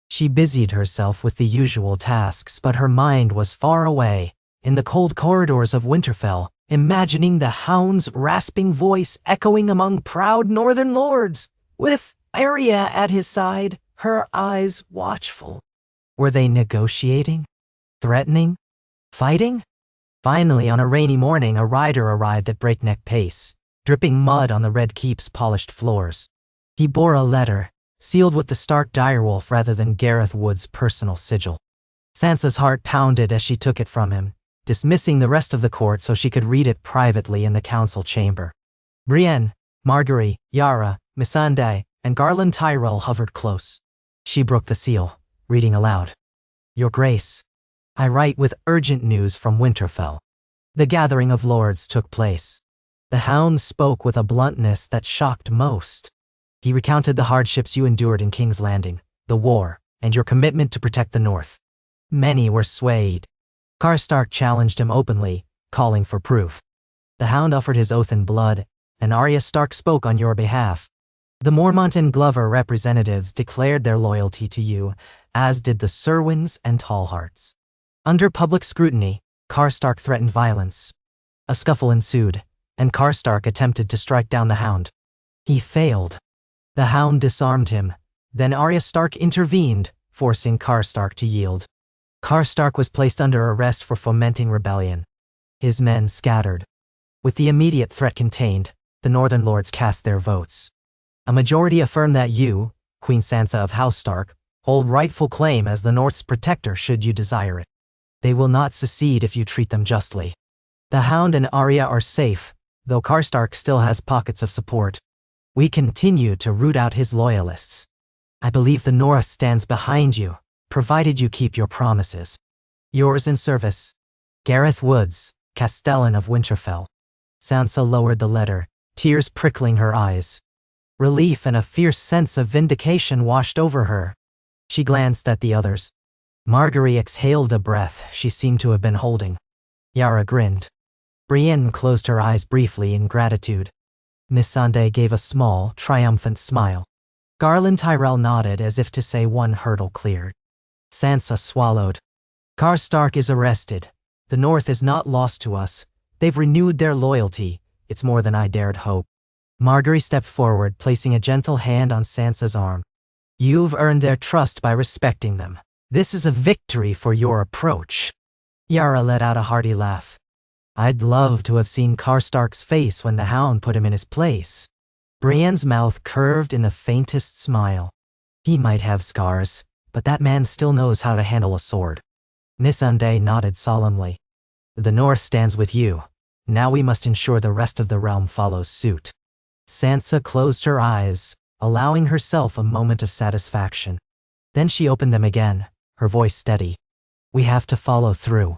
She busied herself with the usual tasks, but her mind was far away, in the cold corridors of Winterfell, imagining the hound's rasping voice echoing among proud northern lords, with Arya at his side, her eyes watchful. Were they negotiating? Threatening? Fighting? Finally, on a rainy morning, a rider arrived at breakneck pace, dripping mud on the Red Keep's polished floors. He bore a letter, sealed with the Stark direwolf rather than Gareth Wood's personal sigil. Sansa's heart pounded as she took it from him, dismissing the rest of the court so she could read it privately in the council chamber. Brienne, Margaery, Yara, Missandei, and Garland Tyrell hovered close. She broke the seal, reading aloud. Your Grace, I write with urgent news from Winterfell. The gathering of lords took place. The Hound spoke with a bluntness that shocked most. He recounted the hardships you endured in King's Landing, the war, and your commitment to protect the North. Many were swayed. Karstark challenged him openly, calling for proof. The Hound offered his oath in blood, and Arya Stark spoke on your behalf. The Mormont and Glover representatives declared their loyalty to you, as did the Serwyns and Tallhearts. Under public scrutiny, Karstark threatened violence. A scuffle ensued, and Karstark attempted to strike down the Hound. He failed. The Hound disarmed him. Then Arya Stark intervened, forcing Karstark to yield. Karstark was placed under arrest for fomenting rebellion. His men scattered. With the immediate threat contained, the Northern Lords cast their votes. A majority affirmed that you, Queen Sansa of House Stark, hold rightful claim as the North's protector should you desire it. They will not secede if you treat them justly. The Hound and Arya are safe, though Karstark still has pockets of support. We continue to root out his loyalists. I believe the North stands behind you, provided you keep your promises. Yours in service, Gareth Woods, Castellan of Winterfell. Sansa lowered the letter, tears prickling her eyes. Relief and a fierce sense of vindication washed over her. She glanced at the others. Margaery exhaled a breath she seemed to have been holding. Yara grinned. Brienne closed her eyes briefly in gratitude. Missandei gave a small, triumphant smile. Garland Tyrell nodded as if to say one hurdle cleared. Sansa swallowed. Karstark is arrested. The North is not lost to us. They've renewed their loyalty. It's more than I dared hope. Margaery stepped forward, placing a gentle hand on Sansa's arm. You've earned their trust by respecting them. This is a victory for your approach. Yara let out a hearty laugh. I'd love to have seen Karstark's face when the Hound put him in his place. Brienne's mouth curved in the faintest smile. He might have scars, but that man still knows how to handle a sword. Missandei nodded solemnly. The North stands with you. Now we must ensure the rest of the realm follows suit. Sansa closed her eyes, allowing herself a moment of satisfaction. Then she opened them again, her voice steady. We have to follow through.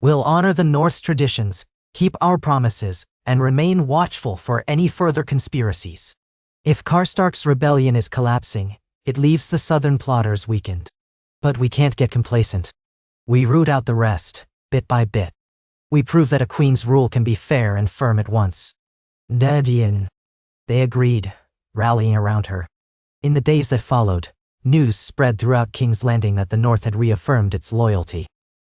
We'll honor the North's traditions, keep our promises, and remain watchful for any further conspiracies. If Karstark's rebellion is collapsing, it leaves the southern plotters weakened. But we can't get complacent. We root out the rest, bit by bit. We prove that a queen's rule can be fair and firm at once. Dadien. They agreed, rallying around her. In the days that followed, news spread throughout King's Landing that the North had reaffirmed its loyalty.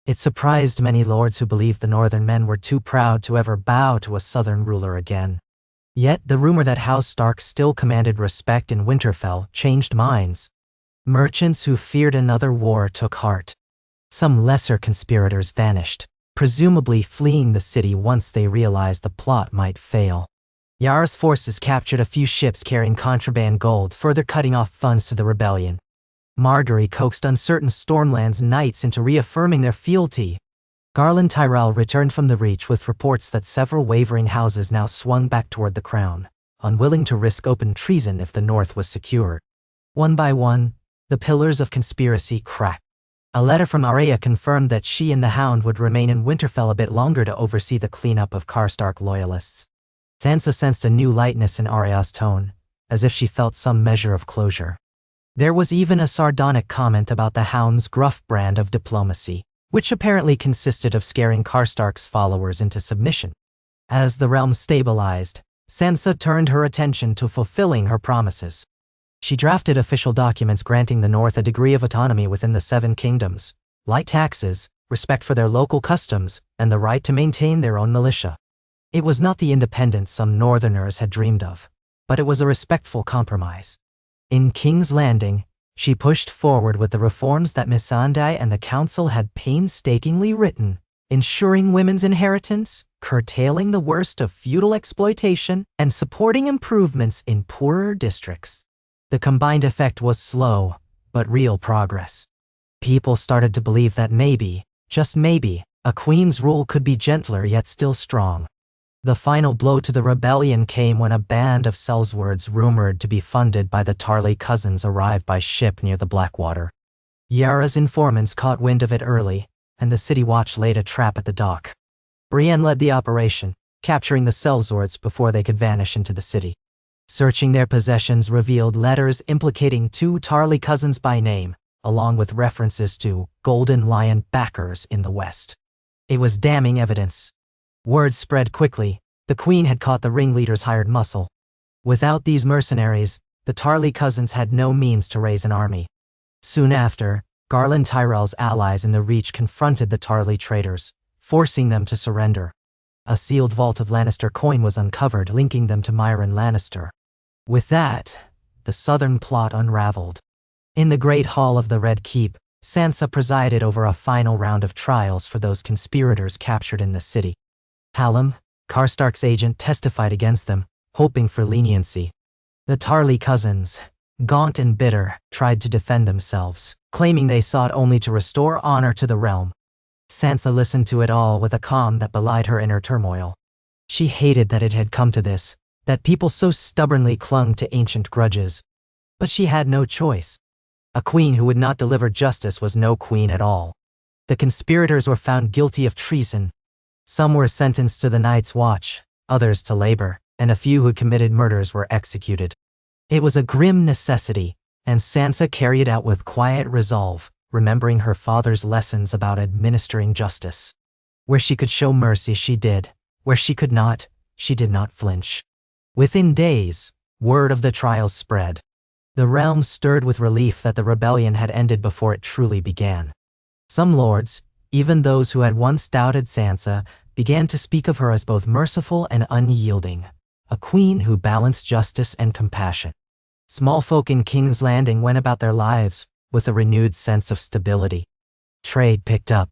It surprised many lords who believed the Northern men were too proud to ever bow to a Southern ruler again. Yet the rumor that House Stark still commanded respect in Winterfell changed minds. Merchants who feared another war took heart. Some lesser conspirators vanished, presumably fleeing the city once they realized the plot might fail. Yara's forces captured a few ships carrying contraband gold, further cutting off funds to the rebellion. Margaery coaxed uncertain Stormland's knights into reaffirming their fealty. Garland Tyrell returned from the Reach with reports that several wavering houses now swung back toward the crown, unwilling to risk open treason if the North was secure. One by one, the pillars of conspiracy cracked. A letter from Arya confirmed that she and the Hound would remain in Winterfell a bit longer to oversee the cleanup of Karstark loyalists. Sansa sensed a new lightness in Arya's tone, as if she felt some measure of closure. There was even a sardonic comment about the Hound's gruff brand of diplomacy, which apparently consisted of scaring Karstark's followers into submission. As the realm stabilized, Sansa turned her attention to fulfilling her promises. She drafted official documents granting the North a degree of autonomy within the Seven Kingdoms, light taxes, respect for their local customs, and the right to maintain their own militia. It was not the independence some Northerners had dreamed of, but it was a respectful compromise. In King's Landing, she pushed forward with the reforms that Missandei and the council had painstakingly written, ensuring women's inheritance, curtailing the worst of feudal exploitation, and supporting improvements in poorer districts. The combined effect was slow, but real progress. People started to believe that maybe, just maybe, a queen's rule could be gentler yet still strong. The final blow to the rebellion came when a band of sellswords rumored to be funded by the Tarley cousins arrived by ship near the Blackwater. Yara's informants caught wind of it early, and the City Watch laid a trap at the dock. Brienne led the operation, capturing the sellswords before they could vanish into the city. Searching their possessions revealed letters implicating 2 Tarley cousins by name, along with references to Golden Lion backers in the West. It was damning evidence. Word spread quickly. The Queen had caught the ringleader's hired muscle. Without these mercenaries, the Tarley cousins had no means to raise an army. Soon after, Garland Tyrell's allies in the Reach confronted the Tarley traitors, forcing them to surrender. A sealed vault of Lannister coin was uncovered, linking them to Myron Lannister. With that, the southern plot unraveled. In the Great Hall of the Red Keep, Sansa presided over a final round of trials for those conspirators captured in the city. Hallam, Karstark's agent, testified against them, hoping for leniency. The Tarley cousins, gaunt and bitter, tried to defend themselves, claiming they sought only to restore honor to the realm. Sansa listened to it all with a calm that belied her inner turmoil. She hated that it had come to this, that people so stubbornly clung to ancient grudges. But she had no choice. A queen who would not deliver justice was no queen at all. The conspirators were found guilty of treason. Some were sentenced to the Night's Watch, others to labor, and a few who committed murders were executed. It was a grim necessity, and Sansa carried it out with quiet resolve, remembering her father's lessons about administering justice. Where she could show mercy, she did. Where she could not, she did not flinch. Within days, word of the trials spread. The realm stirred with relief that the rebellion had ended before it truly began. Some lords, even those who had once doubted Sansa, began to speak of her as both merciful and unyielding, a queen who balanced justice and compassion. Small folk in King's Landing went about their lives with a renewed sense of stability. Trade picked up.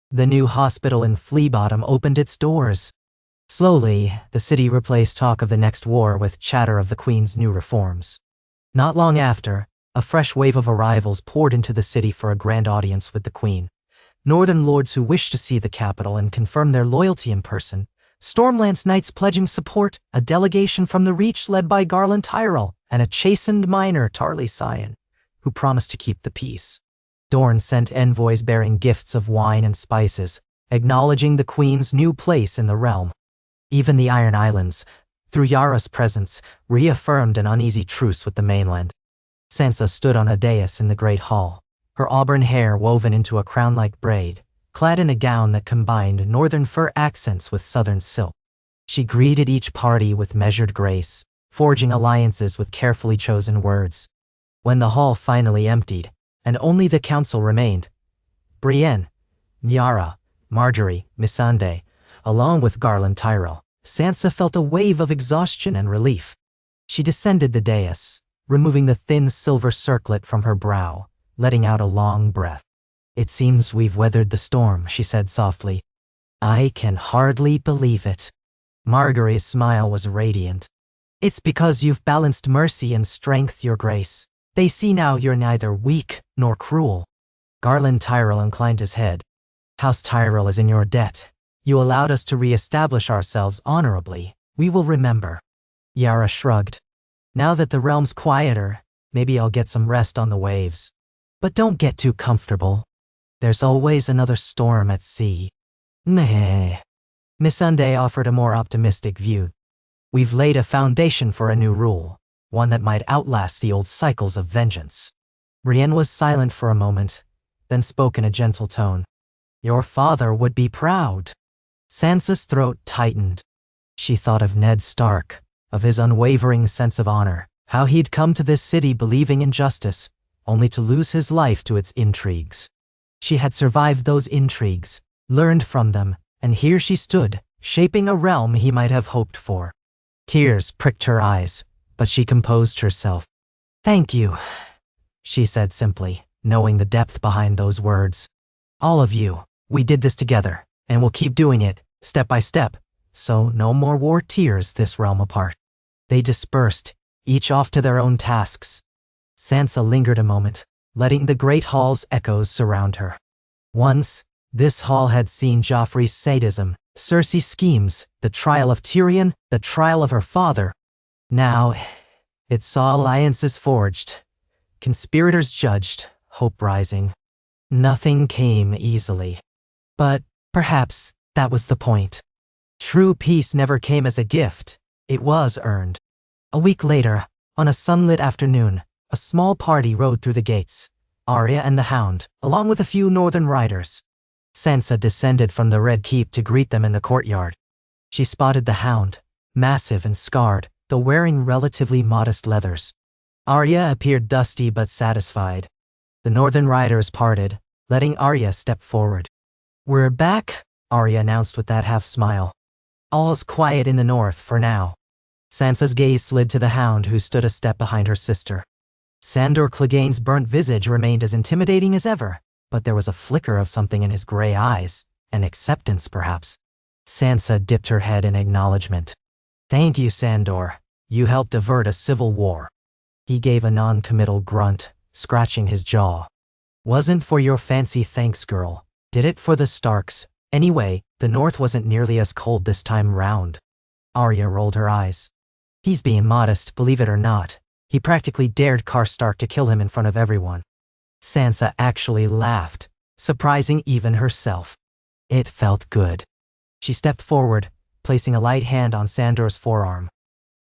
The new hospital in Fleabottom opened its doors. Slowly, the city replaced talk of the next war with chatter of the Queen's new reforms. Not long after, a fresh wave of arrivals poured into the city for a grand audience with the Queen. Northern lords who wished to see the capital and confirm their loyalty in person, Stormlance knights pledging support, a delegation from the Reach led by Garland Tyrell, and a chastened minor, Tarley Scion, who promised to keep the peace. Dorne sent envoys bearing gifts of wine and spices, acknowledging the Queen's new place in the realm. Even the Iron Islands, through Yara's presence, reaffirmed an uneasy truce with the mainland. Sansa stood on a dais in the Great Hall, her auburn hair woven into a crown-like braid, clad in a gown that combined northern fur accents with southern silk. She greeted each party with measured grace, forging alliances with carefully chosen words. When the hall finally emptied, and only the council remained, Brienne, Yara, Marjorie, Missandei, along with Garland Tyrell, Sansa felt a wave of exhaustion and relief. She descended the dais, removing the thin silver circlet from her brow, letting out a long breath. "It seems we've weathered the storm," she said softly. "I can hardly believe it." Marjorie's smile was radiant. "It's because you've balanced mercy and strength, Your Grace. They see now you're neither weak nor cruel." Garland Tyrell inclined his head. "House Tyrell is in your debt. You allowed us to re-establish ourselves honorably. We will remember." Yara shrugged. "Now that the realm's quieter, maybe I'll get some rest on the waves. But don't get too comfortable. There's always another storm at sea." Meh. Missandei offered a more optimistic view. "We've laid a foundation for a new rule, one that might outlast the old cycles of vengeance." Brienne was silent for a moment, then spoke in a gentle tone. "Your father would be proud." Sansa's throat tightened. She thought of Ned Stark, of his unwavering sense of honor, how he'd come to this city believing in justice, only to lose his life to its intrigues. She had survived those intrigues, learned from them, and here she stood, shaping a realm he might have hoped for. Tears pricked her eyes, but she composed herself. "Thank you," she said simply, knowing the depth behind those words. "All of you, we did this together, and we'll keep doing it, step by step, so no more war tears this realm apart." They dispersed, each off to their own tasks. Sansa lingered a moment, letting the great hall's echoes surround her. Once, this hall had seen Joffrey's sadism, Cersei's schemes, the trial of Tyrion, the trial of her father. Now, it saw alliances forged, conspirators judged, hope rising. Nothing came easily. But perhaps that was the point. True peace never came as a gift, it was earned. A week later, on a sunlit afternoon, a small party rode through the gates, Arya and the Hound, along with a few northern riders. Sansa descended from the Red Keep to greet them in the courtyard. She spotted the Hound, massive and scarred, though wearing relatively modest leathers. Arya appeared dusty but satisfied. The northern riders parted, letting Arya step forward. "We're back," Arya announced with that half-smile. "All's quiet in the north for now." Sansa's gaze slid to the Hound, who stood a step behind her sister. Sandor Clegane's burnt visage remained as intimidating as ever, but there was a flicker of something in his gray eyes, an acceptance perhaps. Sansa dipped her head in acknowledgement. "Thank you, Sandor. You helped avert a civil war." He gave a non-committal grunt, scratching his jaw. "Wasn't for your fancy thanks, girl. Did it for the Starks. Anyway, the North wasn't nearly as cold this time round." Arya rolled her eyes. "He's being modest, believe it or not. He practically dared Karstark to kill him in front of everyone." Sansa actually laughed, surprising even herself. It felt good. She stepped forward, placing a light hand on Sandor's forearm.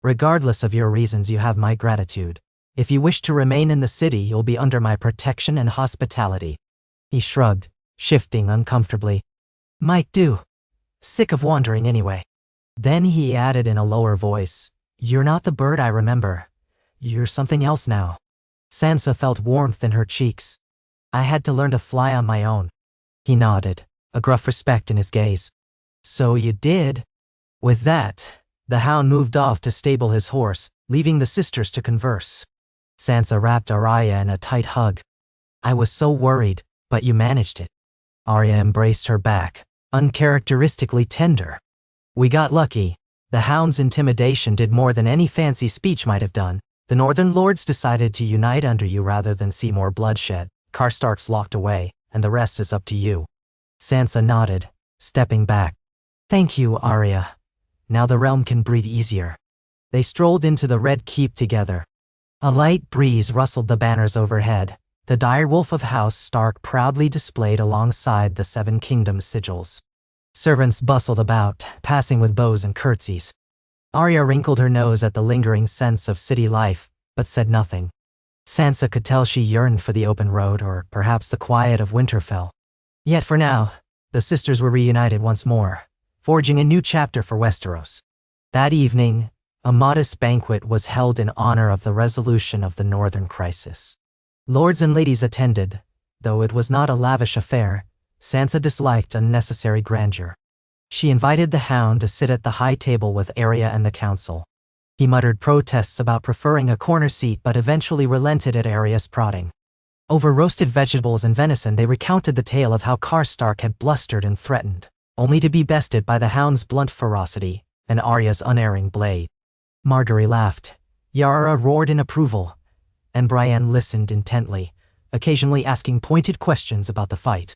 "Regardless of your reasons, you have my gratitude. If you wish to remain in the city, you'll be under my protection and hospitality." He shrugged, shifting uncomfortably. "Might do. Sick of wandering anyway." Then he added in a lower voice, "You're not the bird I remember. You're something else now." Sansa felt warmth in her cheeks. "I had to learn to fly on my own." He nodded, a gruff respect in his gaze. "So you did." With that, the Hound moved off to stable his horse, leaving the sisters to converse. Sansa wrapped Arya in a tight hug. "I was so worried, but you managed it." Arya embraced her back, uncharacteristically tender. "We got lucky. The Hound's intimidation did more than any fancy speech might have done. The Northern Lords decided to unite under you rather than see more bloodshed. Karstark's locked away, and the rest is up to you." Sansa nodded, stepping back. "Thank you, Arya. Now the realm can breathe easier." They strolled into the Red Keep together. A light breeze rustled the banners overhead, the direwolf of House Stark proudly displayed alongside the Seven Kingdoms sigils. Servants bustled about, passing with bows and curtsies. Arya wrinkled her nose at the lingering sense of city life, but said nothing. Sansa could tell she yearned for the open road or perhaps the quiet of Winterfell. Yet for now, the sisters were reunited once more, forging a new chapter for Westeros. That evening, a modest banquet was held in honor of the resolution of the Northern Crisis. Lords and ladies attended, though it was not a lavish affair. Sansa disliked unnecessary grandeur. She invited the Hound to sit at the high table with Arya and the council. He muttered protests about preferring a corner seat but eventually relented at Arya's prodding. Over roasted vegetables and venison they recounted the tale of how Karstark had blustered and threatened, only to be bested by the Hound's blunt ferocity and Arya's unerring blade. Margaery laughed. Yara roared in approval, and Brienne listened intently, occasionally asking pointed questions about the fight.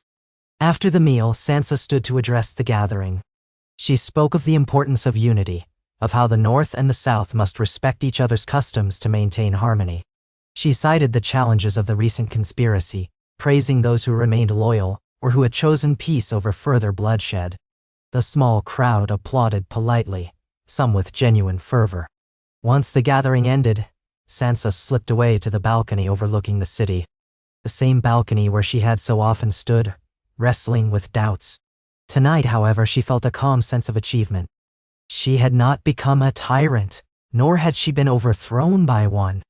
After the meal, Sansa stood to address the gathering. She spoke of the importance of unity, of how the North and the South must respect each other's customs to maintain harmony. She cited the challenges of the recent conspiracy, praising those who remained loyal or who had chosen peace over further bloodshed. The small crowd applauded politely, some with genuine fervor. Once the gathering ended, Sansa slipped away to the balcony overlooking the city. The same balcony where she had so often stood, wrestling with doubts. Tonight, however, she felt a calm sense of achievement. She had not become a tyrant, nor had she been overthrown by one.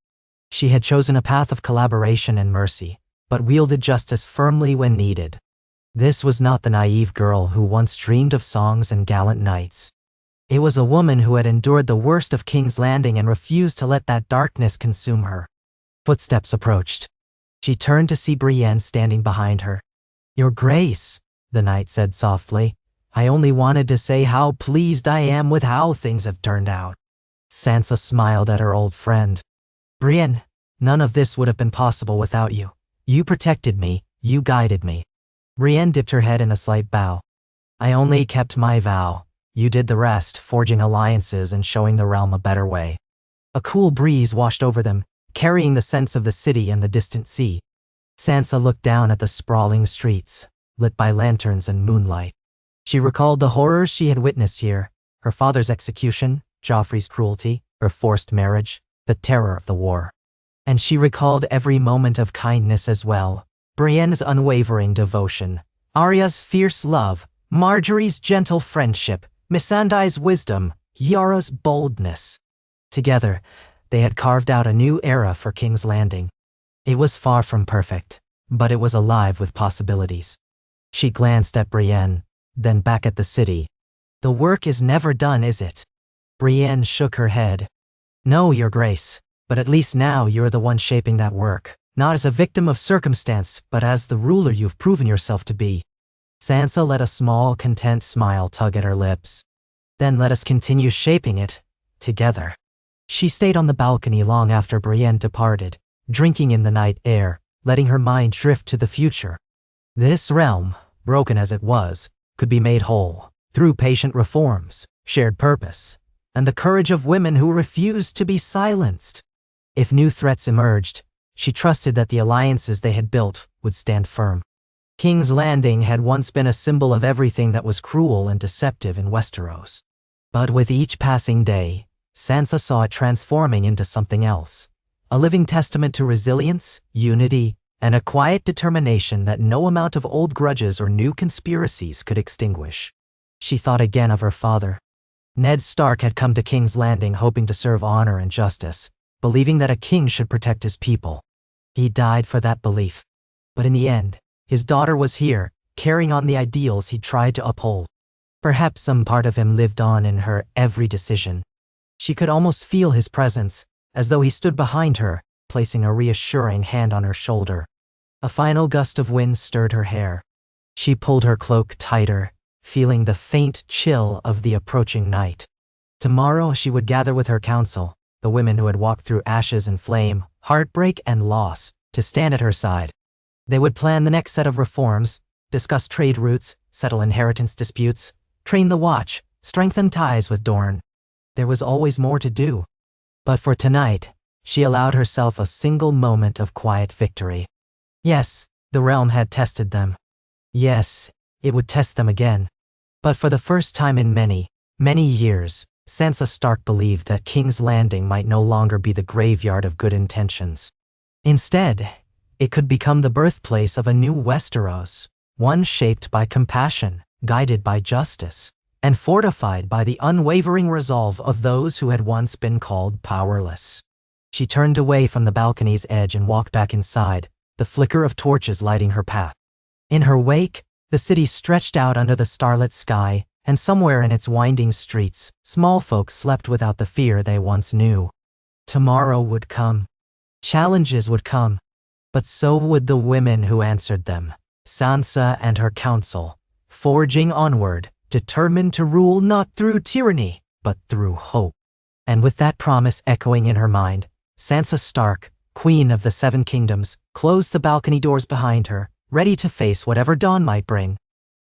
She had chosen a path of collaboration and mercy, but wielded justice firmly when needed. This was not the naive girl who once dreamed of songs and gallant knights. It was a woman who had endured the worst of King's Landing and refused to let that darkness consume her. Footsteps approached. She turned to see Brienne standing behind her. "Your Grace," the knight said softly, "I only wanted to say how pleased I am with how things have turned out." Sansa smiled at her old friend. "Brienne, none of this would have been possible without you. You protected me, you guided me." Brienne dipped her head in a slight bow. "I only kept my vow. You did the rest, forging alliances and showing the realm a better way." A cool breeze washed over them, carrying the scents of the city and the distant sea. Sansa looked down at the sprawling streets, lit by lanterns and moonlight. She recalled the horrors she had witnessed here: her father's execution, Joffrey's cruelty, her forced marriage, the terror of the war. And she recalled every moment of kindness as well: Brienne's unwavering devotion, Arya's fierce love, Marjorie's gentle friendship, Missandei's wisdom, Yara's boldness. Together, they had carved out a new era for King's Landing. It was far from perfect, but it was alive with possibilities. She glanced at Brienne, then back at the city. "The work is never done, is it?" Brienne shook her head. "No, Your Grace, but at least now you're the one shaping that work, not as a victim of circumstance, but as the ruler you've proven yourself to be." Sansa let a small, content smile tug at her lips. "Then let us continue shaping it, together." She stayed on the balcony long after Brienne departed, drinking in the night air, letting her mind drift to the future. This realm, broken as it was, could be made whole, through patient reforms, shared purpose, and the courage of women who refused to be silenced. If new threats emerged, she trusted that the alliances they had built would stand firm. King's Landing had once been a symbol of everything that was cruel and deceptive in Westeros. But with each passing day, Sansa saw it transforming into something else. A living testament to resilience, unity, and a quiet determination that no amount of old grudges or new conspiracies could extinguish. She thought again of her father. Ned Stark had come to King's Landing hoping to serve honor and justice, believing that a king should protect his people. He died for that belief. But in the end, his daughter was here, carrying on the ideals he tried to uphold. Perhaps some part of him lived on in her every decision. She could almost feel his presence, as though he stood behind her, placing a reassuring hand on her shoulder. A final gust of wind stirred her hair. She pulled her cloak tighter, feeling the faint chill of the approaching night. Tomorrow she would gather with her council, the women who had walked through ashes and flame, heartbreak and loss, to stand at her side. They would plan the next set of reforms, discuss trade routes, settle inheritance disputes, train the Watch, strengthen ties with Dorne. There was always more to do. But for tonight, she allowed herself a single moment of quiet victory. Yes, the realm had tested them. Yes, it would test them again. But for the first time in many, many years, Sansa Stark believed that King's Landing might no longer be the graveyard of good intentions. Instead, it could become the birthplace of a new Westeros, one shaped by compassion, guided by justice, and fortified by the unwavering resolve of those who had once been called powerless. She turned away from the balcony's edge and walked back inside, the flicker of torches lighting her path. In her wake, the city stretched out under the starlit sky, and somewhere in its winding streets, small folk slept without the fear they once knew. Tomorrow would come. Challenges would come. But so would the women who answered them, Sansa and her council, forging onward, determined to rule not through tyranny, but through hope. And with that promise echoing in her mind, Sansa Stark, Queen of the Seven Kingdoms, closed the balcony doors behind her, ready to face whatever dawn might bring.